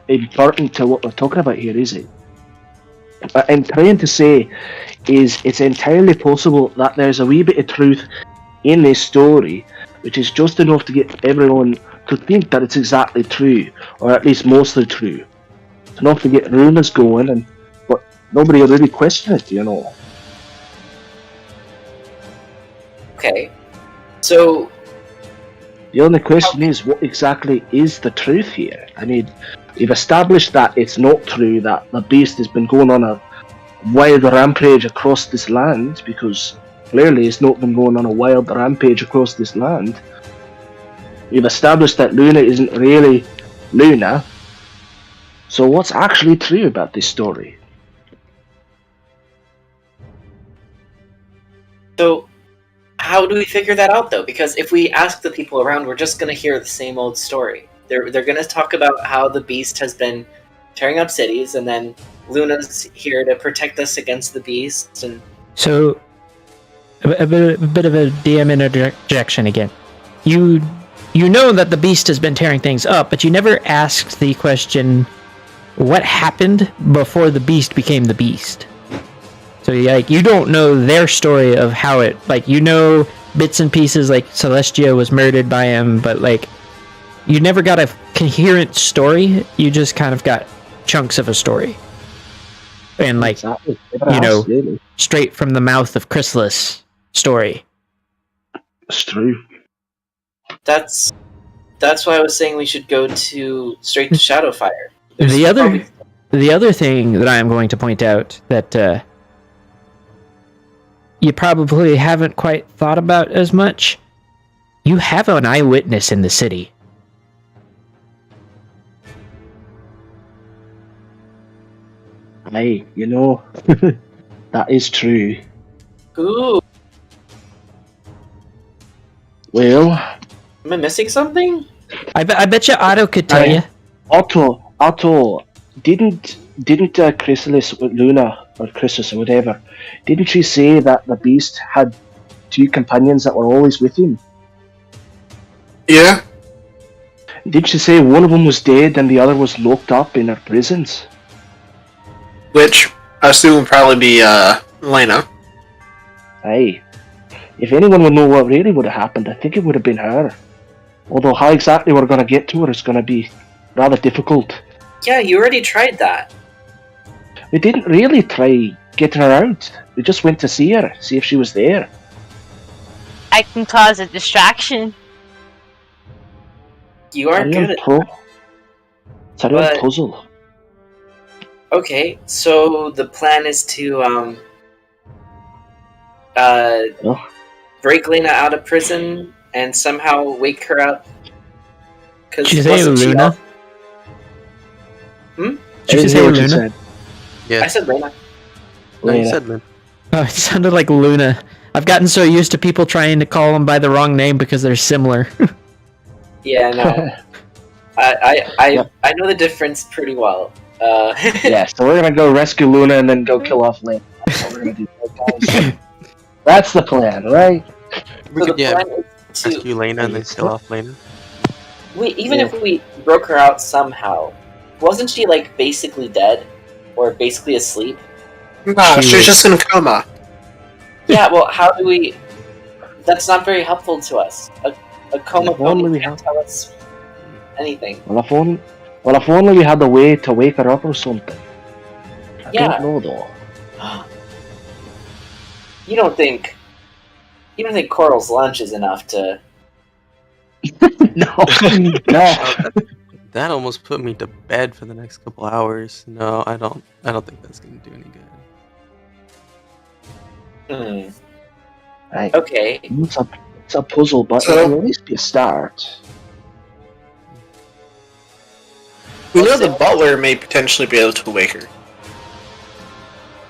important to what we're talking about here, is it? What I'm trying to say is it's entirely possible that there's a wee bit of truth in this story, which is just enough to get everyone to think that it's exactly true, or at least mostly true. It's enough to get rumours going, but nobody will really question it, you know. Okay. So, The only question is, what exactly is the truth here? I mean, we've established that it's not true that the beast has been going on a wild rampage across this land, because clearly it's not been going on a wild rampage across this land. We've established that Luna isn't really Luna. So what's actually true about this story? So, how do we figure that out, though? Because if we ask the people around, we're just going to hear the same old story. They're going to talk about how the beast has been tearing up cities, and then Luna's here to protect us against the beast. And So, a bit of a DM interjection again. You know that the beast has been tearing things up, but you never asked the question, what happened before the beast became the beast? So, you don't know their story of how it, you know bits and pieces, like Celestia was murdered by him, but, you never got a coherent story. You just kind of got chunks of a story. And, Exactly. Really. straight from the mouth of Chrysalis story. It's true. that's why I was saying we should go straight to Shadowfire. The other thing that I am going to point out that you probably haven't quite thought about as much, you have an eyewitness in the city. Aye, you know, that is true. Ooh, Well, am I missing something? I bet you Otto could tell you. Otto, didn't Chrysalis with Luna, or Chrysis or whatever, didn't she say that the beast had two companions that were always with him? Yeah? Didn't she say one of them was dead and the other was locked up in her prisons? Which I assume would probably be Lena. Aye. If anyone would know what really would have happened, I think it would have been her. Although how exactly we're going to get to her is going to be rather difficult. Yeah, you already tried that. We didn't really try getting her out. We just went to see her, see if she was there. I can cause a distraction. You are good at It's a real but- puzzle. Okay, so the plan is to break Lena out of prison and somehow wake her up. Did you say Luna? I Did you didn't say hear what you Luna? said. Yeah. I said Lena. No, you Lena. said Lynn. Oh, it sounded like Luna. I've gotten so used to people trying to call them by the wrong name because they're similar. Yeah, no. I know the difference pretty well. Yeah, so we're gonna go rescue Luna and then go kill off Lena. That's what we're gonna do, guys. That's the plan, right? We So could, the yeah, plan is to rescue Lena and then kill off Lena. even if we broke her out somehow, wasn't she like basically dead or basically asleep? Nah, She she's was- just in a coma. Yeah, well, how do we? That's not very helpful to us. A coma If only pony we can't had- tell us anything. Well, if only we had a way to wake her up or something. I Yeah. don't know though. You don't think Coral's lunch is enough to? No, no. That almost put me to bed for the next couple hours. No, I don't think that's gonna do any good. Right. Okay. It's a puzzle, but So- it'll at least be a start. We know the butler may potentially be able to wake her.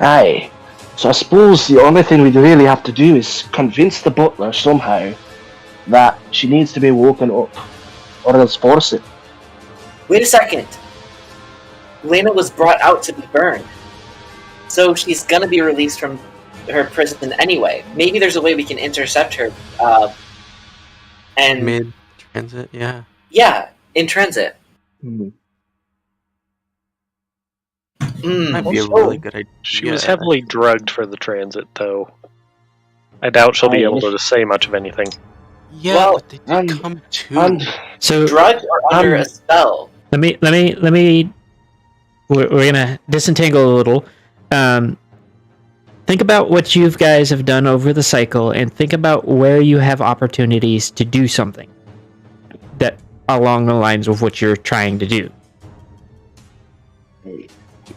Aye. So I suppose the only thing we'd really have to do is convince the butler somehow that she needs to be woken up, or else force it. Wait a second. Lena was brought out to be burned, so she's gonna be released from her prison anyway. Maybe there's a way we can intercept her. And Mid transit, yeah. yeah, in transit. Might be a Also- really good idea. She was heavily drugged for the transit, though. I doubt she'll be able to say much of anything. Yeah, Well, but they did and- come to. And So Drugged or under a spell. let me. We're gonna disentangle a little. Think about what you guys have done over the cycle, and think about where you have opportunities to do something that along the lines of what you're trying to do.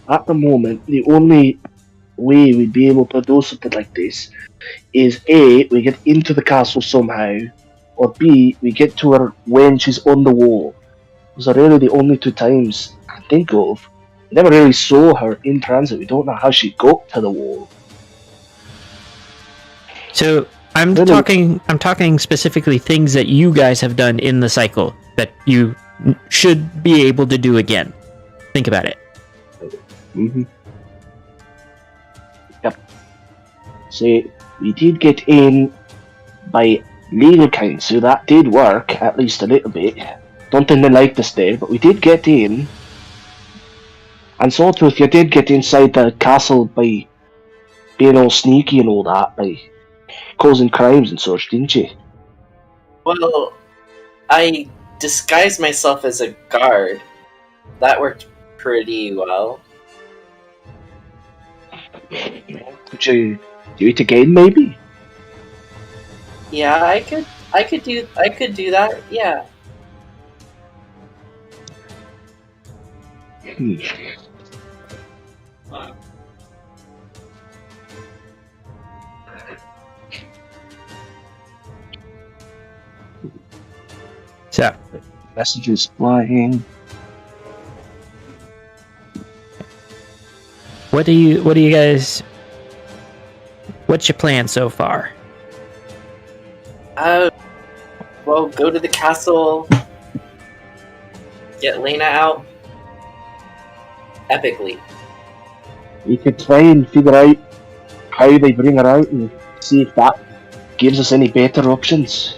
at the moment, the only way we'd be able to do something like this is A, we get into the castle somehow, or B, we get to her when she's on the wall. Those are really the only two times I can think of. We never really saw her in transit. We don't know how she got to the wall. So I'm Really? talking specifically things that you guys have done in the cycle that you should be able to do again. Think about it. Mm-hmm. Yep. See, we did get in by legal counsel. That did work, at least a little bit. Don't think they liked us there, but we did get in. And Sawtooth, you did get inside the castle by being all sneaky and all that, by causing crimes and such, didn't you? Well, I disguised myself as a guard. That worked pretty well. Could you do it again, maybe? Yeah, I could do that. Yeah. So Messages flying. what do you guys? What's your plan so far? Well, go to the castle, get Lena out epically. We could try and figure out how they bring her out and see if that gives us any better options.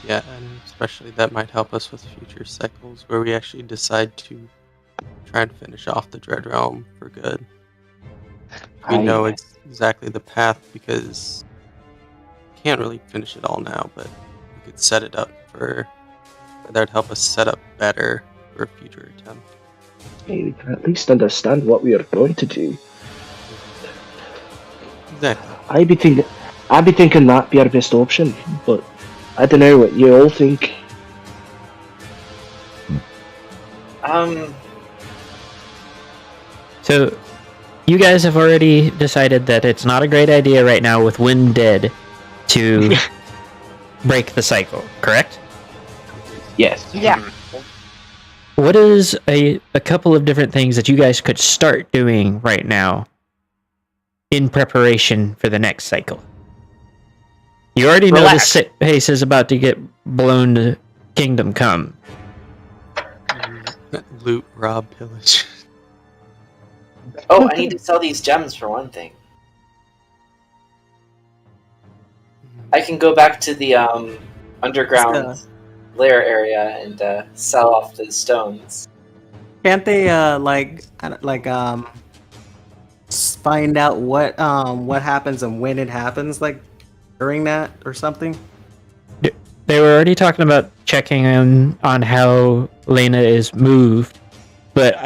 Yeah, and especially that might help us with future cycles where we actually decide to try and finish off the Dread Realm for good. We know exactly the path because can't really finish it all now, but we could set it up for that would help us set up better for a future attempt. Hey, we can at least understand what we are going to do. Exactly. I'd be thinking that'd be our best option, but I don't know what you all think. So, you guys have already decided that it's not a great idea right now with Wind dead to break the cycle, correct? Yes. Yeah. What is a couple of different things that you guys could start doing right now in preparation for the next cycle? You already know Relax. the pace is about to get blown to Kingdom Come. Loot, rob, pillage. Oh, I need to sell these gems for one thing. I can go back to the underground lair area and sell off the stones. Can't they find out what happens and when it happens, like during that or something? They were already talking about checking on how Lena is moved, but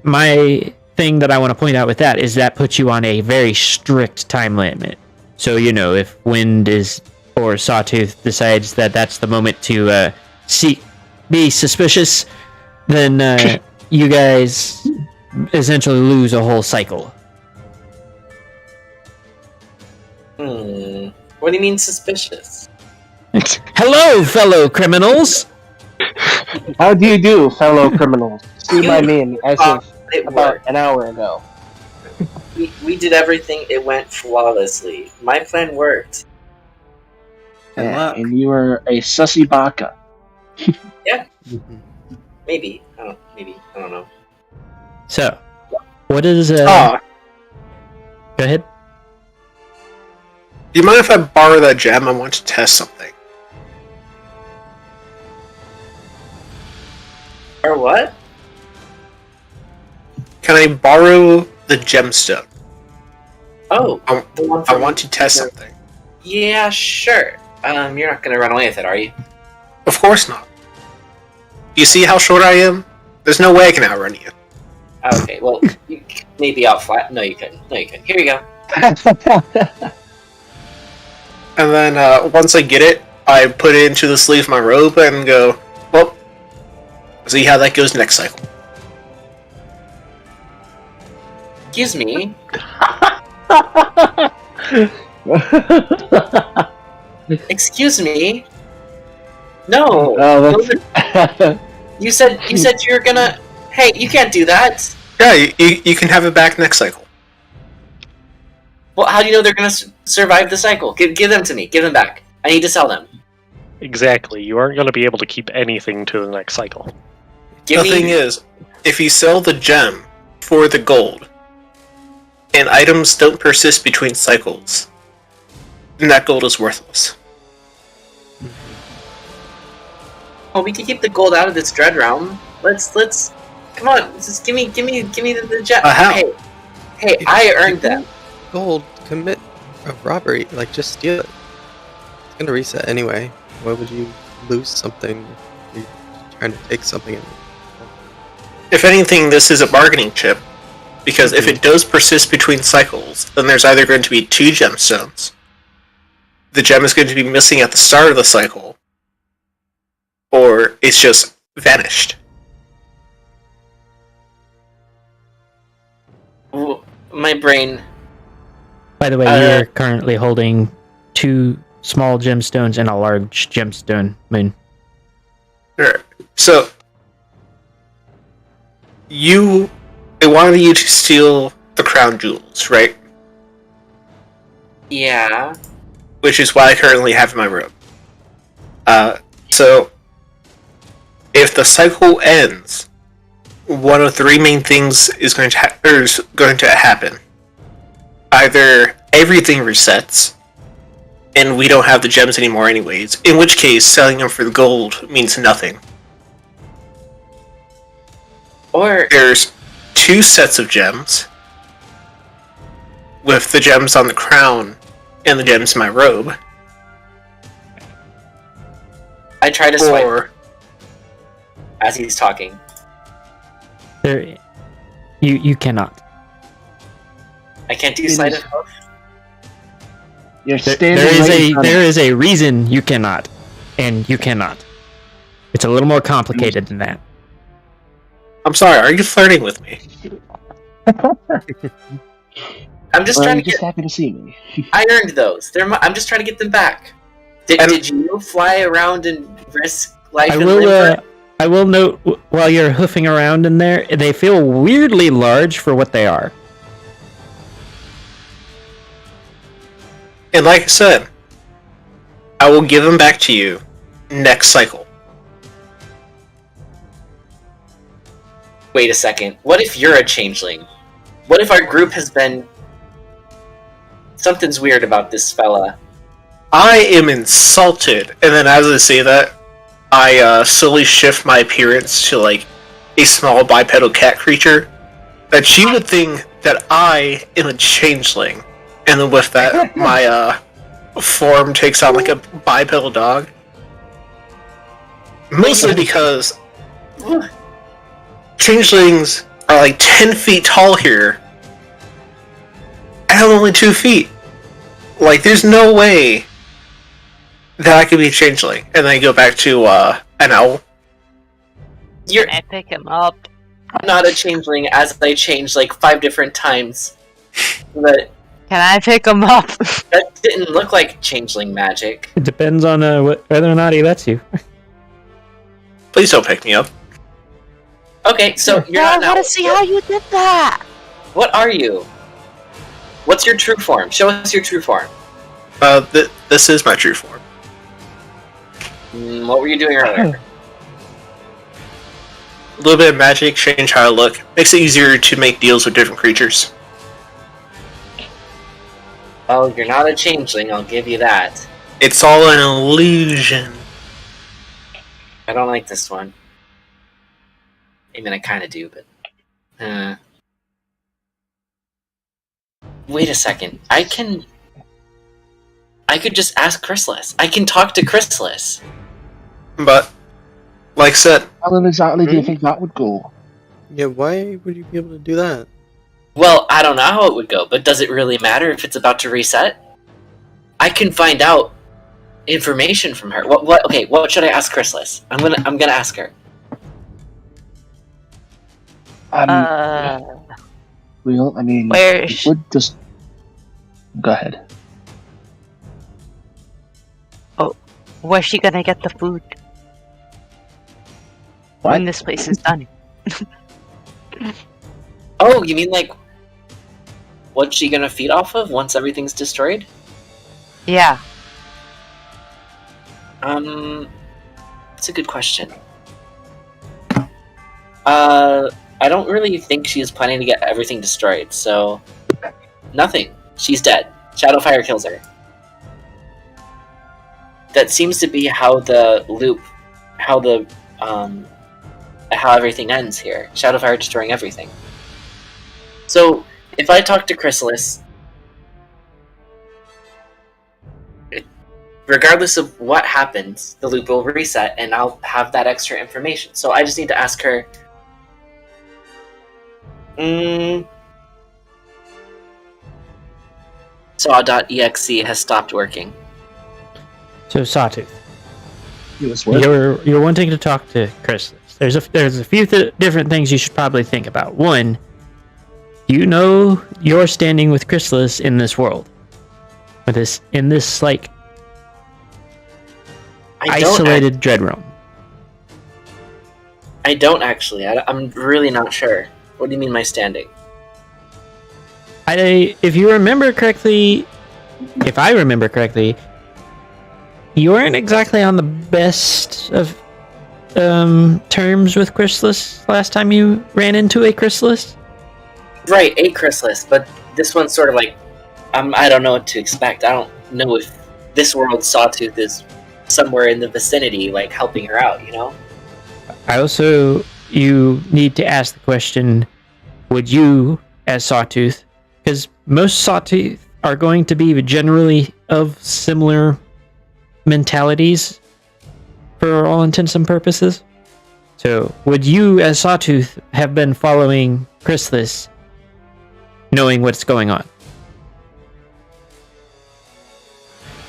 my thing that I want to point out with that is that puts you on a very strict time limit. So, if Wind or Sawtooth decides that that's the moment to be suspicious, then you guys essentially lose a whole cycle. What do you mean suspicious? Hello, fellow criminals! How do you do, fellow criminals? See my name as of It about worked. an hour ago. We did everything. It went flawlessly. My plan worked. And Yeah, look. and you were a sussy baka. Maybe. I don't know. So, what is... Oh, Go ahead. do you mind if I borrow that gem? I want to test something. Or what? Can I borrow the gemstone? Oh, the one I from- want to test something. Yeah, sure. You're not gonna run away with it, are you? Of course not. Do you see how short I am? There's no way I can outrun you. Okay, well, maybe I'll flat. No, you couldn't. No, you couldn't. Here you go. And then once I get it, I put it into the sleeve of my robe and go, well, see how that goes next cycle. Excuse me. Excuse me. No. Oh, that's... You said you were gonna. Hey, you can't do that. Yeah, you can have it back next cycle. Well, how do you know they're gonna survive the cycle? Give them to me. Give them back. I need to sell them. Exactly. You aren't going to be able to keep anything to the next cycle. Give The me. thing is, if you sell the gem for the gold, and items don't persist between cycles, then that gold is worthless. Oh, we can keep the gold out of this dread realm. Let's. Come on, just give me the gem. How? Hey, I earned them. Gold, commit a robbery, like just steal it. It's gonna reset anyway. Why would you lose something if you're trying to take something? If anything, this is a bargaining chip, because if it does persist between cycles, then there's either going to be 2 gemstones. The gem is going to be missing at the start of the cycle, or it's just vanished. Ooh, my brain. By the way, you're currently holding 2 small gemstones and a large gemstone, Moon. Sure. So, they wanted you to steal the crown jewels, right? Yeah. Which is what I currently have in my room. So, if the cycle ends, one of 3 main things is going to happen. Either everything resets, and we don't have the gems anymore anyways, in which case selling them for the gold means nothing. Or There's 2 sets of gems, with the gems on the crown and the gems in my robe, I try to swipe Or as he's talking. There, you cannot. I can't do It sleight is- of hoof. You're There, standing there is right in a front of there is a reason you cannot, and you cannot. It's a little more complicated than that. I'm sorry, are you flirting with me? I'm just Well, trying you're to just get. happy to see me. I earned those. I'm just trying to get them back. And- Did you fly around and risk life I and will. limb? I will note while you're hoofing around in there, they feel weirdly large for what they are. And like I said, I will give them back to you next cycle. Wait a second. What if you're a changeling? What if our group has been... Something's weird about this fella. I am insulted, and then as I say that, I slowly shift my appearance to like a small bipedal cat creature. That she would think that I am a changeling, and then with that, my form takes on like a bipedal dog. Mostly because changelings are like 10 feet tall here, and I'm only 2 feet. Like, there's no way that I could be a changeling, and then go back to an owl. You're Can I pick him up? not a changeling, as I changed like 5 different times. But Can I pick him up? that didn't look like changeling magic. It depends on whether or not he lets you. Please don't pick me up. Okay, so you're I not now. want to see how you did that. What are you? What's your true form? Show us your true form. This is my true form. What were you doing earlier? A little bit of magic, change how I look. Makes it easier to make deals with different creatures. Well, you're not a changeling, I'll give you that. It's all an illusion. I don't like this one. I mean, I kind of do, but... Wait a second. I could just ask Chrysalis. I can talk to Chrysalis. But, like I said, How exactly do you think that would go? Yeah, why would you be able to do that? Well, I don't know how it would go, but does it really matter if it's about to reset? I can find out information from her. Okay, what should I ask Chrysalis? I'm gonna ask her. Well, I mean, Where it is would just... Go ahead. Where's she gonna get the food What? when this place is done? Oh, you mean like... What's she gonna feed off of once everything's destroyed? Yeah. That's a good question. I don't really think she's planning to get everything destroyed, so... Nothing. She's dead. Shadowfire kills her. That seems to be how the loop... How everything ends here. Shadowfire destroying everything. So, if I talk to Chrysalis... Regardless of what happens, the loop will reset, and I'll have that extra information. So I just need to ask her... Saw.exe has stopped working. So Sawtooth, It was what? you're wanting to talk to Chrysalis. There's a few different things you should probably think about. One, you know you're standing with Chrysalis in this world, in this like isolated dread realm. I don't actually. I'm really not sure. What do you mean my standing? If you remember correctly, if I remember correctly, you weren't exactly on the best of terms with Chrysalis last time you ran into a Chrysalis. Right, a Chrysalis, but this one's sort of like... I don't know what to expect. I don't know if this world's Sawtooth is somewhere in the vicinity, like, helping her out, you know? You need to ask the question, would you, as Sawtooth, because most Sawtooth are going to be generally of similar mentalities for all intents and purposes. So, would you, as Sawtooth, have been following Chrysalis, knowing what's going on?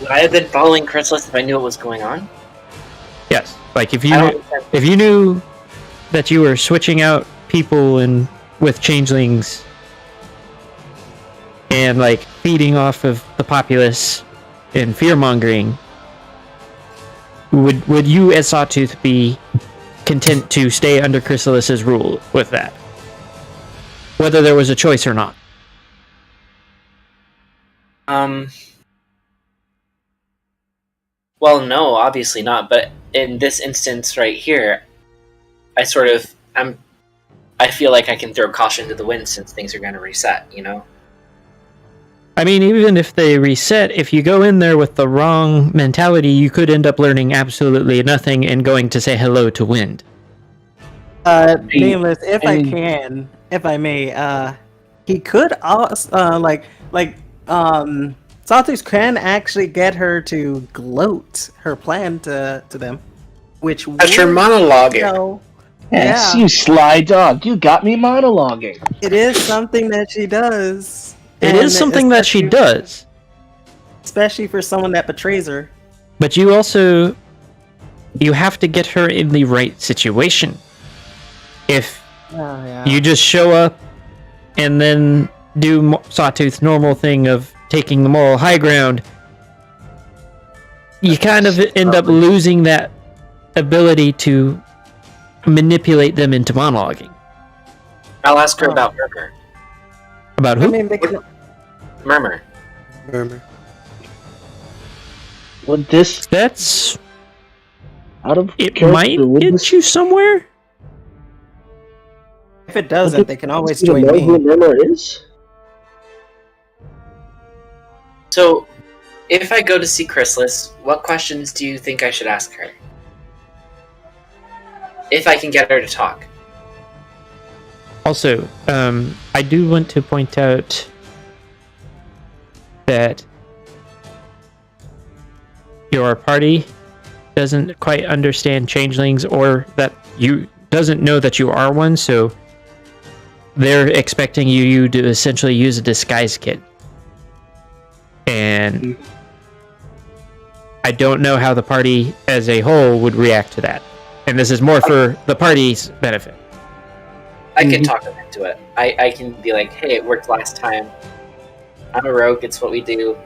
Would I have been following Chrysalis if I knew what was going on? Yes. Like, if I you don't knew that you were switching out people and with changelings and, like, feeding off of the populace and fear-mongering, would you, as Sawtooth, be content to stay under Chrysalis's rule with that? Whether there was a choice or not. Well, no, obviously not. But in this instance right here, I feel like I can throw caution to the wind since things are going to reset. You know. I mean, even if they reset, if you go in there with the wrong mentality, you could end up learning absolutely nothing and going to say hello to wind. Nameless, if I may, he could also, Sawtooth can actually get her to gloat her plan to them, which As you're monologuing. know, Yes, you sly dog. You got me monologuing. it is something that she does. It And is something that she does. especially for someone that betrays her. But you have to get her in the right situation. If you just show up and then do Sawtooth's normal thing of taking the moral high ground, you kind of end up losing that ability to manipulate them into monologuing. I'll ask her about Murmur. About who? I mean, Murmur. Would this That's... out of It character, might would get this- you somewhere? if it doesn't, they can always you join know who me. Murmur is? So, if I go to see Chrysalis, what questions do you think I should ask her? If I can get her to talk. Also, I do want to point out that your party doesn't quite understand changelings, or that you doesn't know that you are one, so they're expecting you to essentially use a disguise kit. And I don't know how the party as a whole would react to that. And this is more for the party's benefit. I can talk them into it. I can be like, hey, it worked last time. I'm a rogue, it's what we do.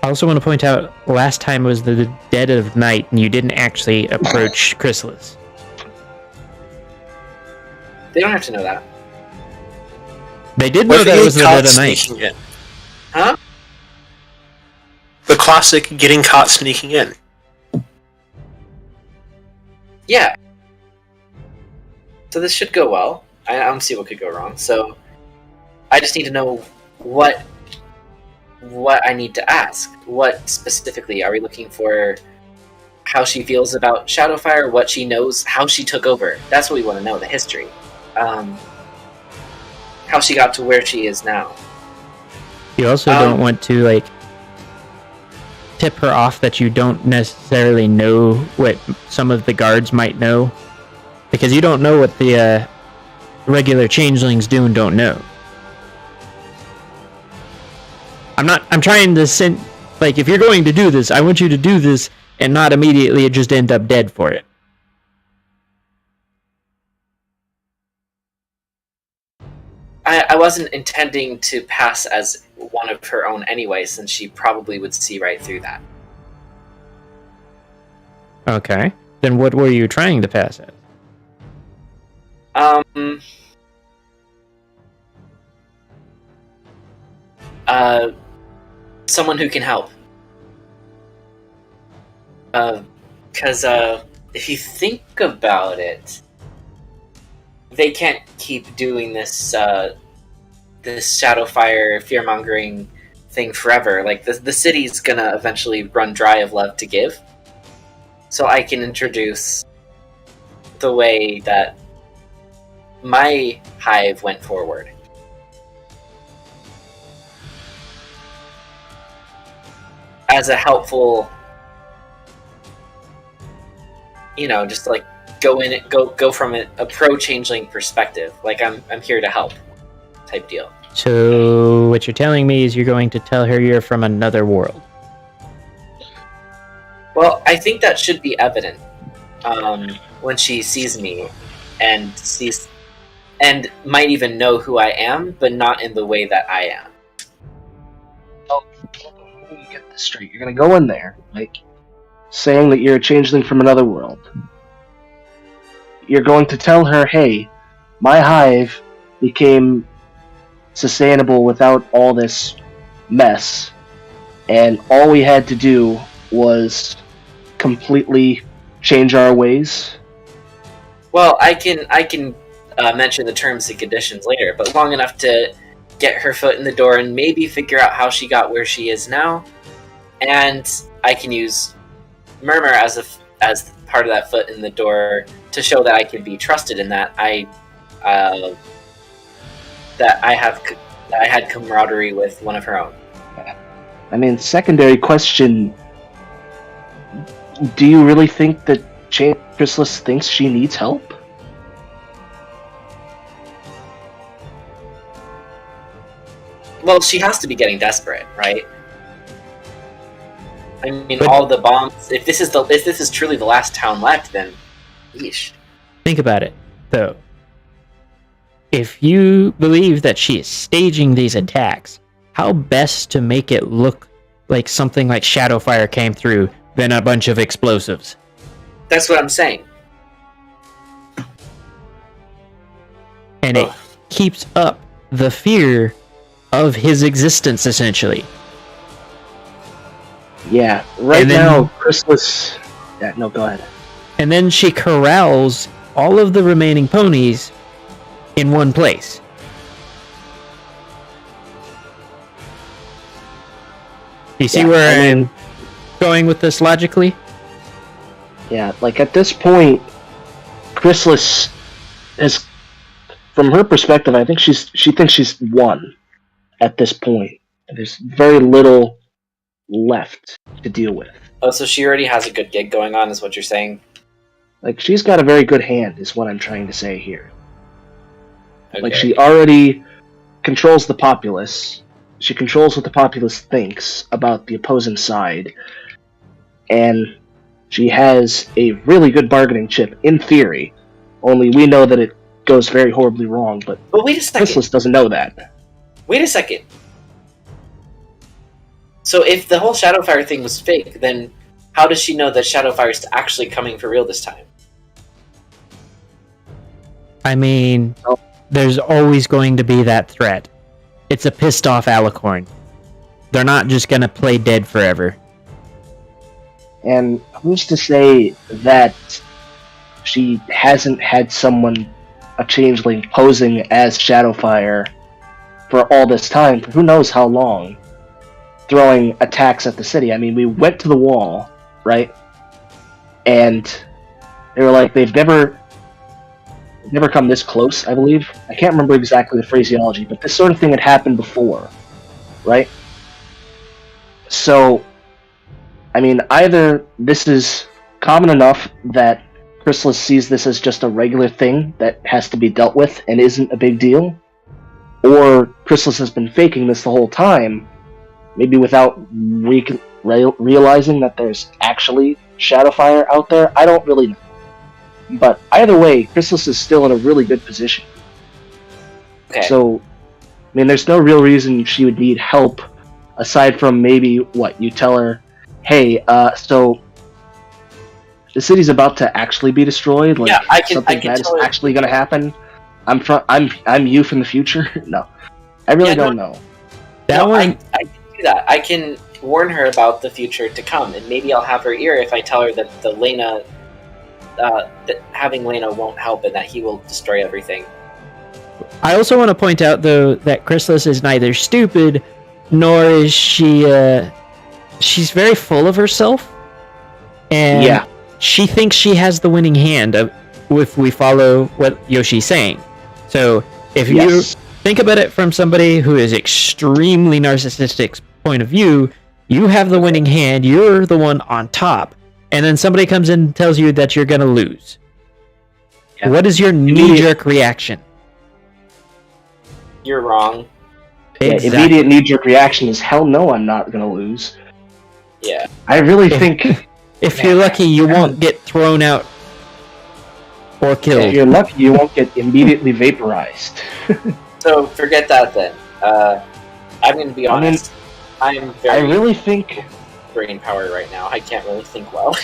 I also want to point out, last time was the dead of night, and you didn't actually approach Chrysalis. They don't have to know that. They did know that it was the dead of night. Sneaking in. Huh? The classic getting caught sneaking in. Yeah. So this should go well. I don't see what could go wrong. So I just need to know what I need to ask. What specifically are we looking for? How she feels about Shadowfire, what she knows, how she took over. That's what we want to know, the history. How she got to where she is now. You also don't want to, like, tip her off that you don't necessarily know what some of the guards might know. Because you don't know what the regular changelings do and don't know. I'm trying to send, like, if you're going to do this, I want you to do this and not immediately just end up dead for it. I wasn't intending to pass as one of her own anyway, since she probably would see right through that. Okay. Then what were you trying to pass as? Someone who can help. Because if you think about it, they can't keep doing this this Shadowfire fear-mongering thing forever. Like, the city's gonna eventually run dry of love to give. So I can introduce the way that my hive went forward. As a helpful just like go from a pro changeling perspective. Like I'm here to help, type deal. So what you're telling me is you're going to tell her you're from another world. Well, I think that should be evident when she sees me and might even know who I am, but not in the way that I am. Oh, let me get this straight. You're gonna go in there, like, saying that you're a changeling from another world. You're going to tell her, hey, my hive became sustainable without all this mess, and all we had to do was completely change our ways. Well, I can mention the terms and conditions later, but long enough to get her foot in the door and maybe figure out how she got where she is now, and I can use Murmur as part of that foot in the door to show that I can be trusted and that I had camaraderie with one of her own. I mean, secondary question, do you really think that Chrysalis thinks she needs help? Well, she has to be getting desperate, right? I mean, But all the bombs. If this is truly the last town left, then, yeesh. think about it, though. If you believe that she is staging these attacks, how best to make it look like something like Shadowfire came through than a bunch of explosives? That's what I'm saying. And it keeps up the fear of his existence, essentially. Yeah, right And then- now, Chrysalis... Yeah, no, go ahead. And then she corrals all of the remaining ponies in one place. You see Yeah, where I I'm mean- going with this logically? Yeah, like at this point, Chrysalis is, from her perspective, I think she thinks she's won at this point. There's very little left to deal with. Oh, so she already has a good gig going on, is what you're saying? Like, she's got a very good hand, is what I'm trying to say here. Okay. Like, she already controls the populace. She controls what the populace thinks about the opposing side. And she has a really good bargaining chip, in theory. Only we know that it goes very horribly wrong, but wait a second. Chrysalis doesn't know that. Wait a second. So if the whole Shadowfire thing was fake, then how does she know that Shadowfire is actually coming for real this time? I mean, there's always going to be that threat. It's a pissed off Alicorn. They're not just gonna play dead forever. And who's to say that she hasn't had someone, a changeling, posing as Shadowfire for all this time, for who knows how long, throwing attacks at the city. I mean, we went to the wall, right? And they were like, they've never come this close, I believe. I can't remember exactly the phraseology, but this sort of thing had happened before, right? So, I mean, either this is common enough that Chrysalis sees this as just a regular thing that has to be dealt with and isn't a big deal, or Chrysalis has been faking this the whole time, maybe without realizing that there's actually Shadowfire out there. I don't really know. But either way, Chrysalis is still in a really good position. Okay. So, I mean, there's no real reason she would need help, aside from maybe, you tell her, hey, so the city's about to actually be destroyed. Like, Yeah, I can something bad's tell her- actually going to happen. I'm you from the future. No, I really don't know. That No, one, I can do that. I can warn her about the future to come, and maybe I'll have her ear if I tell her that that having Lena won't help and that he will destroy everything. I also want to point out, though, that Chrysalis is neither stupid, nor is she, she's very full of herself. And Yeah. she thinks she has the winning hand if we follow what Yoshi's saying. So, if you Yes. think about it from somebody who is extremely narcissistic point of view, you have the winning hand, you're the one on top. and then somebody comes in and tells you that you're gonna lose. Yeah. What is your knee-jerk reaction? You're wrong. Yeah, Exactly. immediate knee-jerk reaction is, hell no, I'm not going to lose. Yeah. I really think If you're lucky, you won't get thrown out or if killed. you're lucky, you won't get immediately vaporized. So forget that then. I'm going to be I mean, honest. I am I very really think brain power right now. I can't really think well.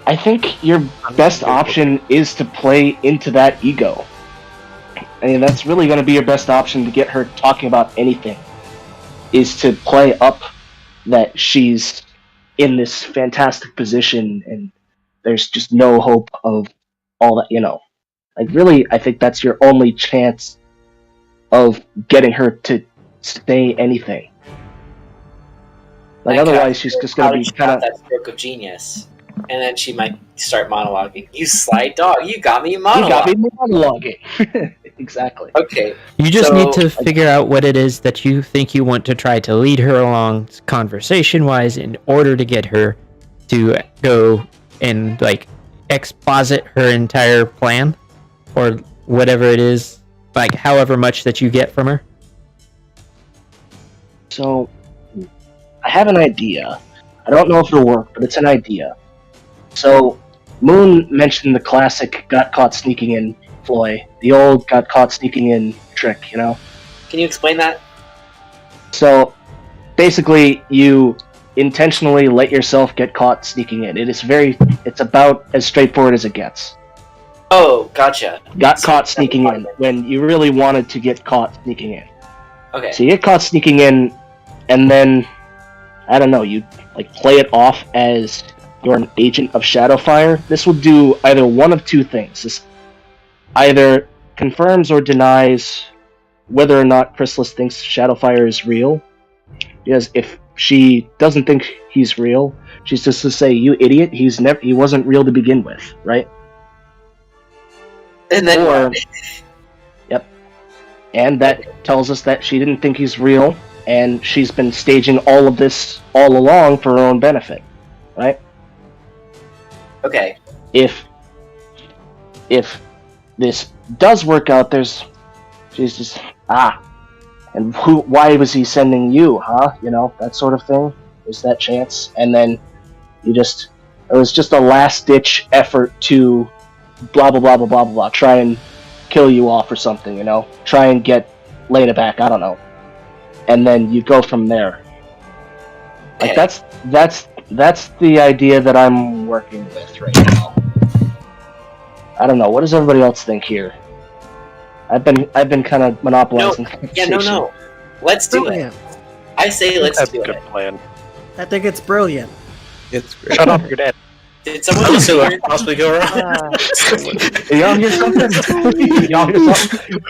I think your best option is to play into that ego. I mean, that's really going to be your best option to get her talking about anything, is to play up that she's in this fantastic position and there's just no hope of all that, Like, really, I think that's your only chance of getting her to say anything. Like, otherwise, she's just going to be kind of... that stroke of genius. And then she might start monologuing. You sly dog, you got me You got monologuing. me monologuing. Exactly. Okay. You just So- need to figure out what it is that you think you want to try to lead her along conversation-wise in order to get her to go and, like, exposit her entire plan, or whatever it is, like, however much that you get from her. So, I have an idea. I don't know if it'll work, but it's an idea. So, Moon mentioned the classic got caught sneaking in ploy, the old got caught sneaking in trick, Can you explain that? So, basically, you intentionally let yourself get caught sneaking in. It's about as straightforward as it gets. Oh, gotcha. Got So caught that's sneaking part in of it. when you really wanted to get caught sneaking in. Okay. So you get caught sneaking in, and then, I don't know, you play it off as you're an agent of Shadowfire. This will do either one of two things. This either confirms or denies whether or not Chrysalis thinks Shadowfire is real. Because if she doesn't think he's real, she's just to say, "You idiot! He wasn't real to begin with," right? And then Or, yep. And that tells us that she didn't think he's real, and she's been staging all of this all along for her own benefit, right? Okay. If this does work out, she's just, and why was he sending you, huh? That sort of thing. There's that chance. And then it was just a last-ditch effort to blah, blah, blah, blah, blah, blah, try and kill you off or something, Try and get Lena back, I don't know. And then you go from there. Like, Okay. that's the idea that I'm working with right now. I don't know. What does everybody else think here? I've been kind of monopolizing. the Yeah, conversation. no. Let's do it. I say let's That's do a good it. plan. I think it's brilliant. It's great. Shut up, you're dead. Did someone Let's just see what hear? could possibly go wrong. Y'all hear something? Y'all hear something?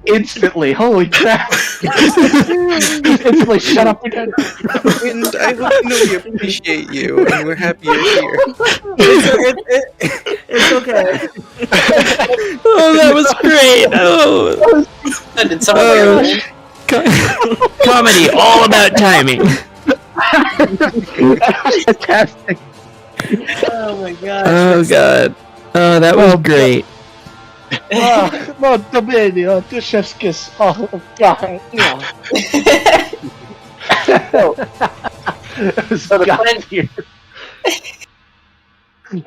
Instantly, holy crap! Instantly, shut up, you're dead. And I hope you know we appreciate you, and we're happy you're here. It's okay. Oh, that was great! Oh, Did someone hear? comedy, all about timing. That was fantastic. Oh my god. Oh god. Oh, that was great. Molto bene, tu chef's kiss. Oh, God. No. So the plan,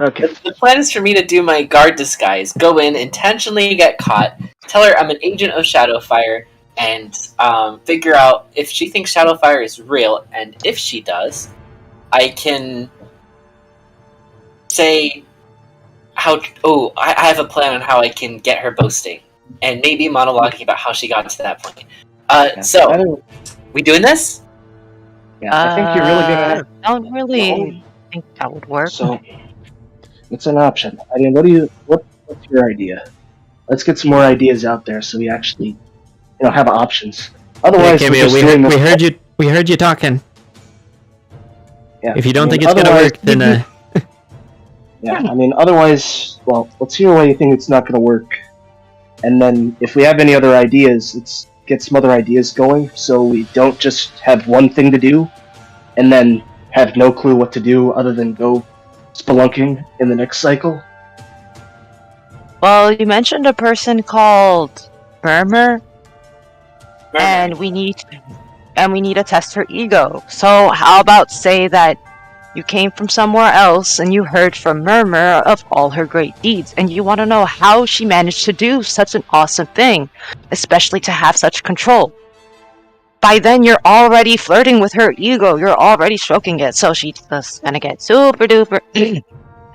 Okay. the plan is for me to do my guard disguise, go in, intentionally get caught, tell her I'm an agent of Shadowfire, and figure out if she thinks Shadowfire is real, and if she does, I can say how. Oh, I have a plan on how I can get her boasting, and maybe monologuing about how she got to that point. So, we doing this? Yeah, I think you're really gonna. I don't really think that would work. So, it's an option. I mean, what's your idea? Let's get some more ideas out there so we actually, have options. Otherwise, Yeah, we're Camille, just doing this- we heard you talking. Yeah, If you don't I mean, think it's gonna otherwise- work, then Yeah, I mean, otherwise, well, let's hear why you think it's not gonna work, and then if we have any other ideas, it's get some other ideas going, so we don't just have one thing to do, and then have no clue what to do other than go spelunking in the next cycle? Well, you mentioned a person called Murmur, and we need to test her ego. So how about say that you came from somewhere else and you heard from Murmur of all her great deeds, and you want to know how she managed to do such an awesome thing, especially to have such control. By then, you're already flirting with her ego. You're already stroking it, so she's just gonna get super duper.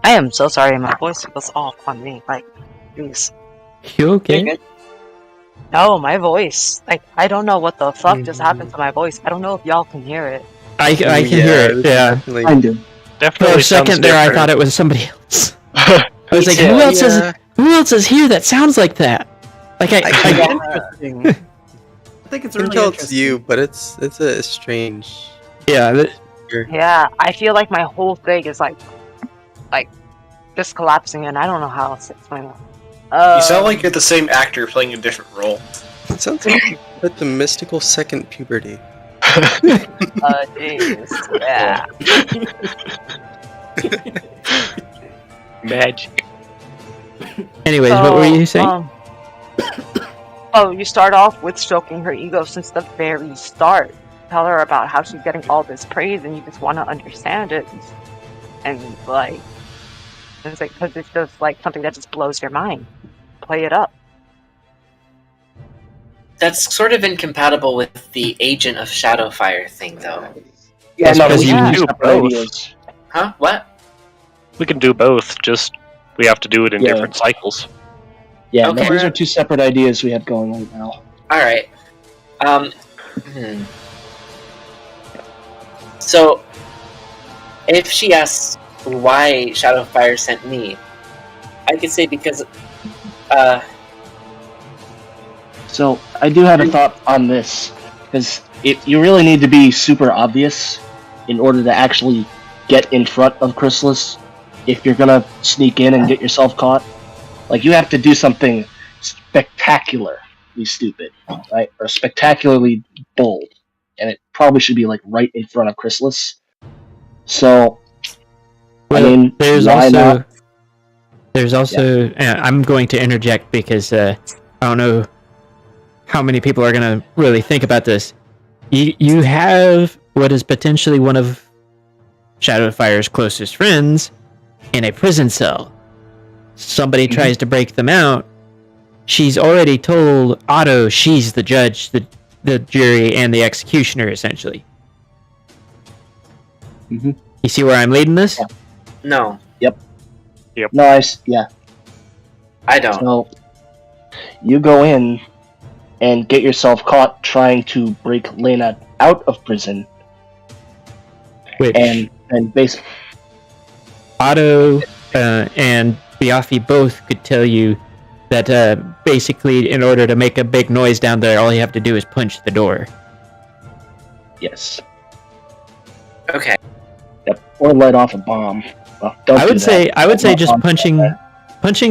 I am so sorry, my voice was off on me. Like, jeez. You okay? No, my voice. Like, I don't know what the fuck just happened to my voice. I don't know if y'all can hear it. I can hear it. Yeah. I do. Definitely For a second there, I different. thought it was somebody else. I was like, who else is here that sounds like that? Like Interesting. I think it's I can really tell it's interesting. you, but it's a strange. yeah. Yeah, I feel like my whole thing is like just collapsing, and I don't know how else to explain it. You sound like you're the same actor playing a different role. It sounds like with the mystical second puberty. Jeez. Yeah. Magic. Anyways, what were you saying? Oh, you start off with stroking her ego since the very start. Tell her about how she's getting all this praise, and you just want to understand it, and like, it's like because it's just like something that just blows your mind. Play it up. That's sort of incompatible with the Agent of Shadowfire thing, though. Yeah, That's no, because we you can do do separate both. ideas. Huh? What? We can do both, just we have to do it in Yeah. different cycles. Yeah, Okay. no, these are two separate ideas we have going right now. Alright. So, if she asks why Shadowfire sent me, I could say because, So I do have a thought on this, because you really need to be super obvious in order to actually get in front of Chrysalis if you're gonna sneak in and get yourself caught. Like, you have to do something spectacularly stupid, right? Or spectacularly bold. And it probably should be, like, right in front of Chrysalis. So, Well, I mean, there's why also not? I'm going to interject because I don't know how many people are going to really think about this. You have what is potentially one of Shadowfire's closest friends in a prison cell. Somebody tries to break them out. She's already told Otto she's the judge, the jury, and the executioner, essentially. Mhm. You see where I'm leading this? no, Nice, yeah. I don't. So, you go in and get yourself caught trying to break Lena out of prison, Which and basically, Otto and Biaffi both could tell you that basically, in order to make a big noise down there, all you have to do is punch the door. yes, Okay. yep, or light off a bomb. Well, don't I do would that. say just Bombs punching like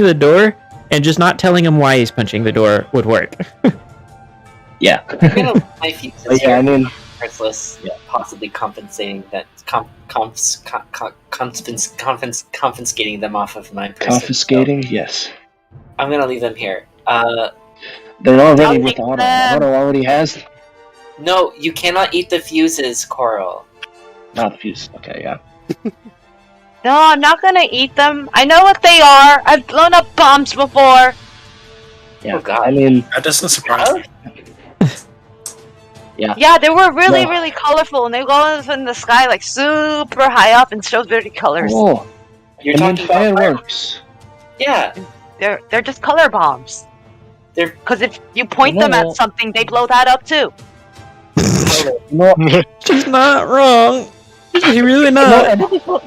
the door and just not telling him why he's punching the door would work. that. Yeah, I'm gonna leave my fuses but yeah, I here, mean, Chrysalis, Yeah. possibly compensating that, confiscating them off of my person. confiscating. Yes, I'm gonna leave them here. they're already I'll with take Otto. them. Otto already has. No, you cannot eat the fuses, Coral. Not the fuse. Okay, yeah. No, I'm not gonna eat them. I know what they are. I've blown up bombs before. Yeah, Oh, God. I mean, That doesn't surprise me. Yeah, they were really, No. really colorful, and they go up in the sky like super high up and show very colors. oh, You're I mean talking about fireworks. Yeah, They're just color bombs. They're- Because if you point them No. at something, they blow that up too. No, She's not wrong. She's really no, not. I never thought.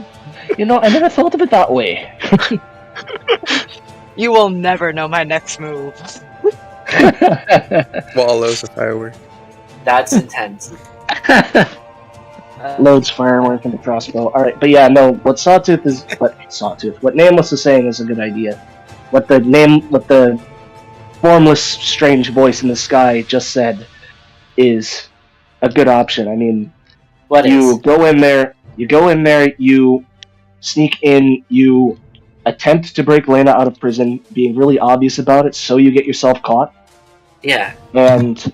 I never thought of it that way. You will never know my next move. Wallows a firework. that's intense. Loads firework and the crossbow. Alright, but yeah, no, what Nameless is saying is a good idea. What the formless, strange voice in the sky just said is a good option. I mean, you go in there, you sneak in, you attempt to break Lena out of prison, being really obvious about it, so you get yourself caught. Yeah. And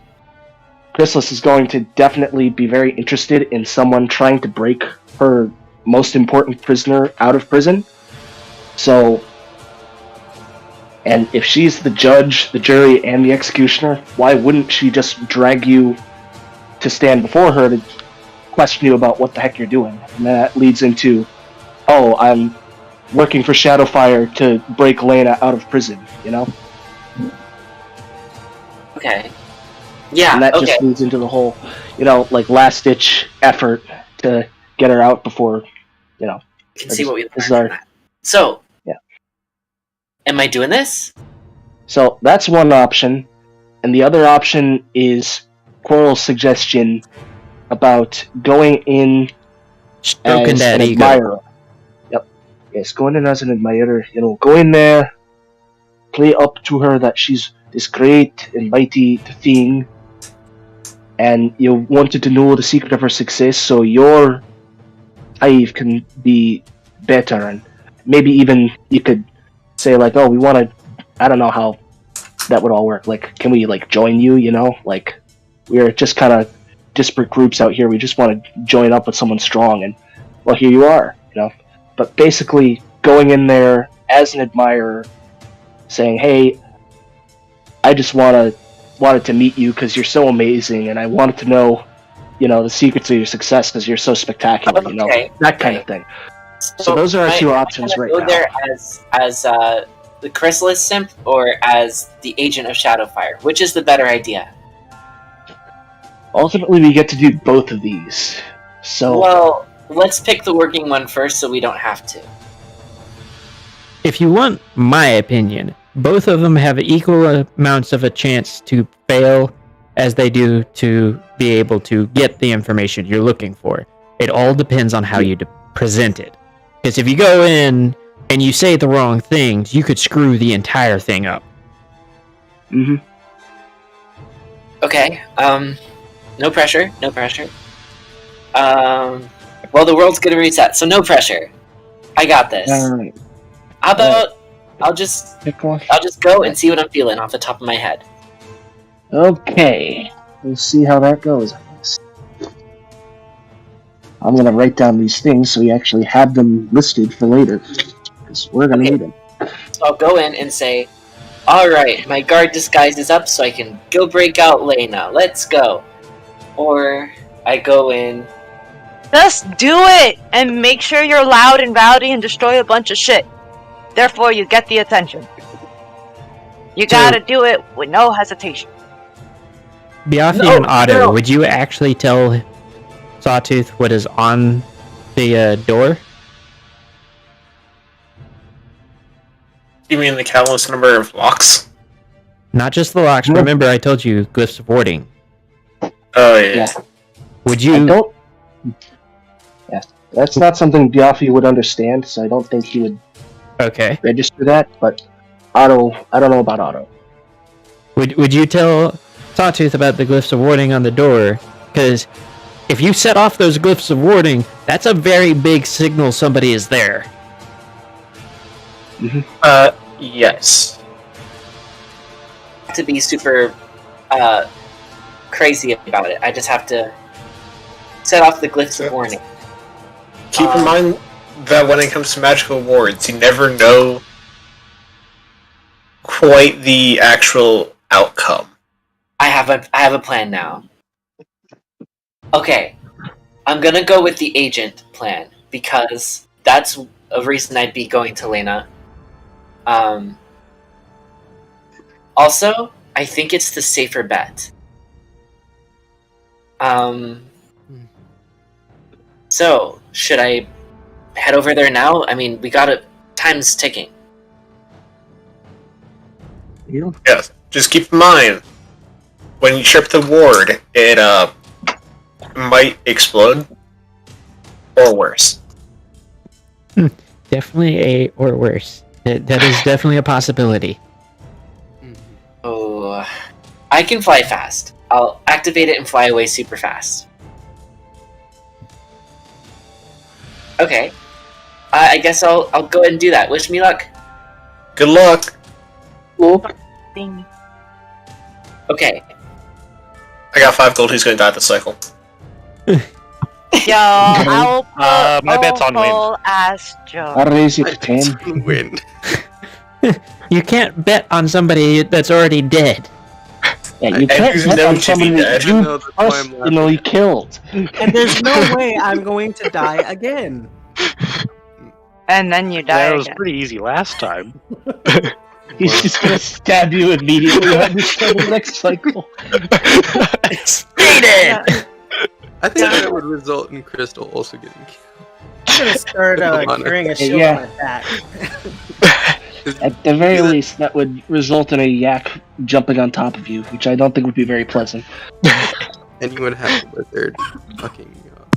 Chrysalis is going to definitely be very interested in someone trying to break her most important prisoner out of prison. So, and if she's the judge, the jury, and the executioner, why wouldn't she just drag you to stand before her to question you about what the heck you're doing? And that leads into, oh, I'm working for Shadowfire to break Lena out of prison, you know? Okay. Yeah, and that just leads into the whole, like last-ditch effort to get her out before, You can see what we learned from that. So, yeah. Am I doing this? So that's one option, and the other option is Quarrel's suggestion about going in Stroking as that an ego. admirer. Yep. Yes, going in as an admirer. Go in there, play up to her that she's this great and mighty thing, and you wanted to know the secret of her success, so your hive can be better, and maybe even you could say like, oh, we want to. I don't know how that would all work. Like, can we like join you? Like we're just kind of disparate groups out here. We just want to join up with someone strong, and well, here you are. But basically, going in there as an admirer, saying, hey, I just wanted to meet you because you're so amazing, and I wanted to know, the secrets of your success because you're so spectacular. That kind of thing. So those are our two options right now. Go there as the Chrysalis Simp or as the agent of Shadowfire. Which is the better idea? Ultimately, we get to do both of these. So well, let's pick the working one first, so we don't have to. If you want my opinion, both of them have equal amounts of a chance to fail as they do to be able to get the information you're looking for. It all depends on how you present it. Because if you go in and you say the wrong things, you could screw the entire thing up. Mm-hmm. Okay, no pressure. Well, the world's gonna reset, so no pressure. I got this. Alright. How about I'll just go and see what I'm feeling off the top of my head. Okay. We'll see how that goes, I guess. I'm gonna write down these things so we actually have them listed for later. Because we're gonna need them. So I'll go in and say, alright, my guard disguise is up so I can go break out Lena. Let's go. Or I go in... Just do it! And make sure you're loud and rowdy and destroy a bunch of shit. Therefore, you get the attention. You gotta do it with no hesitation. Biafi and Otto, would you actually tell Sawtooth what is on the door? You mean the countless number of locks? Not just the locks. Remember, I told you glyphs of warding. Oh, yeah. Would you... Yeah, that's not something Biafi would understand, so I don't think he would register that, but Otto, I don't know about Otto. Would you tell Sawtooth about the glyphs of warding on the door? Because if you set off those glyphs of warding, that's a very big signal somebody is there. Mm-hmm. Yes. To be super crazy about it. I just have to set off the glyphs of warning. Keep in mind that when it comes to magical wards, you never know quite the actual outcome. I have a plan now. Okay, I'm gonna go with the agent plan because that's a reason I'd be going to Lena. Also, I think it's the safer bet. So, should I head over there now? I mean, time's ticking. Yes, just keep in mind, when you trip the ward, it might explode, or worse. Definitely or worse. That is definitely a possibility. So, I can fly fast. I'll activate it and fly away super fast. Okay. I guess I'll go ahead and do that. Wish me luck. Good luck. Ding. Okay. I got 5 gold. Who's going to die this cycle? Yo, I'll put my bet's on win. whole ass joke. I'll raise it to 10. Win. You can't bet on somebody that's already dead. Yeah, you I can't do bet know on to somebody be that dead. you No, that's why I'm personally killed. And there's no way I'm going to die again. And then you die That was again. pretty easy last time. He's just gonna stab you immediately at the start of the next cycle. I think that would result in Crystal also getting killed. I'm going to start carrying a shield Yeah. on my back. At the very least, that would result in a yak jumping on top of you, which I don't think would be very pleasant. And you would have a lizard fucking you up.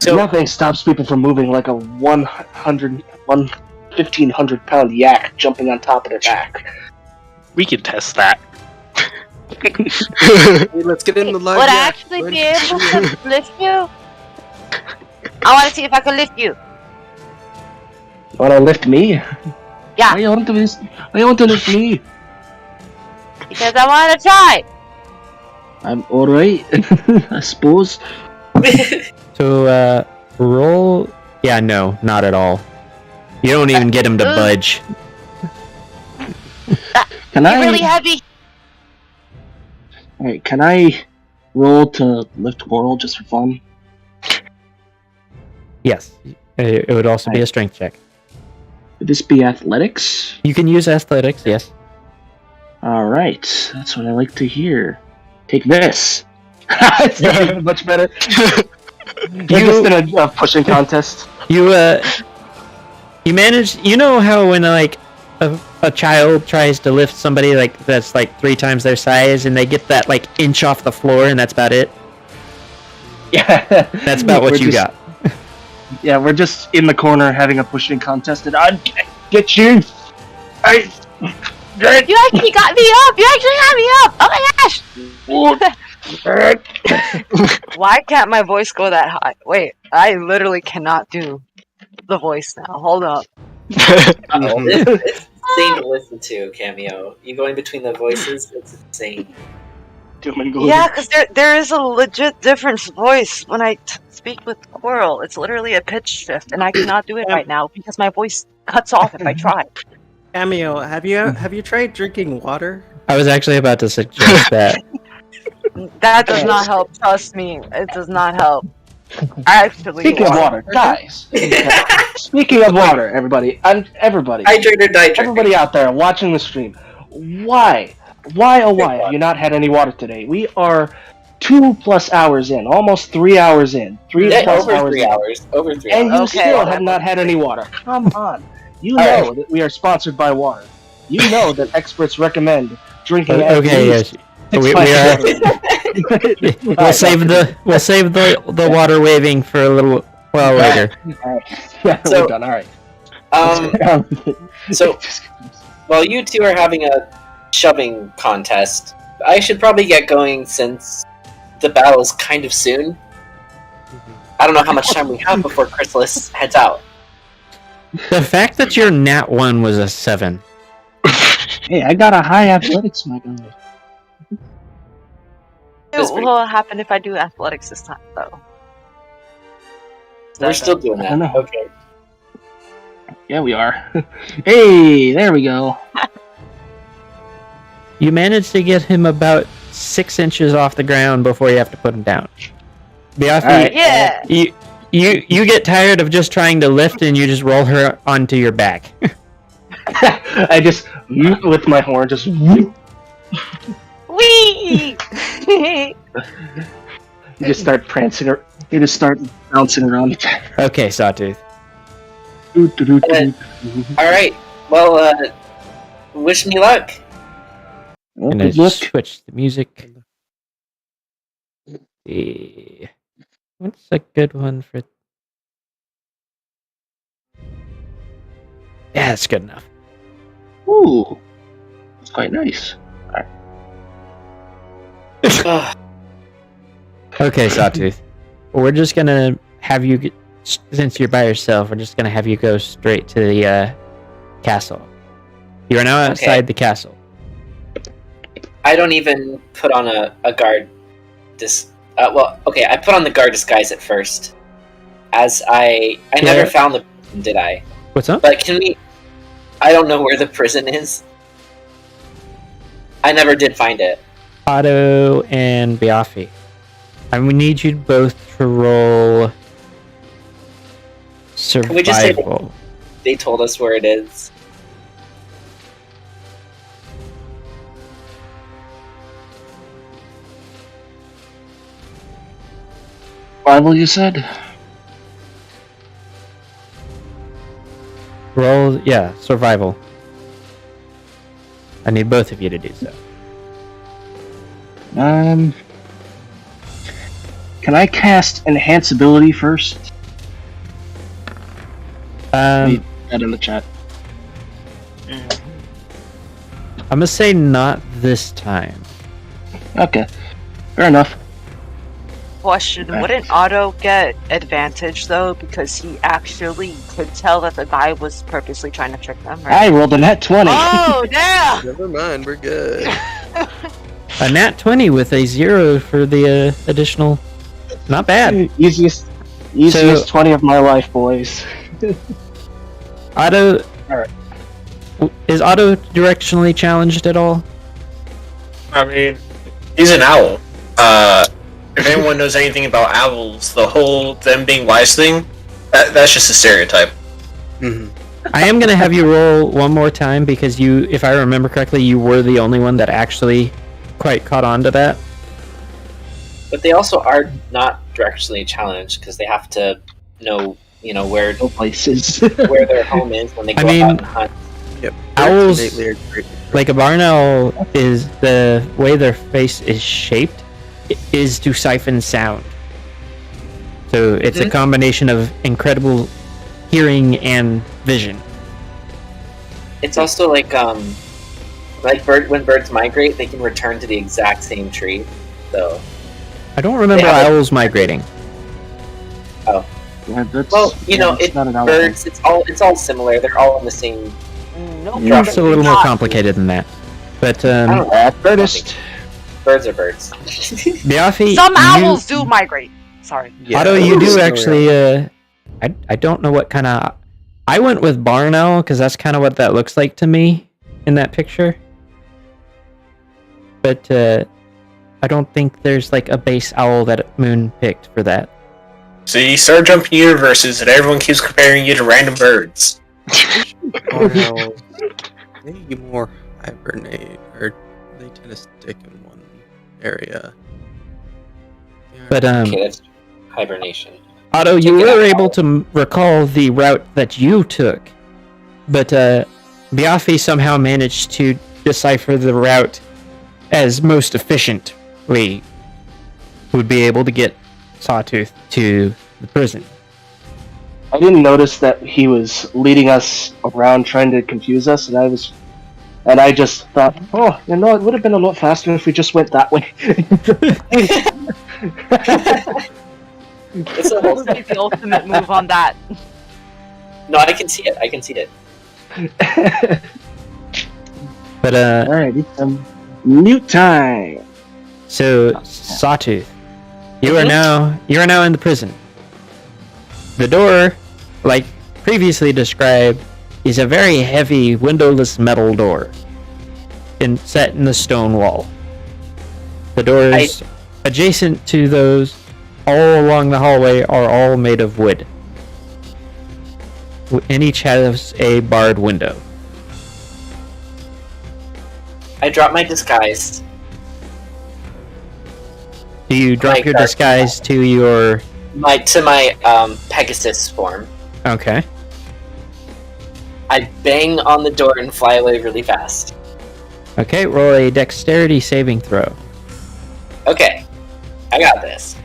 So, Nothing stops people from moving like a 1,500 pound yak jumping on top of their back. We can test that. Hey, let's get in the live. Would I yak. actually be able to lift you? I want to see if I can lift you. You wanna lift me? Yeah. Why you want to lift me? Because I want to try. I'm alright, I suppose. So, roll. Yeah, no, not at all. You don't even get him to budge. Can You're I? really heavy. Alright, can I roll to lift Coral just for fun? Yes. It would also be a strength check. Would this be athletics? You can use athletics, yes. Alright, that's what I like to hear. Take this! It's not even much better. You're just in a pushing contest. You manage. You know how when like a child tries to lift somebody like that's like 3 times their size, and they get that like inch off the floor, and that's about it. Yeah. That's about what We're you just- got. Yeah, we're just in the corner having a pushing contest, and I'd get you! You actually got me up. You actually got me up. Oh my gosh. Why can't my voice go that high? Wait, I literally cannot do the voice now. Hold up. it's insane to listen to, Cameo. You going between the voices, it's insane. Yeah, because there is a legit difference voice when I speak with Coral. It's literally a pitch shift, and I cannot do it right now because my voice cuts off if I try. Cameo, have you tried drinking water? I was actually about to suggest that. That does not help. Trust me, it does not help. Actually, Speaking of water, guys. Speaking of water, everybody, everybody out there watching the stream, why have you not had any water today? We are 2+ hours in, almost 3 hours in, over 3 hours, and you Okay, still have whatever. not had any water. Come on, you know that we are sponsored by water. You know that experts recommend drinking. at Okay, least yes. 6 We pints are. of water. We'll save the water waving for a little while later. Yeah, So- we're done. All right. So, while you two are having a shoving contest, I should probably get going since the battle is kind of soon. I don't know how much time we have before Chrysalis heads out. The fact that your nat 1 was a 7. Hey, I got a high athletics, my guy. That's pretty- What will happen if I do athletics this time, though? We're still doing I that. don't know. Okay. Yeah, we are. Hey, there we go. You managed to get him about 6 inches off the ground before you have to put him down. Biafi, Alright. Yeah. you get tired of just trying to lift and you just roll her onto your back. I just with my horn, just. Wee. You just start prancing her. You just start bouncing around. Okay, Sawtooth. Alright, well, wish me luck. Well, I'm good gonna luck. switch the music. See. What's a good one for? Yeah, that's good enough. Ooh, it's quite nice. Okay, Sawtooth. We're just gonna have you, since you're by yourself, we're just gonna have you go straight to the castle. You are now outside the castle. I don't even put on a guard. I put on the guard disguise at first, as I never found the prison, did I? What's up? But can we? I don't know where the prison is. I never did find it. Otto and Biaffi. I would need you both to roll survival. Can we just say they told us where it is? Survival, you said? Roll, yeah, survival. I need both of you to do so. Can I cast Enhance Ability first? Read that in the chat. I'm gonna say not this time. Okay, fair enough. Question, wouldn't Otto get advantage though, because he actually could tell that the guy was purposely trying to trick them, right? I rolled a nat 20. Oh, damn! Never mind, we're good. A nat 20 with a 0 for the additional. Not bad. Easiest So- 20 of my life, boys. Otto. Alright. Is Otto directionally challenged at all? I mean, he's an owl. If anyone knows anything about owls, the whole them being wise thing, that's just a stereotype. Mm-hmm. I am gonna have you roll one more time because you, if I remember correctly, you were the only one that actually quite caught on to that. But they also are not directionally challenged because they have to know, where No places. where their home is when they go I mean, out and hunt. Yep. Owls- Innately are great. Like a barn owl is the way their face is shaped is to siphon sound. So it's a combination of incredible hearing and vision. It's also like when birds migrate, they can return to the exact same tree. So I don't remember They have owls migrating. Yeah, that's, well, it's it's not an owl birds. It's all similar. They're all in the same. Nope. It's a little more complicated than that. But I don't know. Birdist. Birds are birds. Biaffi, Some you- owls do migrate. Sorry. Otto, you do Sorry. actually. I don't know what kind of. I went with barn owl because that's kind of what that looks like to me in that picture. But I don't think there's like a base owl that Moon picked for that. So you start jumping universes, and everyone keeps comparing you to random birds. Well, maybe more hibernate, or they tend to stick in one area. But Okay, that's hibernation. Otto, you Check it were out. able to recall the route that you took, but Biaffi somehow managed to decipher the route as most efficiently would be able to get Sawtooth to the prison. I didn't notice that he was leading us around trying to confuse us, and I just thought, it would have been a lot faster if we just went that way. It's a What whole would be the ultimate move on that? No, I can see it. But Alright, it's mute time. so Sawtooth, you are now in the prison. The door, like previously described, is a very heavy windowless metal door, set in the stone wall. The doors adjacent to those all along the hallway are all made of wood, and each has a barred window. I dropped my disguise. Do you drop Like your dark disguise to your... My Pegasus form. Okay. I bang on the door and fly away really fast. Okay, roll a dexterity saving throw. Okay, I got this.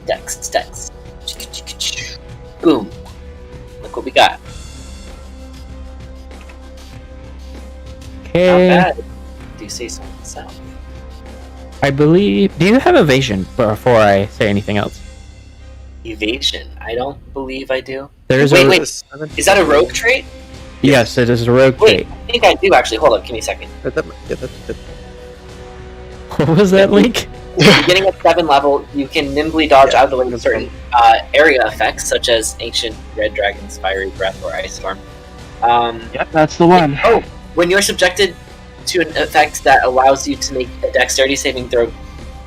Dex. Boom. Look what we got. Okay. Not bad. Do you say so? sound. I believe. Do you have evasion before I say anything else? Evasion? I don't believe I do. There's Wait. Is that a rogue trait? Yes, it is a rogue Wait, trait. I think I do actually. Hold up, give me a second. That's good. What was that, Link? Beginning at 7 level, you can nimbly dodge out of the way of certain area effects, such as Ancient Red Dragon's Fiery Breath or Ice Storm. Yep, that's the one. Oh, when you're subjected to an effect that allows you to make a dexterity saving throw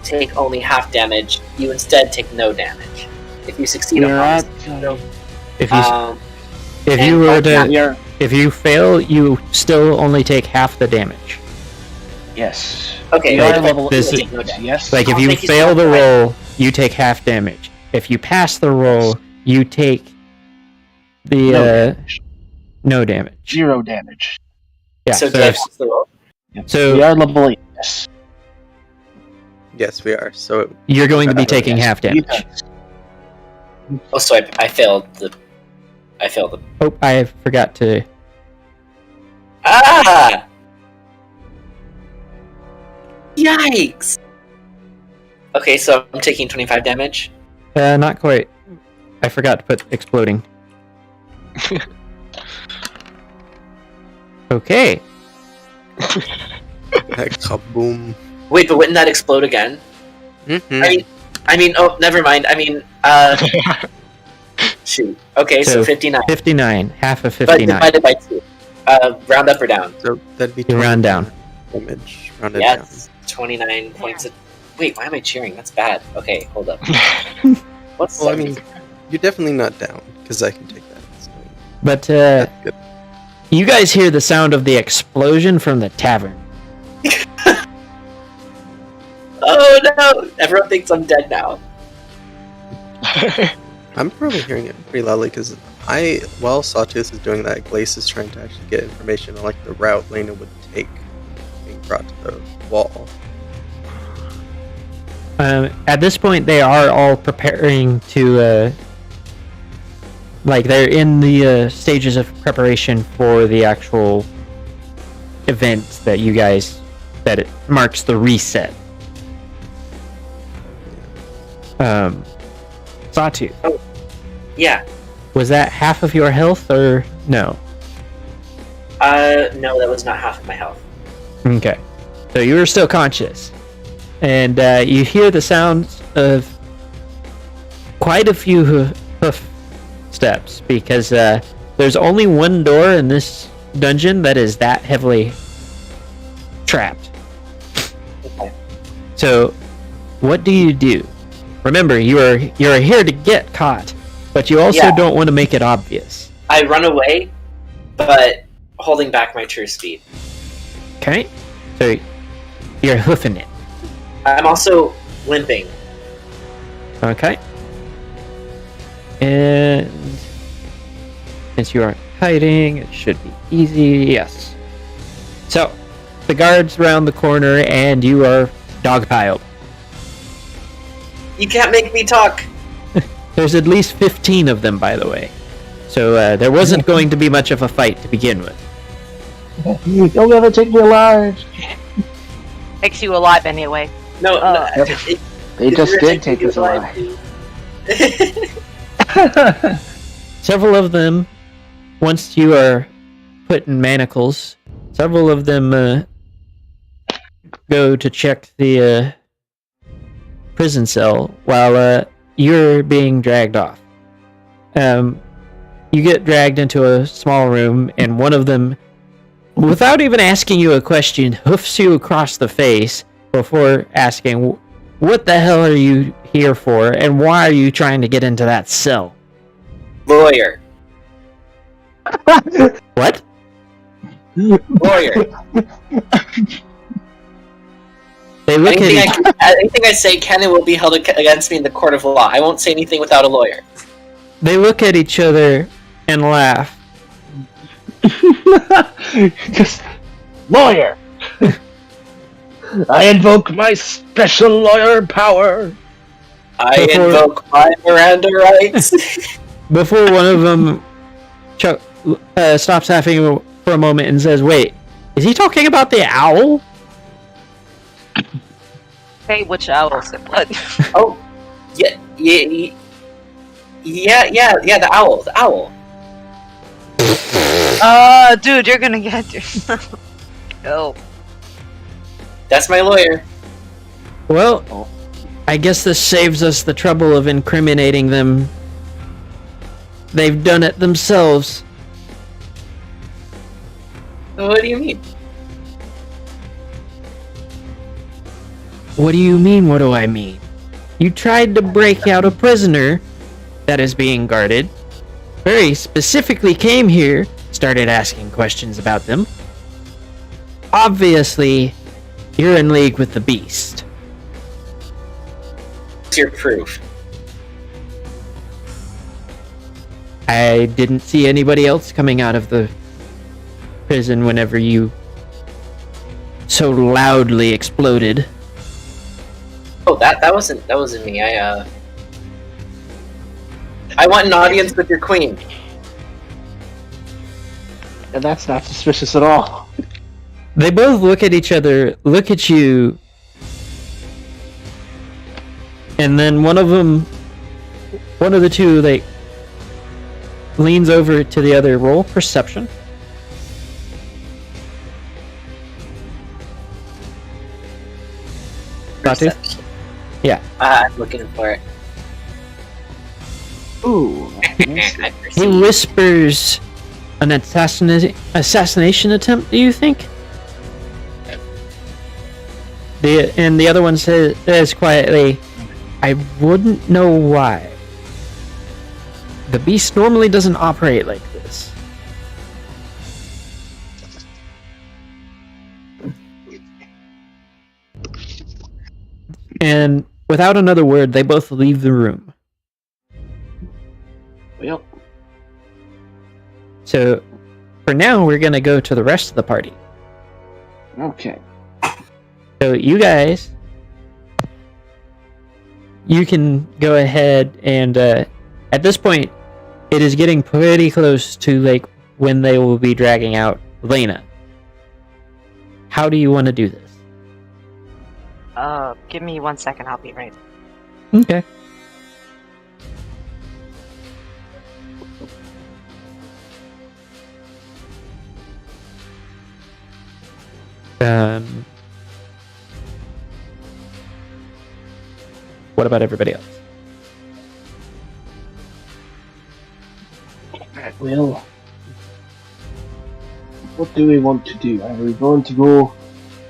take only half damage, you instead take no damage. If you succeed You're upon at, this throw, if you fail, you still only take half the damage. Yes. okay, You are like, level this 8, is- yes. Like if Oh, you thank you so fail much. the roll, you take half damage. If you pass the roll, you take the no damage. 0 damage. Yeah. so So, did I if- pass the roll? so We are level 8, yes. Yes, we are. So you're going to be taking Yes. half damage. Oh, so I failed the. Oh, I forgot to. Ah! Yikes! Okay, so I'm taking 25 damage. Not quite. I forgot to put exploding. Okay. kaboom. Wait, but wouldn't that explode again? Mm-hmm. I mean, oh, never mind. I mean, shoot. Okay, so So, 59. 59. Half of But 59. divided by 2. Round up or down? So that'd be You round down. damage. Rounded Yeah, down. it's 29 points of... Wait, why am I cheering? That's bad. Okay, hold up. What's Well, I mean, you're definitely not down because I can take that. So But that's good. you guys hear the sound of the explosion from the tavern. Oh no! Everyone thinks I'm dead now. I'm probably hearing it pretty loudly because while Sawtooth is doing that, Glace is trying to actually get information on like the route Lena would take being brought to the wall. At this point, they are all preparing to, like, they're in the stages of preparation for the actual event that you guys, that it marks the reset. Sawtooth, Yeah. was that half of your health or no? No, that was not half of my health. Okay. So you were still conscious. And you hear the sounds of quite a few hoof steps because there's only one door in this dungeon that is that heavily trapped. Okay. So what do you do? Remember, you're here to get caught, but you also Yeah. don't want to make it obvious. I run away, but holding back my true speed. Okay? So you're hoofing it. I'm also limping. Okay. And since you aren't hiding, it should be easy. Yes. So, the guards round the corner and you are dogpiled. You can't make me talk. There's at least 15 of them, by the way. So, there wasn't going to be much of a fight to begin with. You'll never take me alive. Makes you alive anyway. No, Yep. They just did take us alive. Several of them, once you are put in manacles, several of them go to check the prison cell while you're being dragged off. You get dragged into a small room, and one of them, without even asking you a question, hoofs you across the face before asking, "What the hell are you here for, and why are you trying to get into that cell?" Lawyer. What? Lawyer. They look at Anything I say can and will be held against me in the court of law. I won't say anything without a lawyer. They look at each other and laugh. Just lawyer. I invoke my special lawyer power. I Before- invoke my Miranda rights. Before one of them stops laughing for a moment and says, "Wait, is he talking about the owl?" Hey, which owl said what? Oh, yeah, the owl. Dude, you're gonna get yourself killed. That's my lawyer. Well, I guess this saves us the trouble of incriminating them. They've done it themselves. What do you mean? What do you mean, what do I mean? You tried to break out a prisoner that is being guarded. Very specifically came here, started asking questions about them. Obviously, you're in league with the beast. What's your proof? I didn't see anybody else coming out of the prison whenever you so loudly exploded. Oh, that wasn't me. I want an audience with your queen. And that's not suspicious at all. They both look at each other, look at you, and then one of the two, like, leans over to the other. Roll perception. Perception. Yeah. I'm looking for it. Ooh. He whispers, an assassination attempt, do you think? And the other one says quietly, I wouldn't know why. The beast normally doesn't operate like this. And without another word, they both leave the room. Well. So, for now, we're going to go to the rest of the party. Okay. So, you guys, you can go ahead and, at this point, it is getting pretty close to, like, when they will be dragging out Lena. How do you want to do this? Give me 1 second, I'll be right. Okay. What about everybody else? Well, what do we want to do? Are we going to go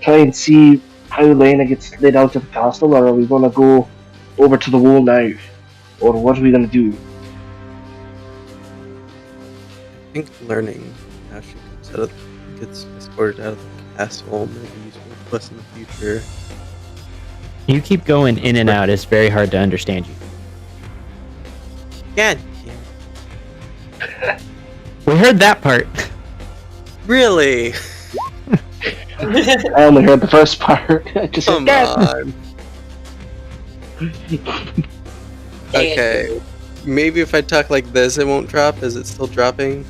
try and see how Lena gets led out of the castle, or are we going to go over to the wall now? Or what are we going to do? I think learning how she gets escorted out of the castle may be useful to us in the future. You keep going in and out. It's very hard to understand you. God We heard that part. Really? I only heard the first part. Just Come on. Okay. Maybe if I talk like this, it won't drop. Is it still dropping?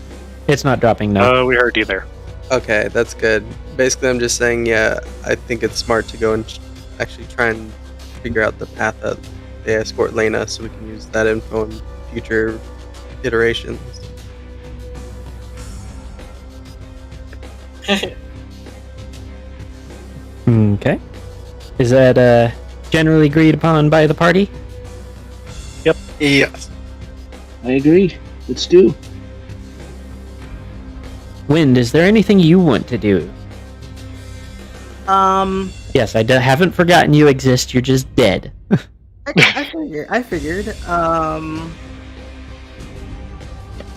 It's not dropping, no. We heard you there. Okay, that's good. Basically, I'm just saying, yeah, I think it's smart to go and actually try and figure out the path that they escort Lena, so we can use that info in future iterations. Okay. Is that generally agreed upon by the party? Yep. Yes. I agree. Let's do. Wind, is there anything you want to do? Yes, I haven't forgotten you exist. You're just dead. I figured.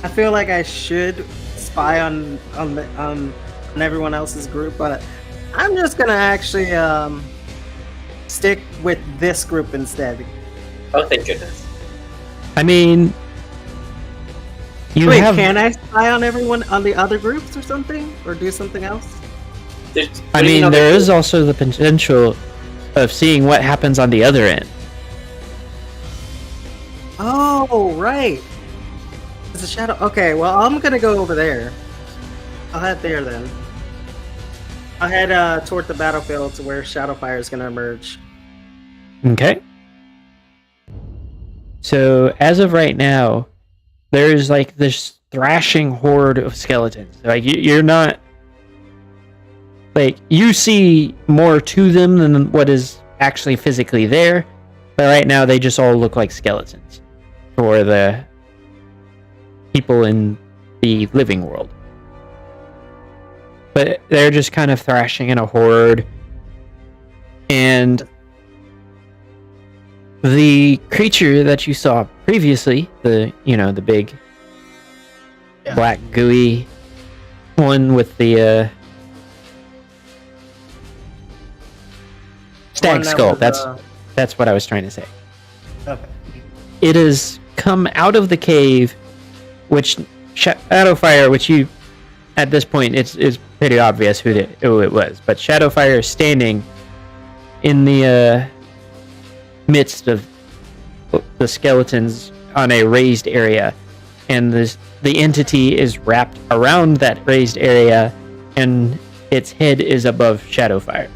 I feel like I should spy on everyone else's group, but I'm just gonna actually stick with this group instead. Oh, thank goodness. I mean, Wait, can I spy on everyone on the other groups or something, or do something else? I mean, there is also the potential of seeing what happens on the other end. Oh, right. It's a shadow. Okay, well, I'm gonna go over there. I'll head there then. I'll head toward the battlefield to where Shadowfire is gonna emerge. Okay. So, as of right now, there's like this thrashing horde of skeletons. Like, you're not. Like, you see more to them than what is actually physically there, but right now they just all look like skeletons for the people in the living world. But they're just kind of thrashing in a horde, and the creature that you saw previously, the big black gooey one with the stag skull. That's what I was trying to say. Okay. It has come out of the cave, which Shadowfire, which you at this point it's pretty obvious who it was, but Shadowfire is standing in the midst of the skeletons on a raised area, and the entity is wrapped around that raised area, and its head is above Shadowfire.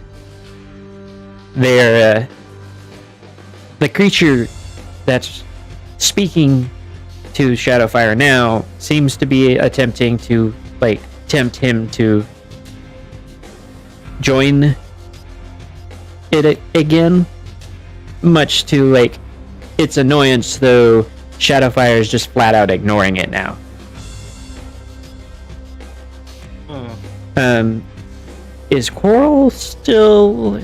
The creature that's speaking to Shadowfire now seems to be attempting to tempt him to join it again, much to its annoyance, though Shadowfire is just flat out ignoring it now. Is Coral still...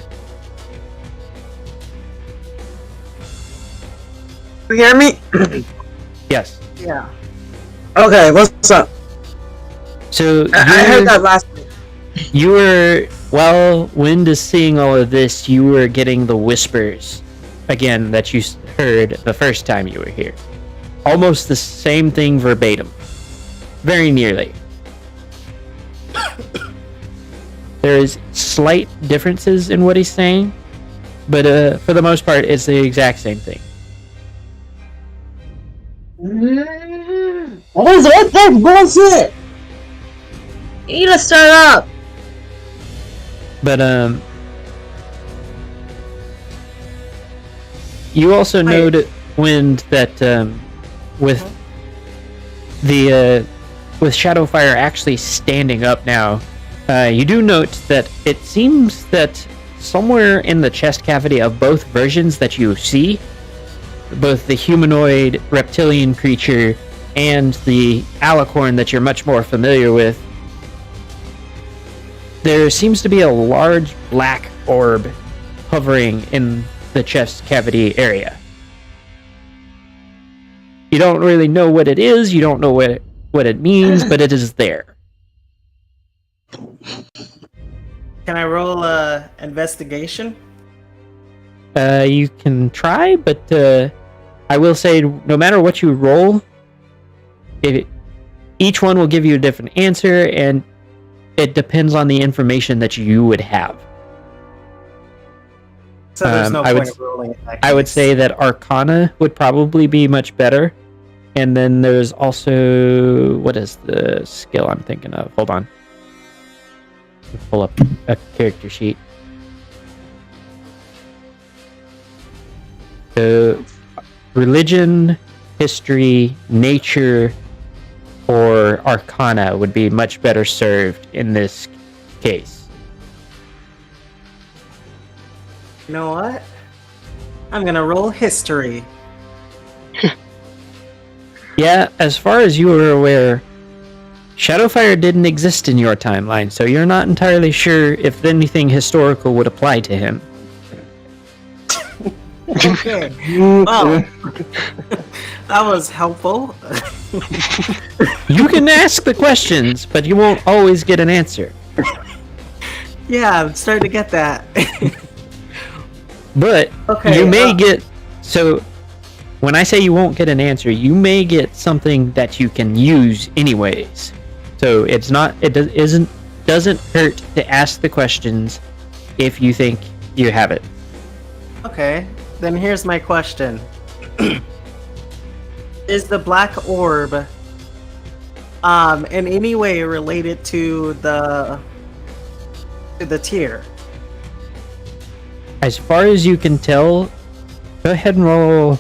You hear me? Yes. Yeah. Okay, what's up? So I heard that last week. You were, while Wind is seeing all of this, you were getting the whispers again that you heard the first time you were here. Almost the same thing verbatim. Very nearly. There is slight differences in what he's saying, but for the most part, it's the exact same thing. What is it? That bullshit! You need to start up! But, you also noted, Wind, that, with Shadowfire actually standing up now, you do note that it seems that somewhere in the chest cavity of both versions that you see, both the humanoid reptilian creature and the alicorn that you're much more familiar with, there seems to be a large black orb hovering in the chest cavity area. You don't really know what it is, you don't know what it means, but it is there. Can I roll investigation? You can try, but I will say, no matter what you roll, each one will give you a different answer, and it depends on the information that you would have. So there's no point of rolling it back. I would say that Arcana would probably be much better. And then there's also... What is the skill I'm thinking of? Hold on. Pull up a character sheet. So, religion, history, nature, or Arcana would be much better served in this case. You know what? I'm gonna roll history. Yeah, as far as you were aware, Shadowfire didn't exist in your timeline, so you're not entirely sure if anything historical would apply to him. Okay. Well, that was helpful. You can ask the questions, but you won't always get an answer. Yeah, I'm starting to get that. But you may get... So, when I say you won't get an answer, you may get something that you can use anyways. So it's not... doesn't hurt to ask the questions if you think you have it. Okay, then here's my question. Is the black orb in any way related to the tier? As far as you can tell, Go ahead and roll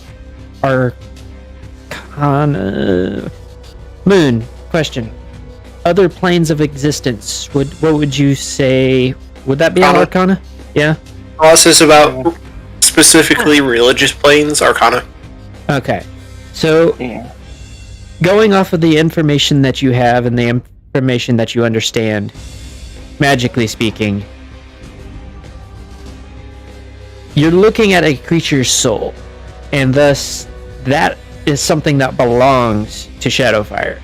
Arcana. Moon, question. Other planes of existence, what would you say? Would that be on Arcana? Yeah? This is about specifically religious planes, Arcana. Okay. So, going off of the information that you have and the information that you understand, magically speaking, you're looking at a creature's soul, and thus that is something that belongs to Shadowfire.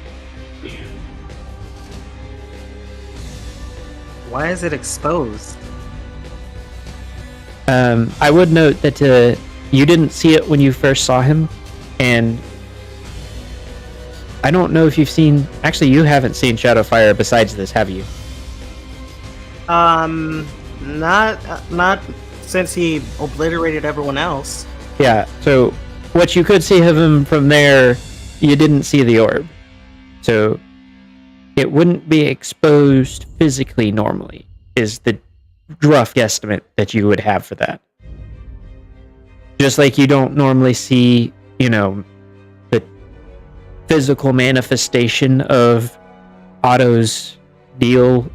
Why is it exposed? I would note that you didn't see it when you first saw him, and I don't know if you've seen... Actually, you haven't seen Shadowfire besides this, have you? Not since he obliterated everyone else. Yeah, so what you could see of him from there, you didn't see the orb. So it wouldn't be exposed physically normally, is the rough guesstimate that you would have for that. Just like you don't normally see, the physical manifestation of Otto's deal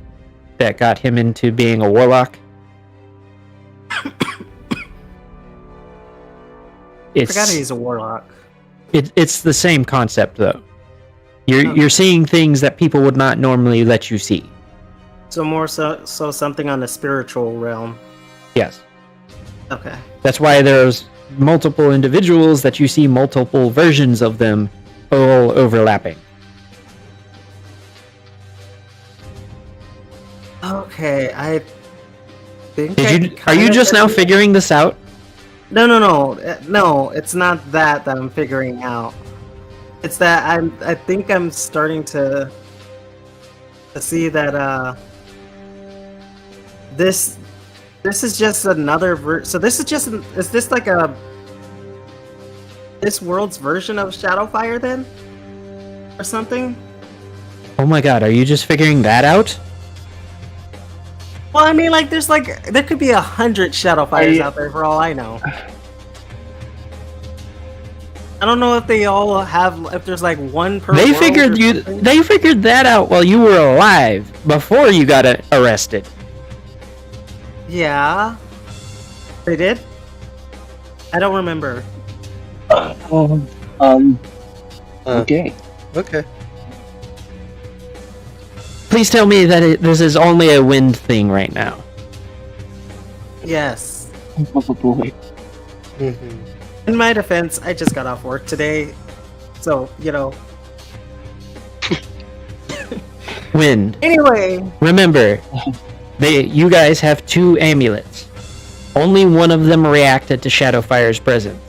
that got him into being a warlock. I forgot he's a warlock. It's the same concept, though. You're seeing things that people would not normally let you see. So more so something on the spiritual realm. Yes. Okay. That's why there's multiple individuals that you see multiple versions of them all overlapping. Okay, I think. Are you just now figuring this out? No, it's not that I'm figuring out. It's that I think I'm starting to see that this is just another so this is just is this like this world's version of Shadowfire then? Or something? Oh my god, are you just figuring that out? Well, I mean, like, there could be 100 Shadowfires out there for all I know. I don't know if they all have, if there's like one per They world figured that out while you were alive, before you got arrested. Yeah. They did? I don't remember. Okay. Okay. Please tell me that this is only a wind thing right now. Yes. Mm-hmm. In my defense, I just got off work today, so, Wind. Anyway. Remember, you guys have 2 amulets. Only one of them reacted to Shadowfire's presence.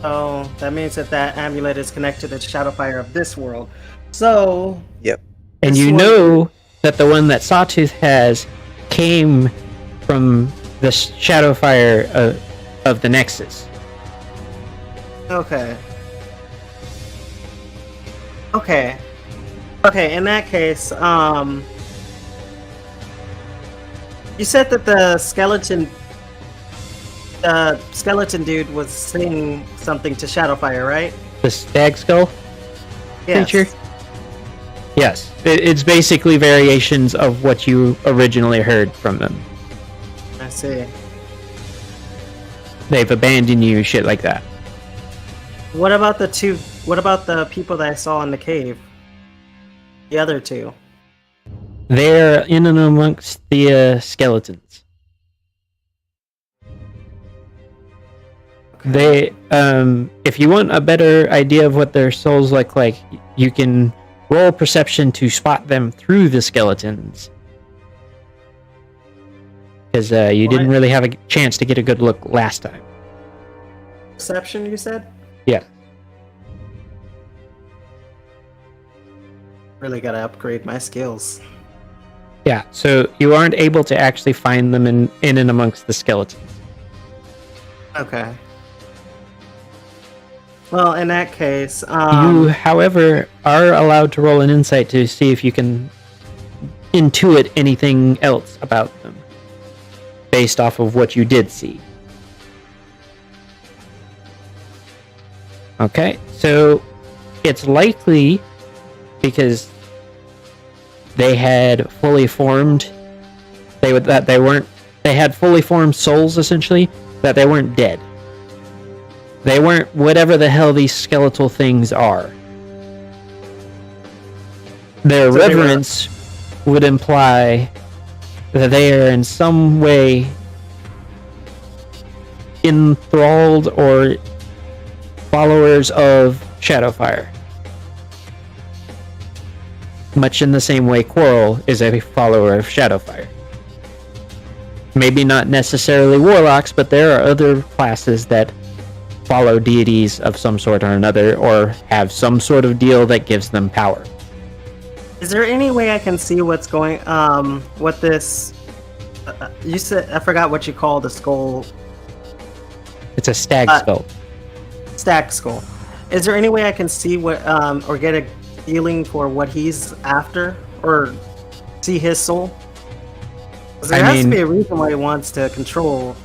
Oh, that means that amulet is connected to the Shadowfire of this world. So... Yep. And you know that the one that Sawtooth has came from the Shadowfire of the Nexus. Okay. Okay, in that case, you said that the skeleton dude was saying something to Shadowfire, right? The stag skull creature? Yes. Yes. It's basically variations of what you originally heard from them. I see. They've abandoned you, shit like that. What about the people that I saw in the cave? The other 2? They're in and amongst the skeletons. They, if you want a better idea of what their souls look like, you can roll perception to spot them through the skeletons. Because you didn't really have a chance to get a good look last time. Perception, you said? Yeah. Really gotta upgrade my skills. Yeah, so you aren't able to actually find them in and amongst the skeletons. Okay. Well, in that case, you, however, are allowed to roll an insight to see if you can intuit anything else about them. based off of what you did see. Okay, so it's likely because they had fully formed, they had fully formed souls essentially, that they weren't dead. They weren't whatever the hell these skeletal things are. Their reverence would imply that they are in some way enthralled or followers of Shadowfire. Much in the same way Quarrel is a follower of Shadowfire. Maybe not necessarily warlocks, but there are other classes that follow deities of some sort or another, or have some sort of deal that gives them power. Is there any way I can see what's going, what this, you said, I forgot what you call the skull. It's a stag skull. Stag skull. Is there any way I can see what, or get a feeling for what he's after, or see his soul? 'Cause there has to be a reason why he wants to control,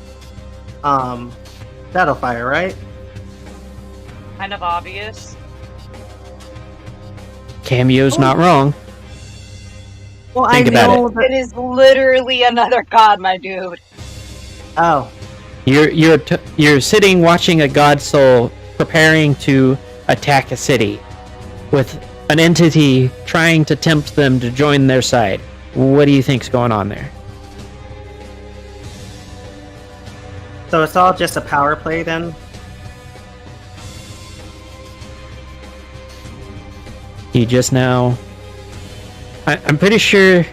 Shadowfire, right? Kind of obvious. Cameo's not wrong. Well, Think about it. It is literally another god, my dude. Oh. You're sitting watching a god soul preparing to attack a city with an entity trying to tempt them to join their side. What do you think's going on there? So it's all just a power play then? He just now... I'm pretty sure...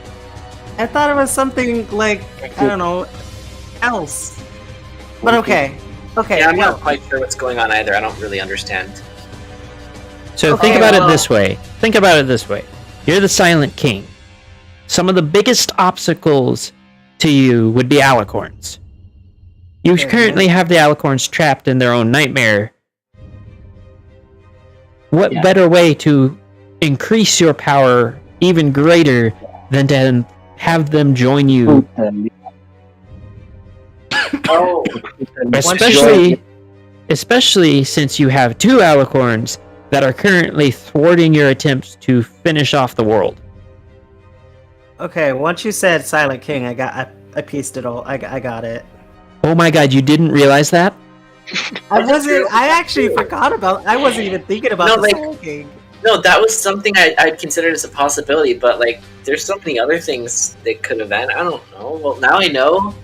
I thought it was something like, I don't know, else. But okay. Okay. Yeah, I'm not quite sure what's going on either. I don't really understand. So think about it this way. Think about it this way. You're the Silent King. Some of the biggest obstacles to you would be alicorns. You currently have the alicorns trapped in their own nightmare. What better way to increase your power even greater than to have them join you? Oh. Especially since you have two alicorns that are currently thwarting your attempts to finish off the world. Okay, once you said Silent King, I pieced it all. I got it. Oh my god, you didn't realize that? I actually forgot about, I wasn't even thinking about the Silent King. No, that was something I'd considered as a possibility, but like, there's so many other things they could have been. I don't know. Well, now I know.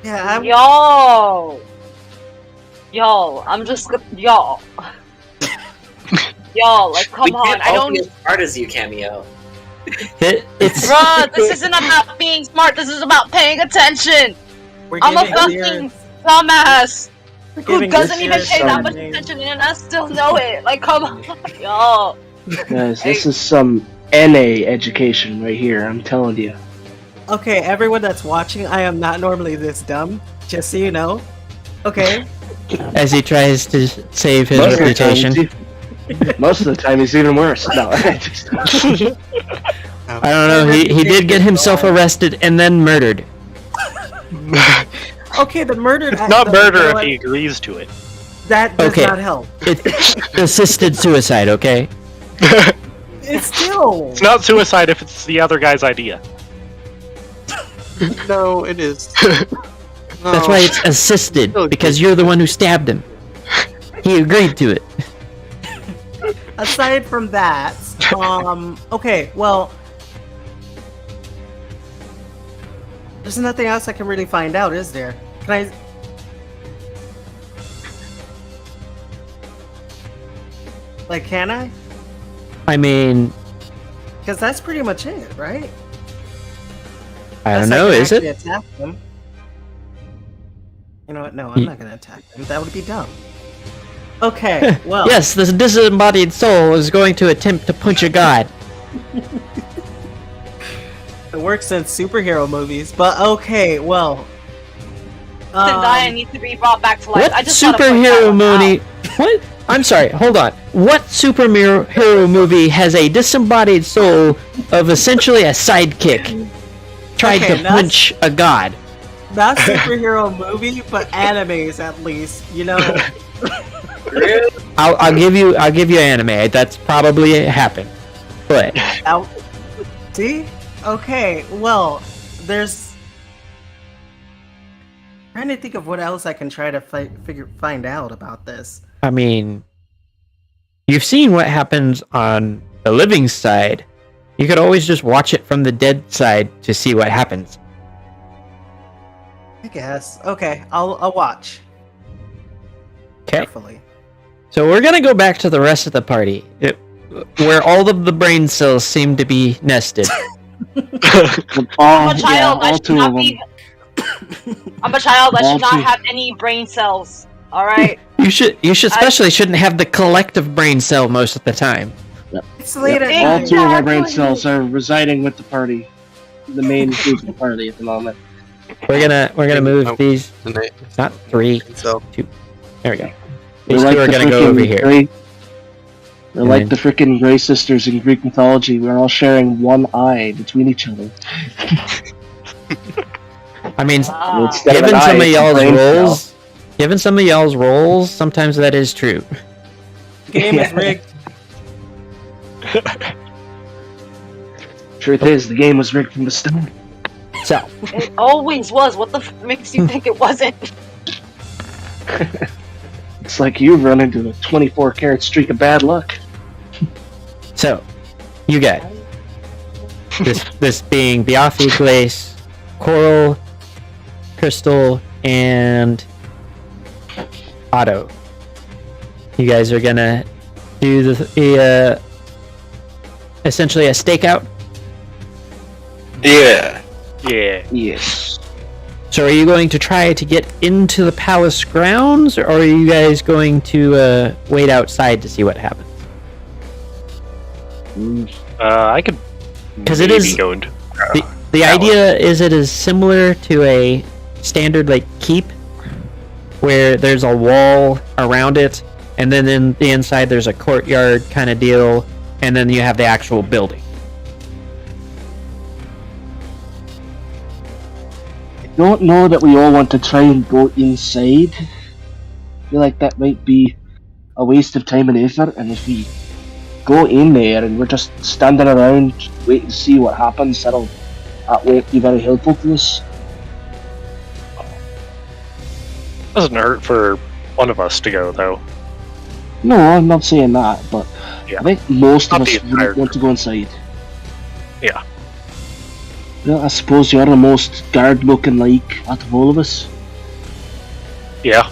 Yeah, Yo, I'm just yo, like, come on, I don't be as smart as you, Cameo. Bruh, this isn't about being smart. This is about paying attention. I'm a fucking dumbass who doesn't even pay that much attention, and I still know it. Like, come on, yo. Guys, this is some NA education right here. I'm telling you. Okay, everyone that's watching, I am not normally this dumb. Just so you know. Okay. As he tries to save his reputation. Most of the time, he's even worse. No, I don't know. He did get himself arrested and then murdered. Okay, the murder. It's not murder if he agrees to it. That does not help. It's assisted suicide. Okay. It's still. It's not suicide if it's the other guy's idea. No, it is. That's why it's assisted, because you're the one who stabbed him. He agreed to it. Aside from that, okay, well, there's nothing else I can really find out, is there? Can I? Like, can I? I mean, because that's pretty much it, right? I don't know, is it? Attack them. You know what? No, I'm not gonna attack them. That would be dumb. Okay, well. Yes, this disembodied soul is going to attempt to punch a god. It works in superhero movies, but okay, well. Zendaya needs to be brought back to life. What I just superhero movie? What? I'm sorry, hold on. What superhero movie has a disembodied soul of essentially a sidekick tried to punch a god? not superhero movie, but animes at least. You know. I'll give you anime. That's probably happened. But see, okay, well, there's. Trying to think of what else I can try to find out about this. I mean, you've seen what happens on the living side. You could always just watch it from the dead side to see what happens. I guess. Okay, I'll watch. Okay. Carefully. So we're gonna go back to the rest of the party, where all of the brain cells seem to be nested. I'm a child. I should not be. I'm a child. I should not have any brain cells. All right. You especially shouldn't have the collective brain cell most of the time. It's late at All night. 2 of our brain cells are residing with the party, the main group of the party at the moment. We're gonna move these. Not 3, 2. There we go. These two are gonna go over here. They're like the frickin' Grey sisters in Greek mythology. We're all sharing one eye between each other. I mean, Instead of an given some of y'all's roles, sometimes that is true. Game is rigged. Truth is, the game was rigged from the start. So it always was. What the f makes you think it wasn't? It's like you've run into a 24-karat streak of bad luck. So, you got this being Biafi, Glace, Coral, Crystal, and Otto. You guys are gonna do the essentially a stakeout. Yeah. Yes. So are you going to try to get into the palace grounds, or are you guys going to wait outside to see what happens? I could. Because it is go into the idea is it is similar to a standard like keep, where there's a wall around it, and then in the inside there's a courtyard kind of deal, and then you have the actual building. I don't know that we all want to try and go inside. I feel like that might be a waste of time and effort, and if we go in there and we're just standing around waiting to see what happens, that won't be very helpful to us. Doesn't hurt for one of us to go, though. No, I'm not saying that, but Yeah. I think most of Not the us entire wouldn't want to go inside. Yeah. Well, I suppose you're the most guard-looking like out of all of us. Yeah.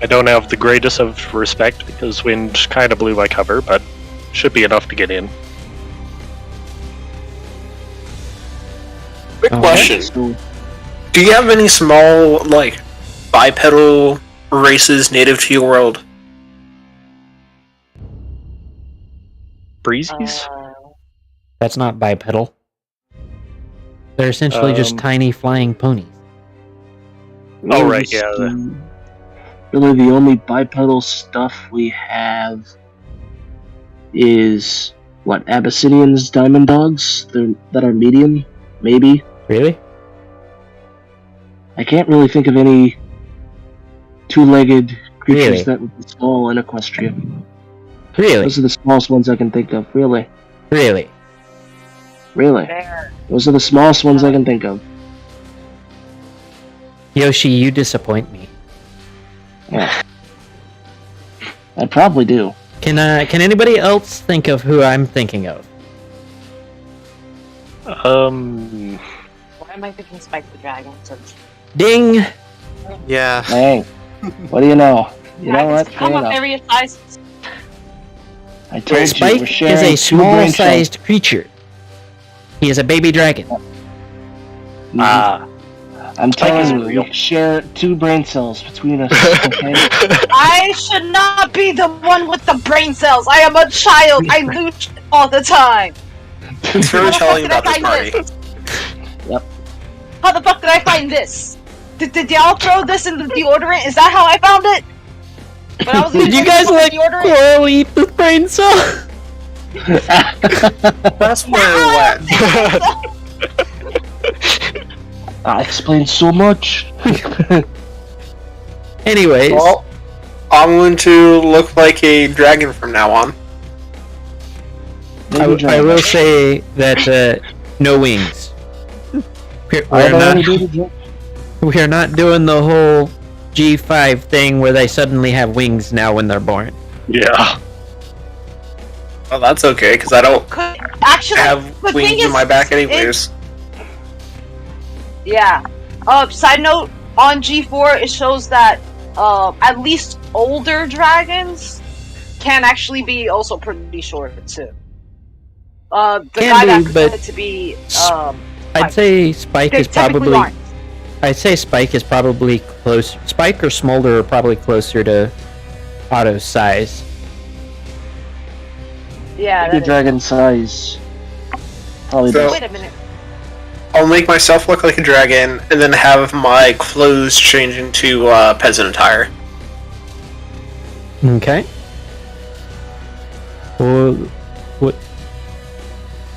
I don't have the greatest of respect because wind kind of blew my cover, but should be enough to get in. Quick question. So, Do you have any small, like, bipedal races native to your world? Breezies? That's not bipedal. They're essentially just tiny flying ponies. Oh, right, just, yeah. Really, the only bipedal stuff we have is what, Abyssinians, diamond dogs that are medium, maybe. Really? I can't really think of any two-legged creatures Really? that would be small in Equestria. Really? Those are the smallest ones I can think of. Really, Really? those are the smallest ones I can think of. Yoshi, you disappoint me. Yeah. I probably do. Can anybody else think of who I'm thinking of? Why am I thinking Spike the Dragon? Ding! Yeah. Hey, what do you know? You know what? Come Fair up enough. various sizes. I told you, Spike we're is sharing a two brain cells. small-sized creature. He is a baby dragon. I'm telling you, we share 2 brain cells between us. Okay? I should not be the one with the brain cells. I am a child. I lose all the time. Thanks for telling about this party. Yep. How the fuck did I find this? Did y'all throw this in the deodorant? Is that how I found it? When I was Did you guys let Coral eat the brain cell? That's where it went. That explains so much. Anyways, Well, I'm going to look like a dragon from now on. I will say that no wings. We are not doing the whole G5 thing where they suddenly have wings now when they're born. Yeah. Well, that's okay, because I don't Actually, have the wings thing in is, my back anyways. Yeah. Side note, on G4, it shows that at least older dragons can actually be also pretty short, too. The guy that claimed to be, I'd say Spike is probably... aren't. I'd say Spike is probably close. Spike or Smolder are probably closer to Otto's size. Yeah, Baby dragon size. Probably So- Wait a minute. I'll make myself look like a dragon, and then have my clothes change into peasant attire. Okay. Well,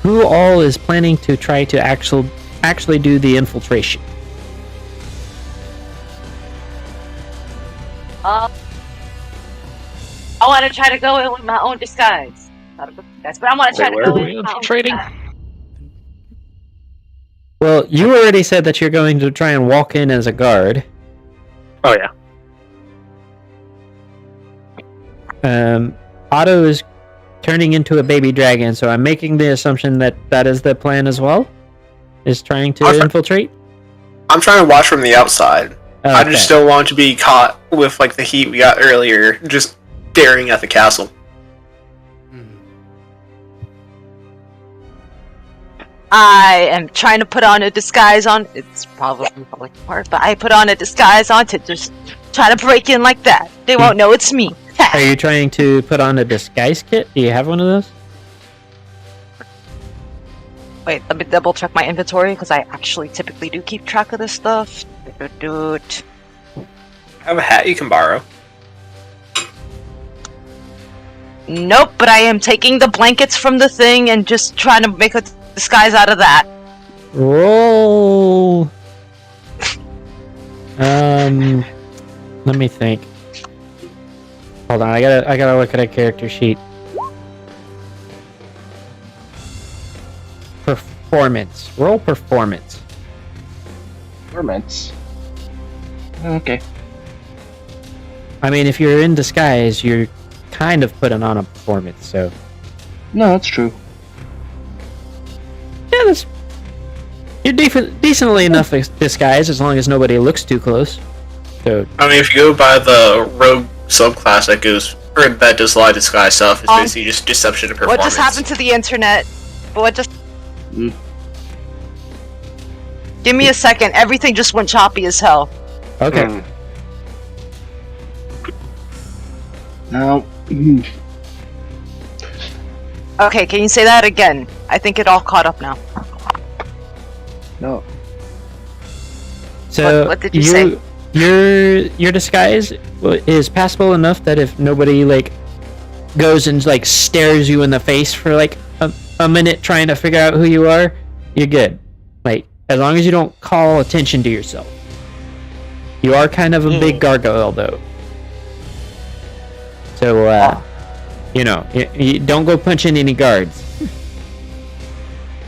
who all is planning to try to actually do the infiltration? I want to try to go in with my own disguise. Not a good disguise, but I want to try to Where go are in we with my own infiltrating? disguise. Well, you already said that you're going to try and walk in as a guard. Oh yeah. Otto is turning into a baby dragon, so I'm making the assumption that that is the plan as well? Is trying to infiltrate? I'm trying to watch from the outside. I Okay. just don't want to be caught with like the heat we got earlier, just staring at the castle. I am trying to put on a disguise on. It's probably public part, but I put on a disguise on to just try to break in like that. They won't know it's me. Are you trying to put on a disguise kit? Do you have one of those? Wait, let me double check my inventory because I actually typically do keep track of this stuff. I have a hat you can borrow. Nope, but I am taking the blankets from the thing and just trying to make a disguise out of that. Roll. Let me think. Hold on, I gotta look at a character sheet. Performance. Roll performance. Performance. Okay. I mean, if you're in disguise, you're kind of putting on a performance, so... No, that's true. Yeah, that's... You're decently enough disguised as long as nobody looks too close. So... I mean, if you go by the rogue subclass that goes, or that does a lot of disguise stuff, it's basically just deception and performance. What just happened to the internet? What just... Give me a second. Everything just went choppy as hell. Okay. Now... Okay, can you say that again? I think it all caught up now. No. So what did you say? Your disguise is passable enough that if nobody like goes and like stares you in the face for like a minute trying to figure out who you are, you're good. Like as long as you don't call attention to yourself. You are kind of a big gargoyle though. So you know, you don't go punching any guards.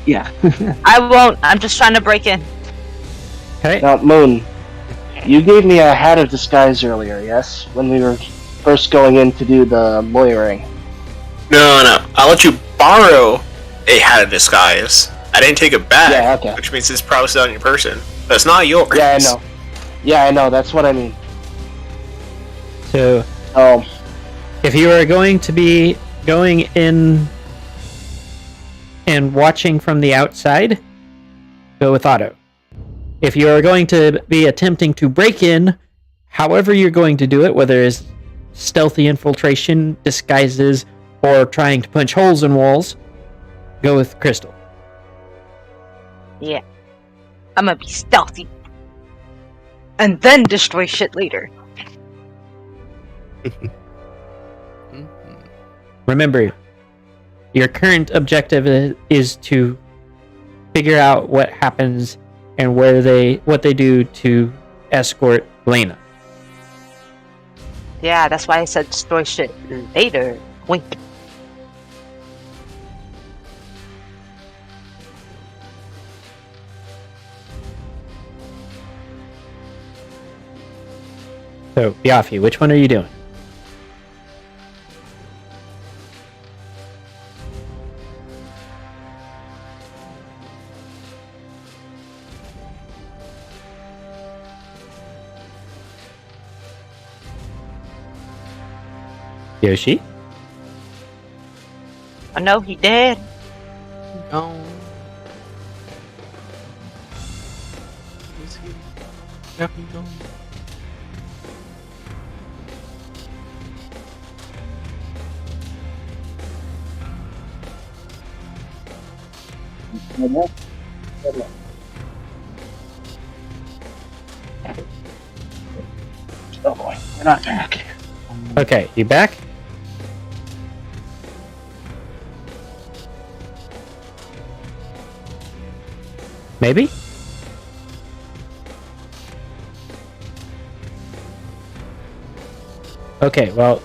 Yeah. I won't. I'm just trying to break in. Okay. Now, Moon, you gave me a hat of disguise earlier, yes? When we were first going in to do the lawyering. No. I'll let you borrow a hat of disguise. I didn't take it back, Yeah, okay. which means it's probably still on your person. But it's not yours. Yeah, I know. Yeah, I know. That's what I mean. So if you are going to be going in and watching from the outside, go with Otto. If you are going to be attempting to break in, however you're going to do it, whether it's stealthy infiltration, disguises, or trying to punch holes in walls, go with Crystal. Yeah. I'm gonna be stealthy. And then destroy shit later. Remember, your current objective is to figure out what happens and what they do to escort Lena. Yeah, that's why I said destroy shit later. Wink. So, Biafi, which one are you doing? Yoshi? I know he did. Gone. Is he? Yep, he's gone. Oh boy, we're not back. Okay, you back? Maybe? Okay, well,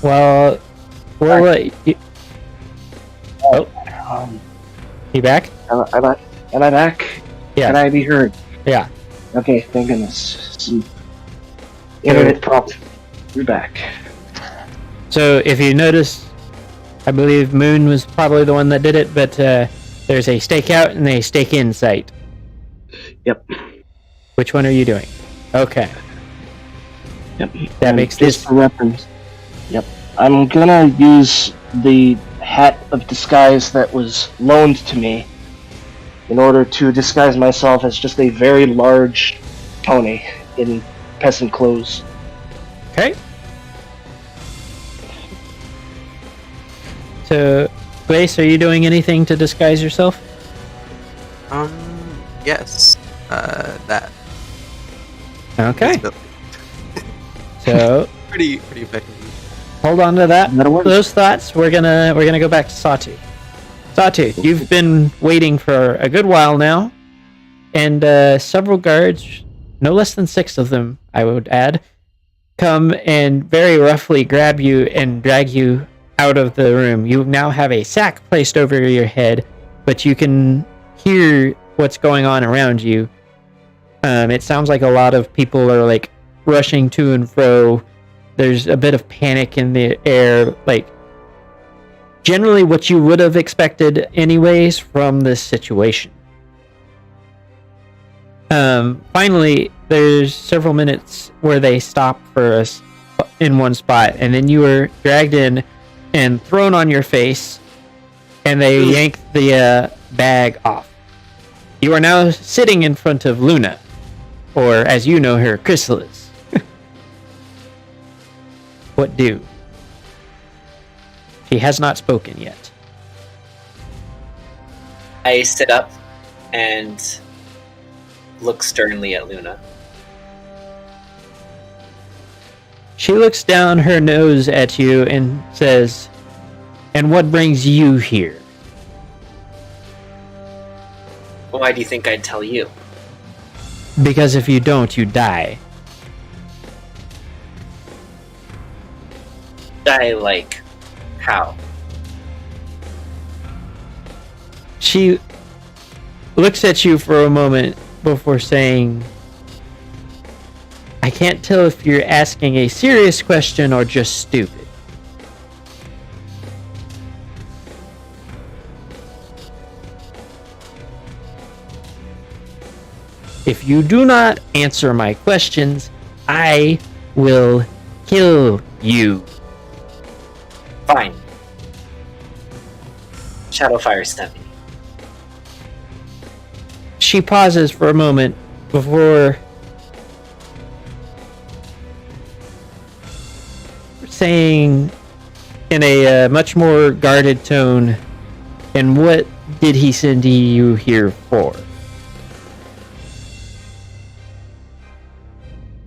we'll let you... Oh, you back? Am I back? Yeah. Can I be heard? Yeah. Okay, thank goodness. Some internet problem. We're back. So if you notice, I believe Moon was probably the one that did it, but there's a stakeout and a stake in site. Yep. Which one are you doing? Okay. Yep. That makes just this... for reference. Yep. I'm gonna use the hat of disguise that was loaned to me in order to disguise myself as just a very large pony in peasant clothes. Okay. So, Grace, are you doing anything to disguise yourself? Yes. That. Okay. Visibility. So, pretty effective. hold on to that. That'll work. Those thoughts. We're gonna go back to Sawtooth. Sawtooth, you've been waiting for a good while now, and several guards, no less than 6 of them, I would add, come and very roughly grab you and drag you out of the room. You now have a sack placed over your head, but you can hear what's going on around you. It sounds like a lot of people are like rushing to and fro. There's a bit of panic in the air, like generally what you would have expected anyways from this situation. Finally, there's several minutes where they stop for us in one spot, and then you were dragged in and thrown on your face, and they yank the bag off. You are now sitting in front of Luna, or as you know her, Chrysalis. What do? She has not spoken yet. I sit up and look sternly at Luna. She looks down her nose at you and says, "And what brings you here?" Why do you think I'd tell you? Because if you don't, you die. Die like how? She looks at you for a moment before saying, "I can't tell if you're asking a serious question or just stupid." If you do not answer my questions, I will kill you. Fine. Shadowfire sent me. She pauses for a moment before saying in a much more guarded tone, "And what did he send you here for?"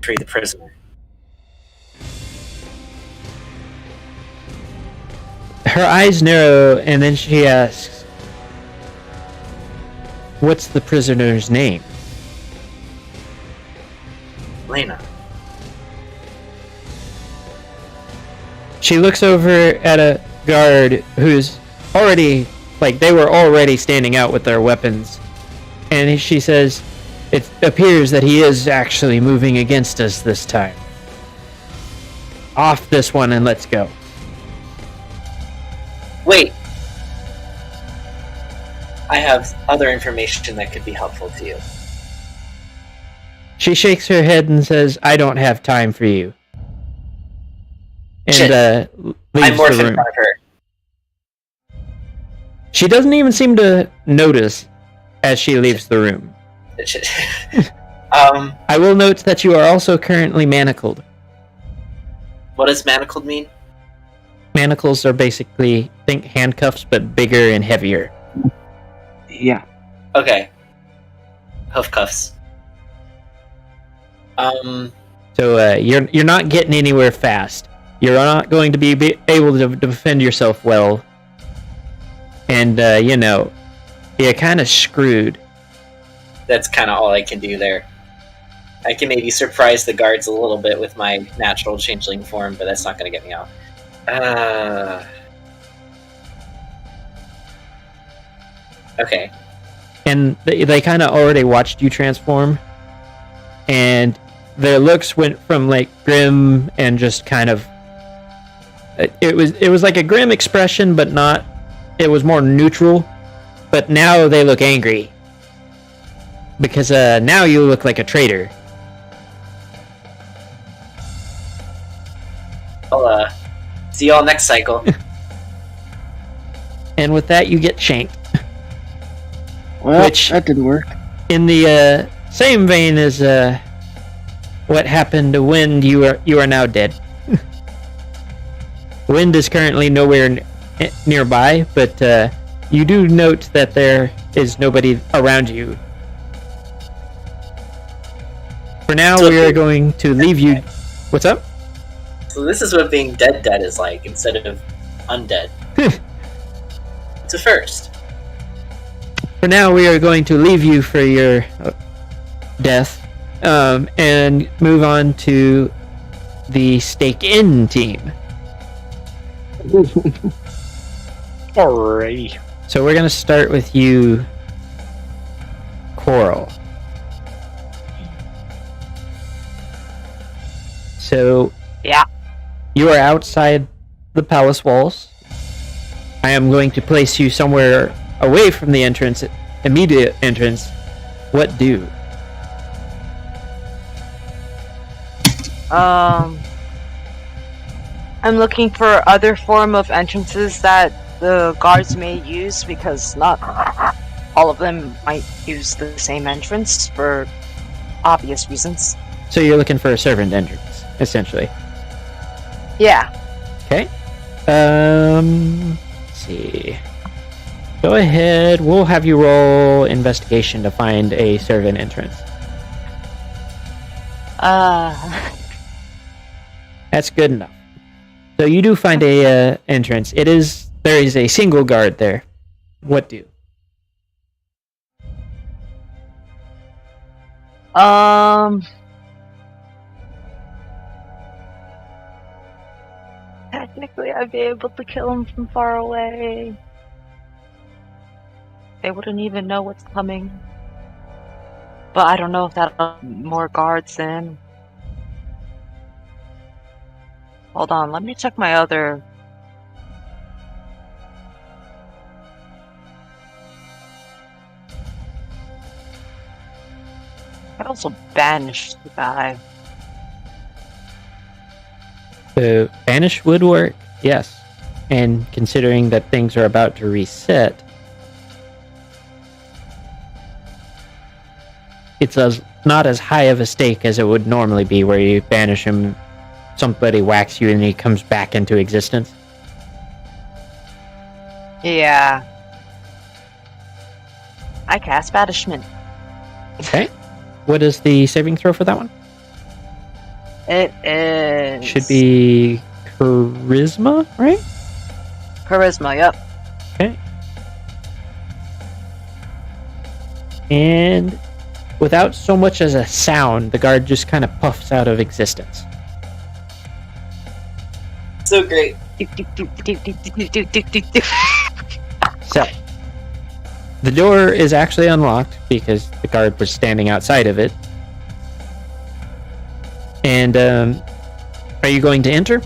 Free the prisoner. Her eyes narrow, and then she asks, "What's the prisoner's name?" Lena. She looks over at a guard who's already, like, they were already standing out with their weapons. And she says, it appears that he is actually moving against us this time. Off this one and let's go. Wait. I have other information that could be helpful to you. She shakes her head and says, I don't have time for you. And leaves I'm morphing the in room. front of her. She doesn't even seem to notice as she leaves the room. I will note that you are also currently manacled. What does manacled mean? Manacles are basically, think handcuffs, but bigger and heavier. Yeah. Okay. Hoof cuffs. So you're not getting anywhere fast. You're not going to be able to defend yourself well. And, you're kind of screwed. That's kind of all I can do there. I can maybe surprise the guards a little bit with my natural changeling form, but that's not going to get me out. Okay. And they kind of already watched you transform. And their looks went from, like, grim and just kind of... It was like a grim expression, but not... It was more neutral. But now they look angry. Because now you look like a traitor. I'll see y'all next cycle. And with that, you get shanked. Well, Which- that didn't work. In the same vein as what happened to Wind, you are now dead. Wind is currently nowhere nearby, but you do note that there is nobody around you. For now, So- we are going to leave you... What's up? So this is what being dead is like, instead of undead. It's a first. For now, we are going to leave you for your death, and move on to the Stake In team. Alrighty. So we're going to start with you, Coral. So, Yeah. you are outside the palace walls. I am going to place you somewhere away from the entrance, immediate entrance. What do? I'm looking for other form of entrances that the guards may use, because not all of them might use the same entrance for obvious reasons. So you're looking for a servant entrance, essentially. Yeah. Okay. Let's see. Go ahead. We'll have you roll investigation to find a servant entrance. That's good enough. So you do find a entrance. There is a single guard there. What do? Technically, I'd be able to kill him from far away. They wouldn't even know what's coming. But I don't know if that'll more guards in. Hold on, let me check my other... I'd also banish the guy. So banish would work, yes. And considering that things are about to reset, it's not as high of a stake as it would normally be, where you banish him, somebody whacks you, and he comes back into existence. Yeah. I cast banishment. Okay. What is the saving throw for that one? It is... Should be charisma, right? Charisma, yep. Okay. And without so much as a sound, the guard just kind of puffs out of existence. So great. So, the door is actually unlocked because the guard was standing outside of it. And, are you going to enter?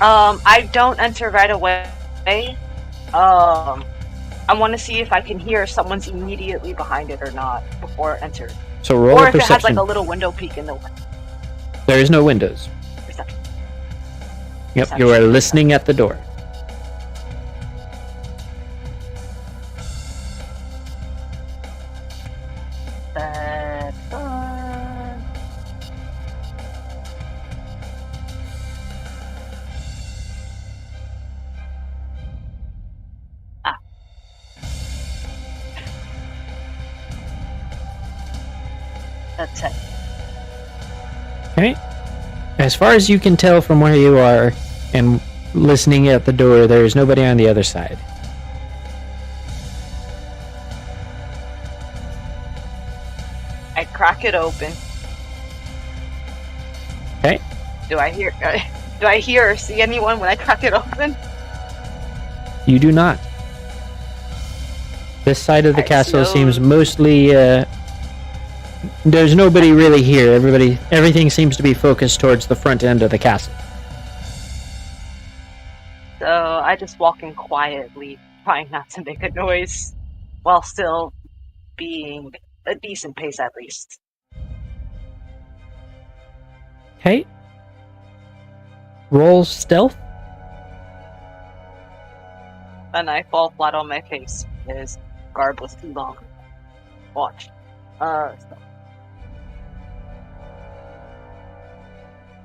I don't enter right away. I want to see if I can hear if someone's immediately behind it or not before I enter. So roll Or a if it has perception. like a little window peek in the There is no windows. perception. Yep, you are listening at the door. That's fun. That's it. Okay. As far as you can tell from where you are and listening at the door, there is nobody on the other side. I crack it open. Okay. Do I hear or see anyone when I crack it open? You do not. This side of the I castle slowly- seems mostly, there's nobody really here. Everything seems to be focused towards the front end of the castle. So I just walk in quietly, trying not to make a noise, while still being a decent pace at least. Okay. Roll stealth. And I fall flat on my face. His garb was too long. Watch.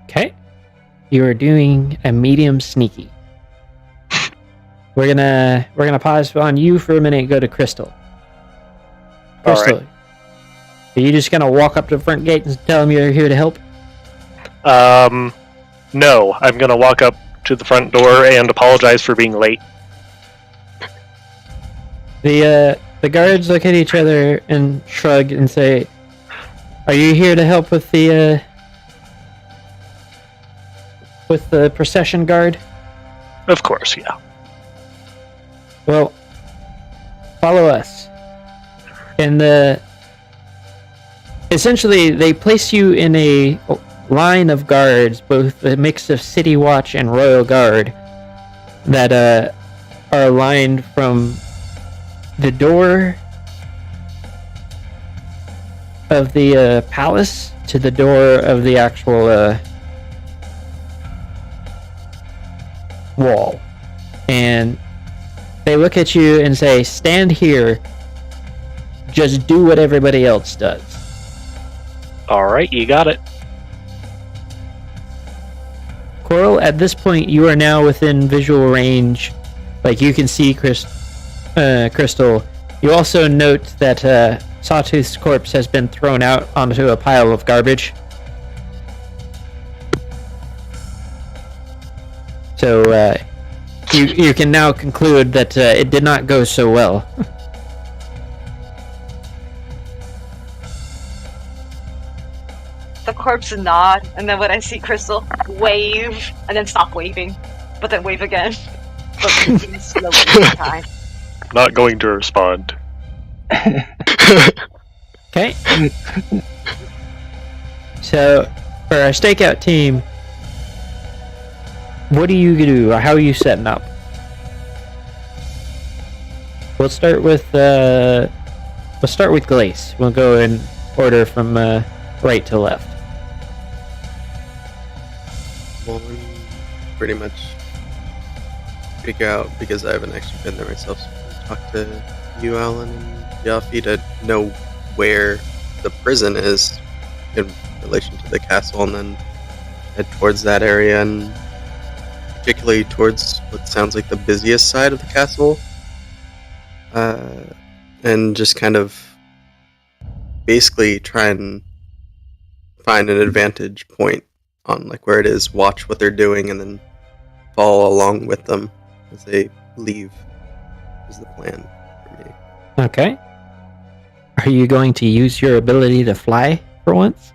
Okay. You are doing a medium sneaky. We're gonna pause on you for a minute and go to Crystal. Crystal, Alright. are you just gonna walk up to the front gate and tell them you're here to help? No, I'm gonna walk up to the front door and apologize for being late. The guards look at each other and shrug and say, "Are you here to help with the procession guard?" Of course, yeah. Well, follow us. And essentially, they place you in a line of guards, both a mix of City Watch and Royal Guard, that are aligned from the door of the palace to the door of the actual wall. And they look at you and say, "Stand here. Just do what everybody else does." Alright, you got it. Coral, at this point, you are now within visual range. Like, you can see Crystal. You also note that Sawtooth's corpse has been thrown out onto a pile of garbage. So, you can now conclude that it did not go so well. The corpse nod, and then when I see Crystal, wave, and then stop waving, but then wave again. But moving slowly this time. Not going to respond. Okay. So, for our stakeout team, what do you do? Or how are you setting up? We'll start with Glace. We'll go in order from right to left. Well, pretty much figure out, because I haven't actually been there myself, so I'll talk to you, Alan, and Yafi to know where the prison is in relation to the castle, and then head towards that area, and particularly towards what sounds like the busiest side of the castle, and just kind of basically try and find an advantage point on like where it is, watch what they're doing, and then follow along with them as they leave is the plan for me. Okay. Are you going to use your ability to fly for once?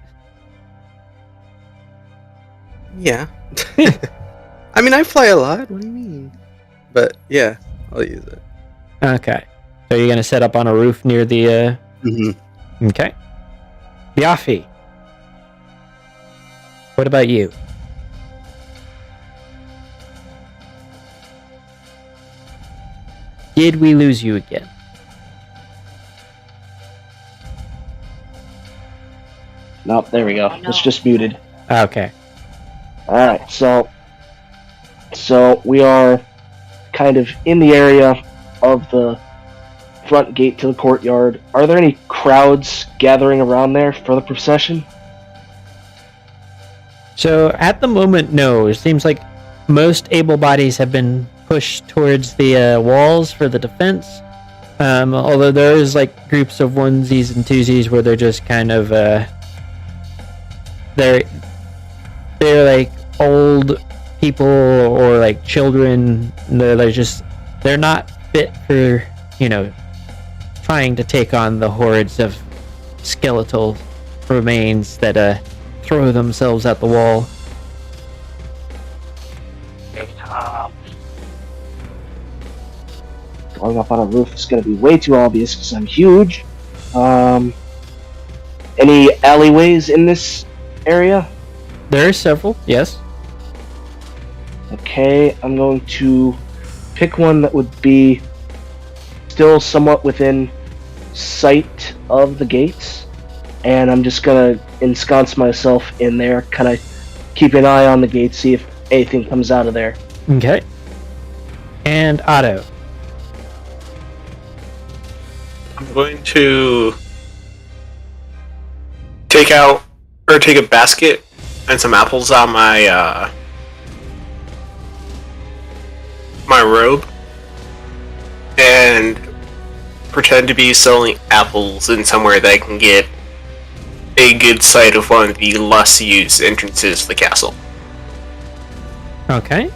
Yeah. I mean, I fly a lot. What do you mean? But yeah, I'll use it. Okay. So you're going to set up on a roof near the... Mm-hmm. Okay. Biafi. What about you? Did we lose you again? Nope, there we go. Oh, no. It's just muted. Okay. Alright, so we are kind of in the area of the front gate to the courtyard. Are there any crowds gathering around there for the procession? So at the moment, no. It seems like most able bodies have been pushed towards the walls for the defense. Although there is like groups of onesies and twosies where they're just kind of they're like old people or like children. They're not fit for, you know, trying to take on the hordes of skeletal remains that throw themselves at the wall. Going up on a roof is going to be way too obvious because I'm huge. Any alleyways in this area? There are several, yes. Okay, I'm going to pick one that would be still somewhat within sight of the gates, and I'm just gonna ensconce myself in there, kind of keep an eye on the gate, see if anything comes out of there. Okay. And Otto. I'm going to take a basket and some apples out my my robe and pretend to be selling apples in somewhere that I can get a good sight of one of the less used entrances to the castle. Okay.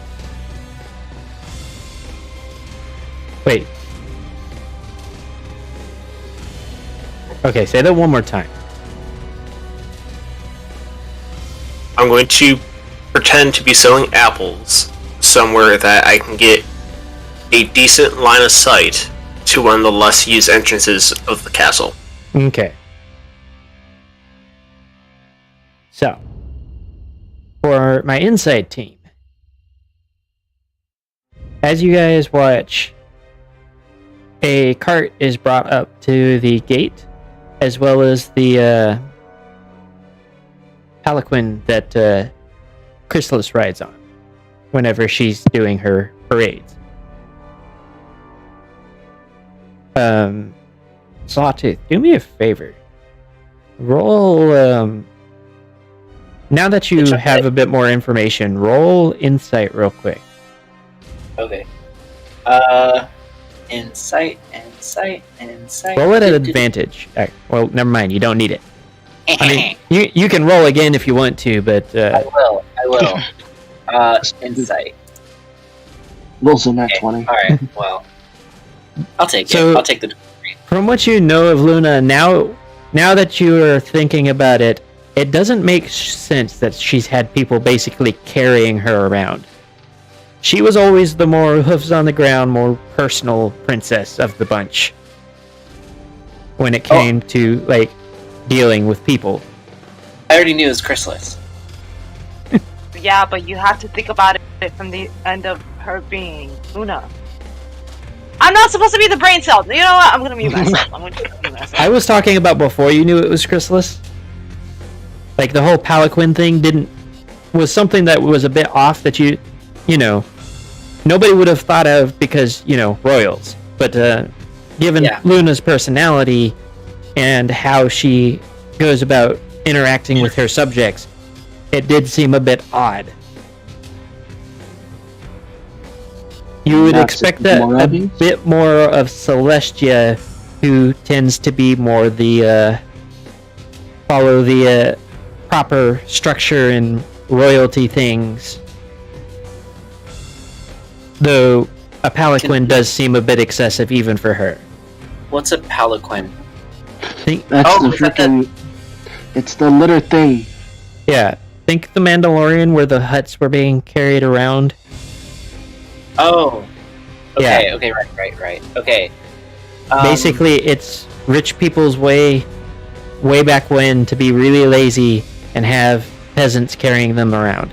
Wait. Okay, say that one more time. I'm going to pretend to be selling apples somewhere that I can get a decent line of sight to one of the less used entrances of the castle. Okay. So, for my inside team, as you guys watch, a cart is brought up to the gate, as well as the palanquin that Chrysalis rides on whenever she's doing her parades. Sawtooth, do me a favor. Roll, now that you have a bit more information, roll insight real quick. Okay. Insight. Roll it at advantage. Well, never mind, you don't need it. I mean, you can roll again if you want to, but... I will. Insight. Rolls in that 20. Alright, well. I'll take it. I'll take the 23. From what you know of Luna, now that you are thinking about it, it doesn't make sense that she's had people basically carrying her around. She was always the more hooves on the ground, more personal princess of the bunch when it came to, like, dealing with people. I already knew it was Chrysalis. Yeah, but you have to think about it from the end of her being Luna. I'm not supposed to be the brain cell. You know what? I'm gonna mute myself. I was talking about before you knew it was Chrysalis. Like, the whole palanquin thing was something that was a bit off that you know, nobody would have thought of because, you know, royals. But given Luna's personality and how she goes about interacting with her subjects, it did seem a bit odd. You would expect a bit more of Celestia, who tends to be more the follow the proper structure and royalty things. Though a palanquin does seem a bit excessive even for her. What's a palanquin? That's Oh, the is that the- freaking. It's the litter thing. Yeah, think the Mandalorian where the huts were being carried around. Oh. Okay, Yeah. okay, right. Okay. Basically, it's rich people's way back when to be really lazy and have peasants carrying them around.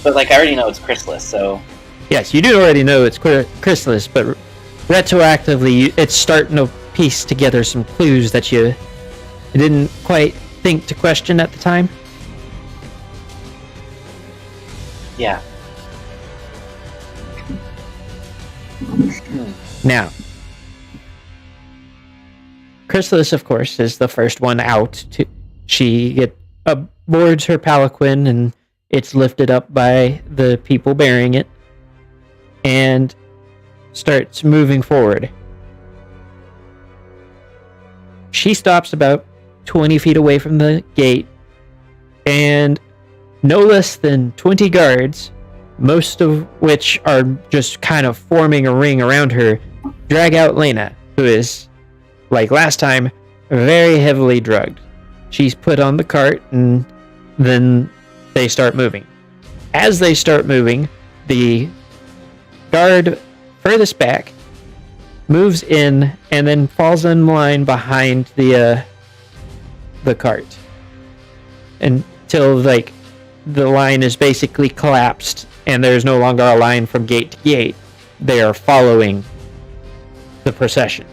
But like I already know it's Chrysalis, so Yes, you do already know it's Chrysalis, but retroactively, it's starting to piece together some clues that you didn't quite think to question at the time. yeah. Now, Chrysalis, of course, is the first one out. She boards her palanquin, and it's lifted up by the people bearing it, and starts moving forward. She stops about 20 feet away from the gate, and no less than 20 guards, most of which are just kind of forming a ring around her, drag out Lena, who is, like last time, very heavily drugged. She's put on the cart, and then they start moving. As they start moving, the guard furthest back moves in and then falls in line behind the cart until like the line is basically collapsed and there's no longer a line from gate to gate. They are following the procession.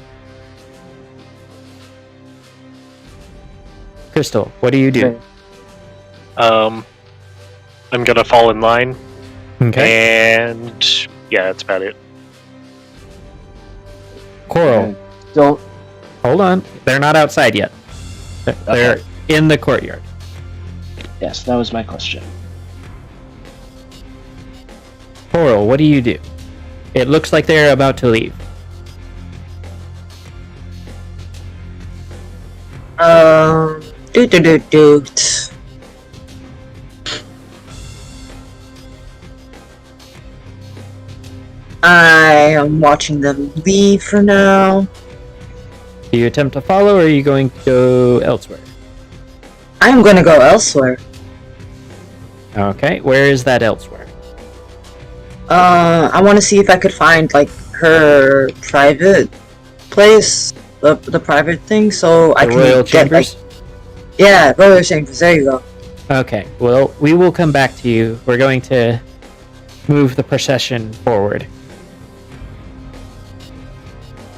Crystal, what do you do? Okay. I'm gonna fall in line, Okay. and yeah, that's about it. Coral, So, hold on. They're not outside yet. They're in the courtyard. yes, that was my question. Coral, what do you do? It looks like they're about to leave. Doot. I am watching them leave for now. Do you attempt to follow, or are you going to go elsewhere? I'm gonna go elsewhere. Okay, where is that elsewhere? I want to see if I could find like her private place, the private thing, so I The can Royal get like, Chambers? yeah, Royal Chambers. There you go. Okay, well, we will come back to you. We're going to move the procession forward.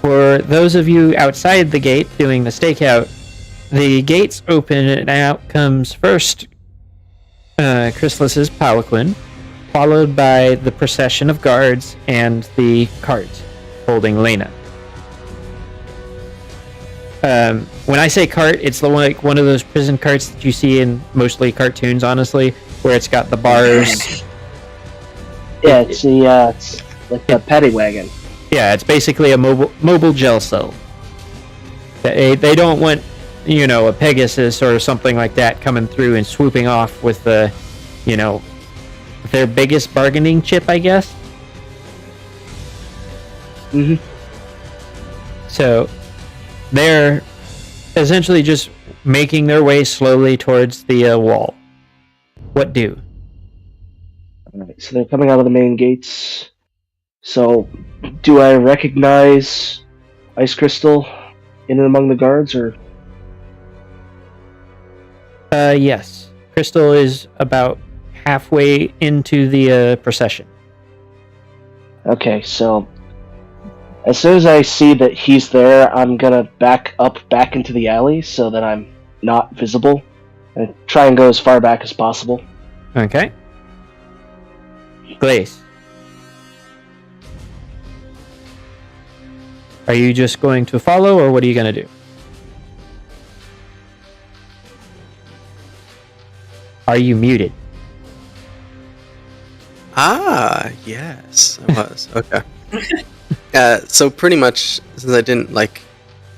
For those of you outside the gate doing the stakeout, the gates open and out comes first Chrysalis's palanquin, followed by the procession of guards and the cart holding Lena. When I say cart, it's the one of those prison carts that you see in mostly cartoons, honestly, where it's got the bars. Yeah, it's like the paddy wagon. Yeah, it's basically a mobile jail cell. They don't want, a Pegasus or something like that coming through and swooping off with the, their biggest bargaining chip, I guess. Mhm. So, they're essentially just making their way slowly towards the wall. What do? Alright, so they're coming out of the main gates. So, do I recognize Ice Crystal in and among the guards, or? Yes. Crystal is about halfway into the procession. Okay, so as soon as I see that he's there, I'm gonna back into the alley so that I'm not visible, and try and go as far back as possible. Okay. Glaze. Are you just going to follow, or what are you going to do? Are you muted? Yes, I was. Okay. So pretty much, since I didn't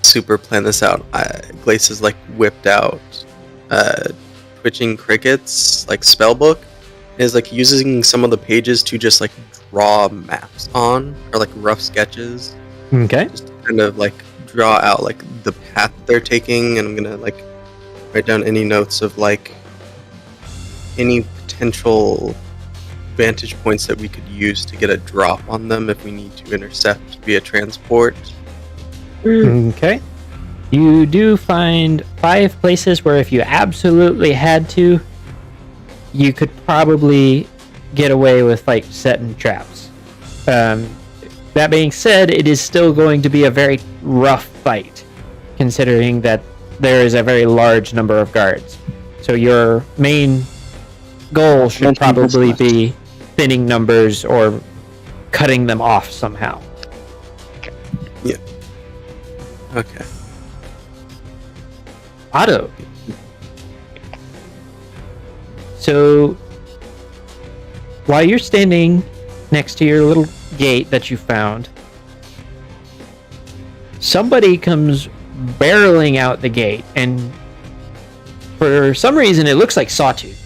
super plan this out, Glace has whipped out Twitching Crickets spellbook. Is using some of the pages to just draw maps on, or like rough sketches, Okay. just to kind of like draw out like the path they're taking, and I'm gonna like write down any notes of like any potential vantage points that we could use to get a drop on them if we need to intercept via transport. Okay. You do find 5 places where if you absolutely had to, you could probably get away with like setting traps. That being said, it is still going to be a very rough fight, considering that there is a very large number of guards. So your main goal should probably be thinning numbers or cutting them off somehow. Yeah. Okay. Otto. So, while you're standing next to your little gate that you found, somebody comes barreling out the gate, and for some reason it looks like Sawtooth.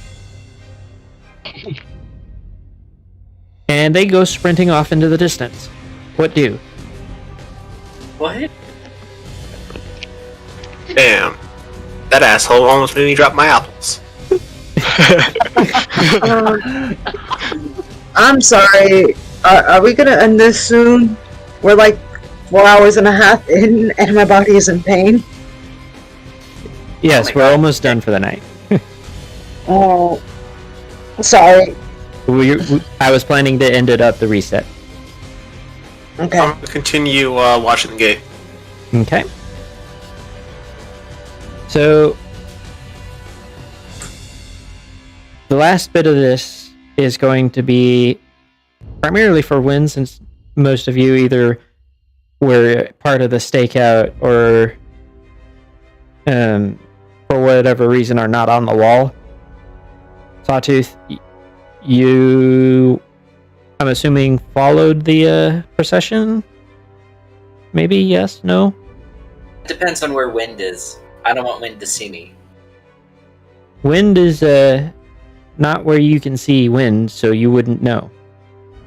And they go sprinting off into the distance. What do? What? Damn. That asshole almost made me drop my apples. I'm sorry. Are we gonna end this soon? We're like 4 hours and a half in, and my body is in pain. Yes, we're almost done for the night. Oh, sorry. I was planning to end it at the reset. Okay. I'm gonna continue watching the gate. Okay. So, the last bit of this is going to be primarily for Win, since most of you either were part of the stakeout or, for whatever reason, are not on the wall. Sawtooth, you, I'm assuming, followed the procession? Maybe, yes, no? It depends on where Wind is. I don't want Wind to see me. Wind is not where you can see Wind, so you wouldn't know.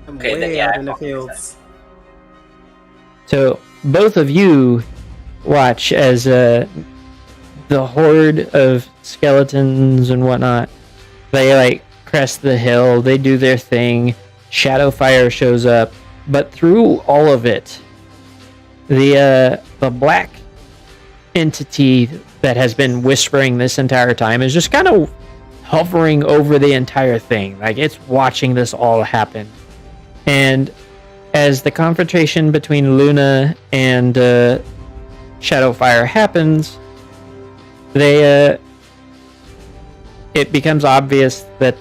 I'm Okay, then way yeah, out I in the follow fields. So both of you watch as the horde of skeletons and whatnot, they like crest the hill, they do their thing, Shadowfire shows up, but through all of it, the black entity that has been whispering this entire time is just kind of hovering over the entire thing. Like, it's watching this all happen. And as the confrontation between Luna and Shadowfire happens, it becomes obvious that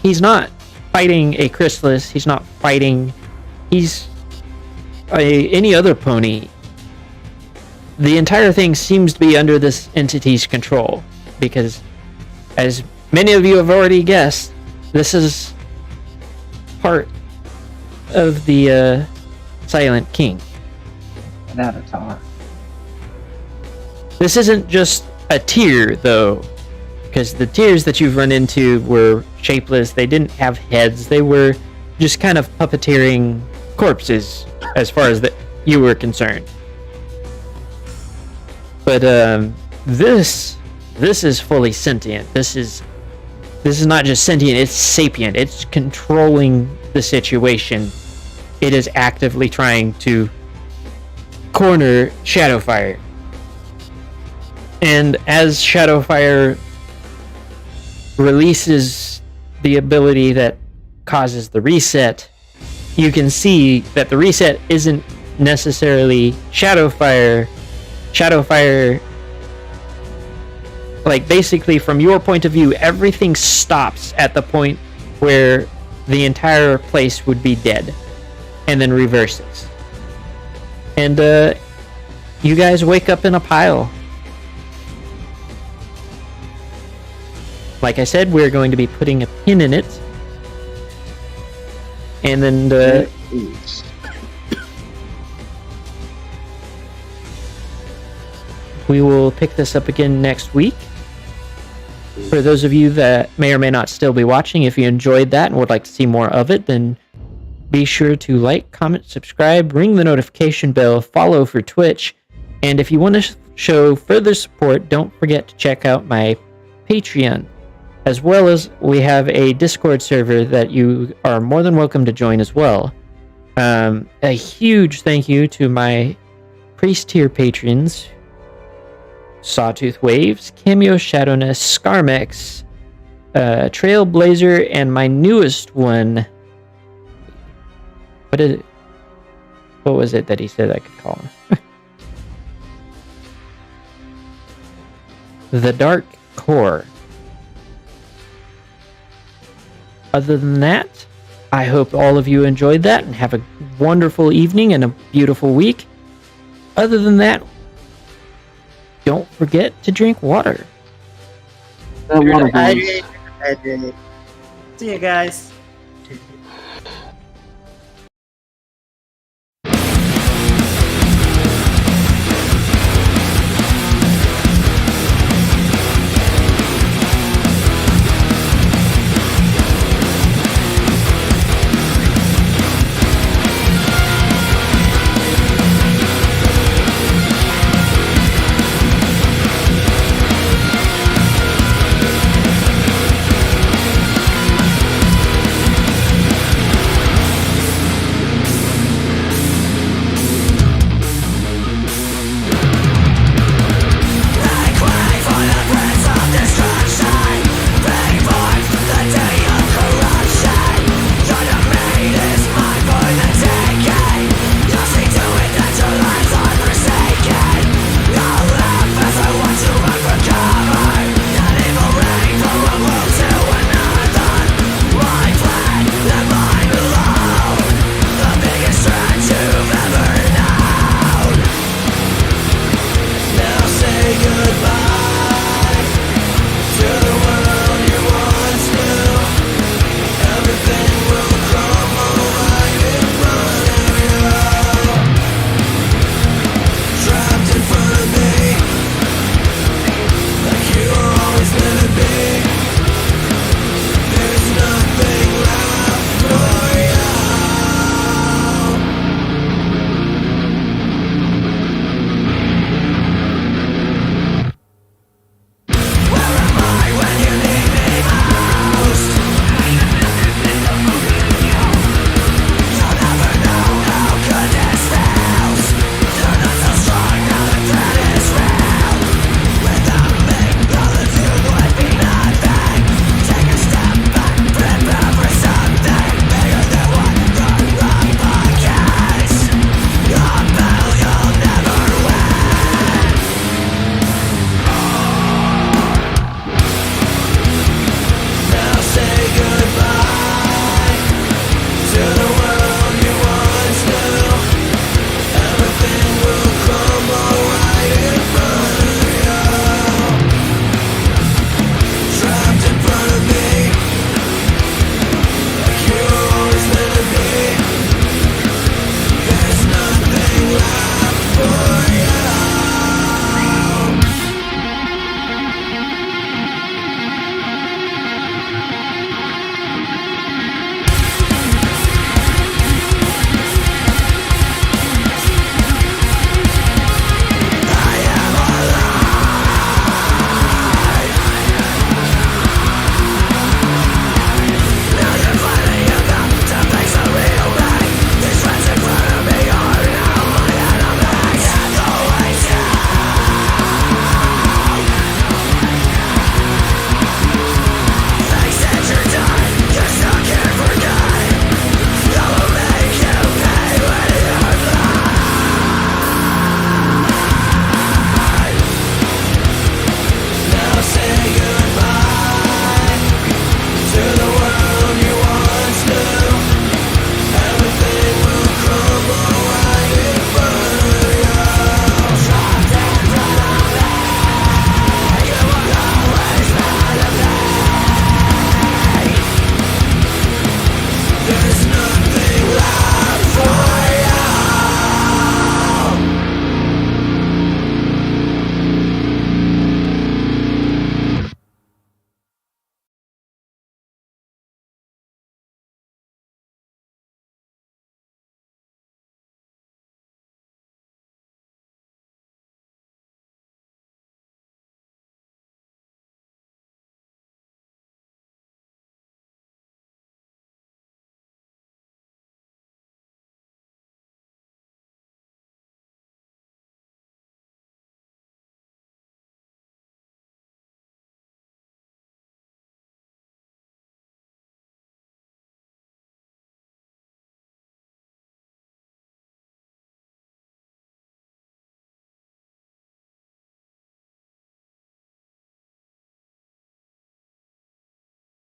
he's not fighting a Chrysalis, he's not fighting, he's any other pony. The entire thing seems to be under this entity's control, because as many of you have already guessed, this is part of the Silent King. An avatar. This isn't just a tier, though, because the tiers that you've run into were shapeless, they didn't have heads, they were just kind of puppeteering corpses, as far as you were concerned. But this is fully sentient. This is not just sentient, it's sapient. It's controlling the situation. It is actively trying to corner Shadowfire. And as Shadowfire releases the ability that causes the reset, you can see that the reset isn't necessarily Shadowfire. Shadowfire, like, basically from your point of view, everything stops at the point where the entire place would be dead, and then reverses. And you guys wake up in a pile. Like I said, we're going to be putting a pin in it. And then we will pick this up again next week. For those of you that may or may not still be watching, if you enjoyed that and would like to see more of it, then be sure to like, comment, subscribe, ring the notification bell, follow for Twitch, and if you want to show further support, don't forget to check out my Patreon, as well as we have a Discord server that you are more than welcome to join as well. A huge thank you to my Priest tier patrons, Sawtooth Waves, Cameo Shadowness, Scarmex, Trailblazer, and my newest one. What was it that he said I could call him? The Dark Core. Other than that, I hope all of you enjoyed that and have a wonderful evening and a beautiful week. Other than that, don't forget to drink water. See you guys.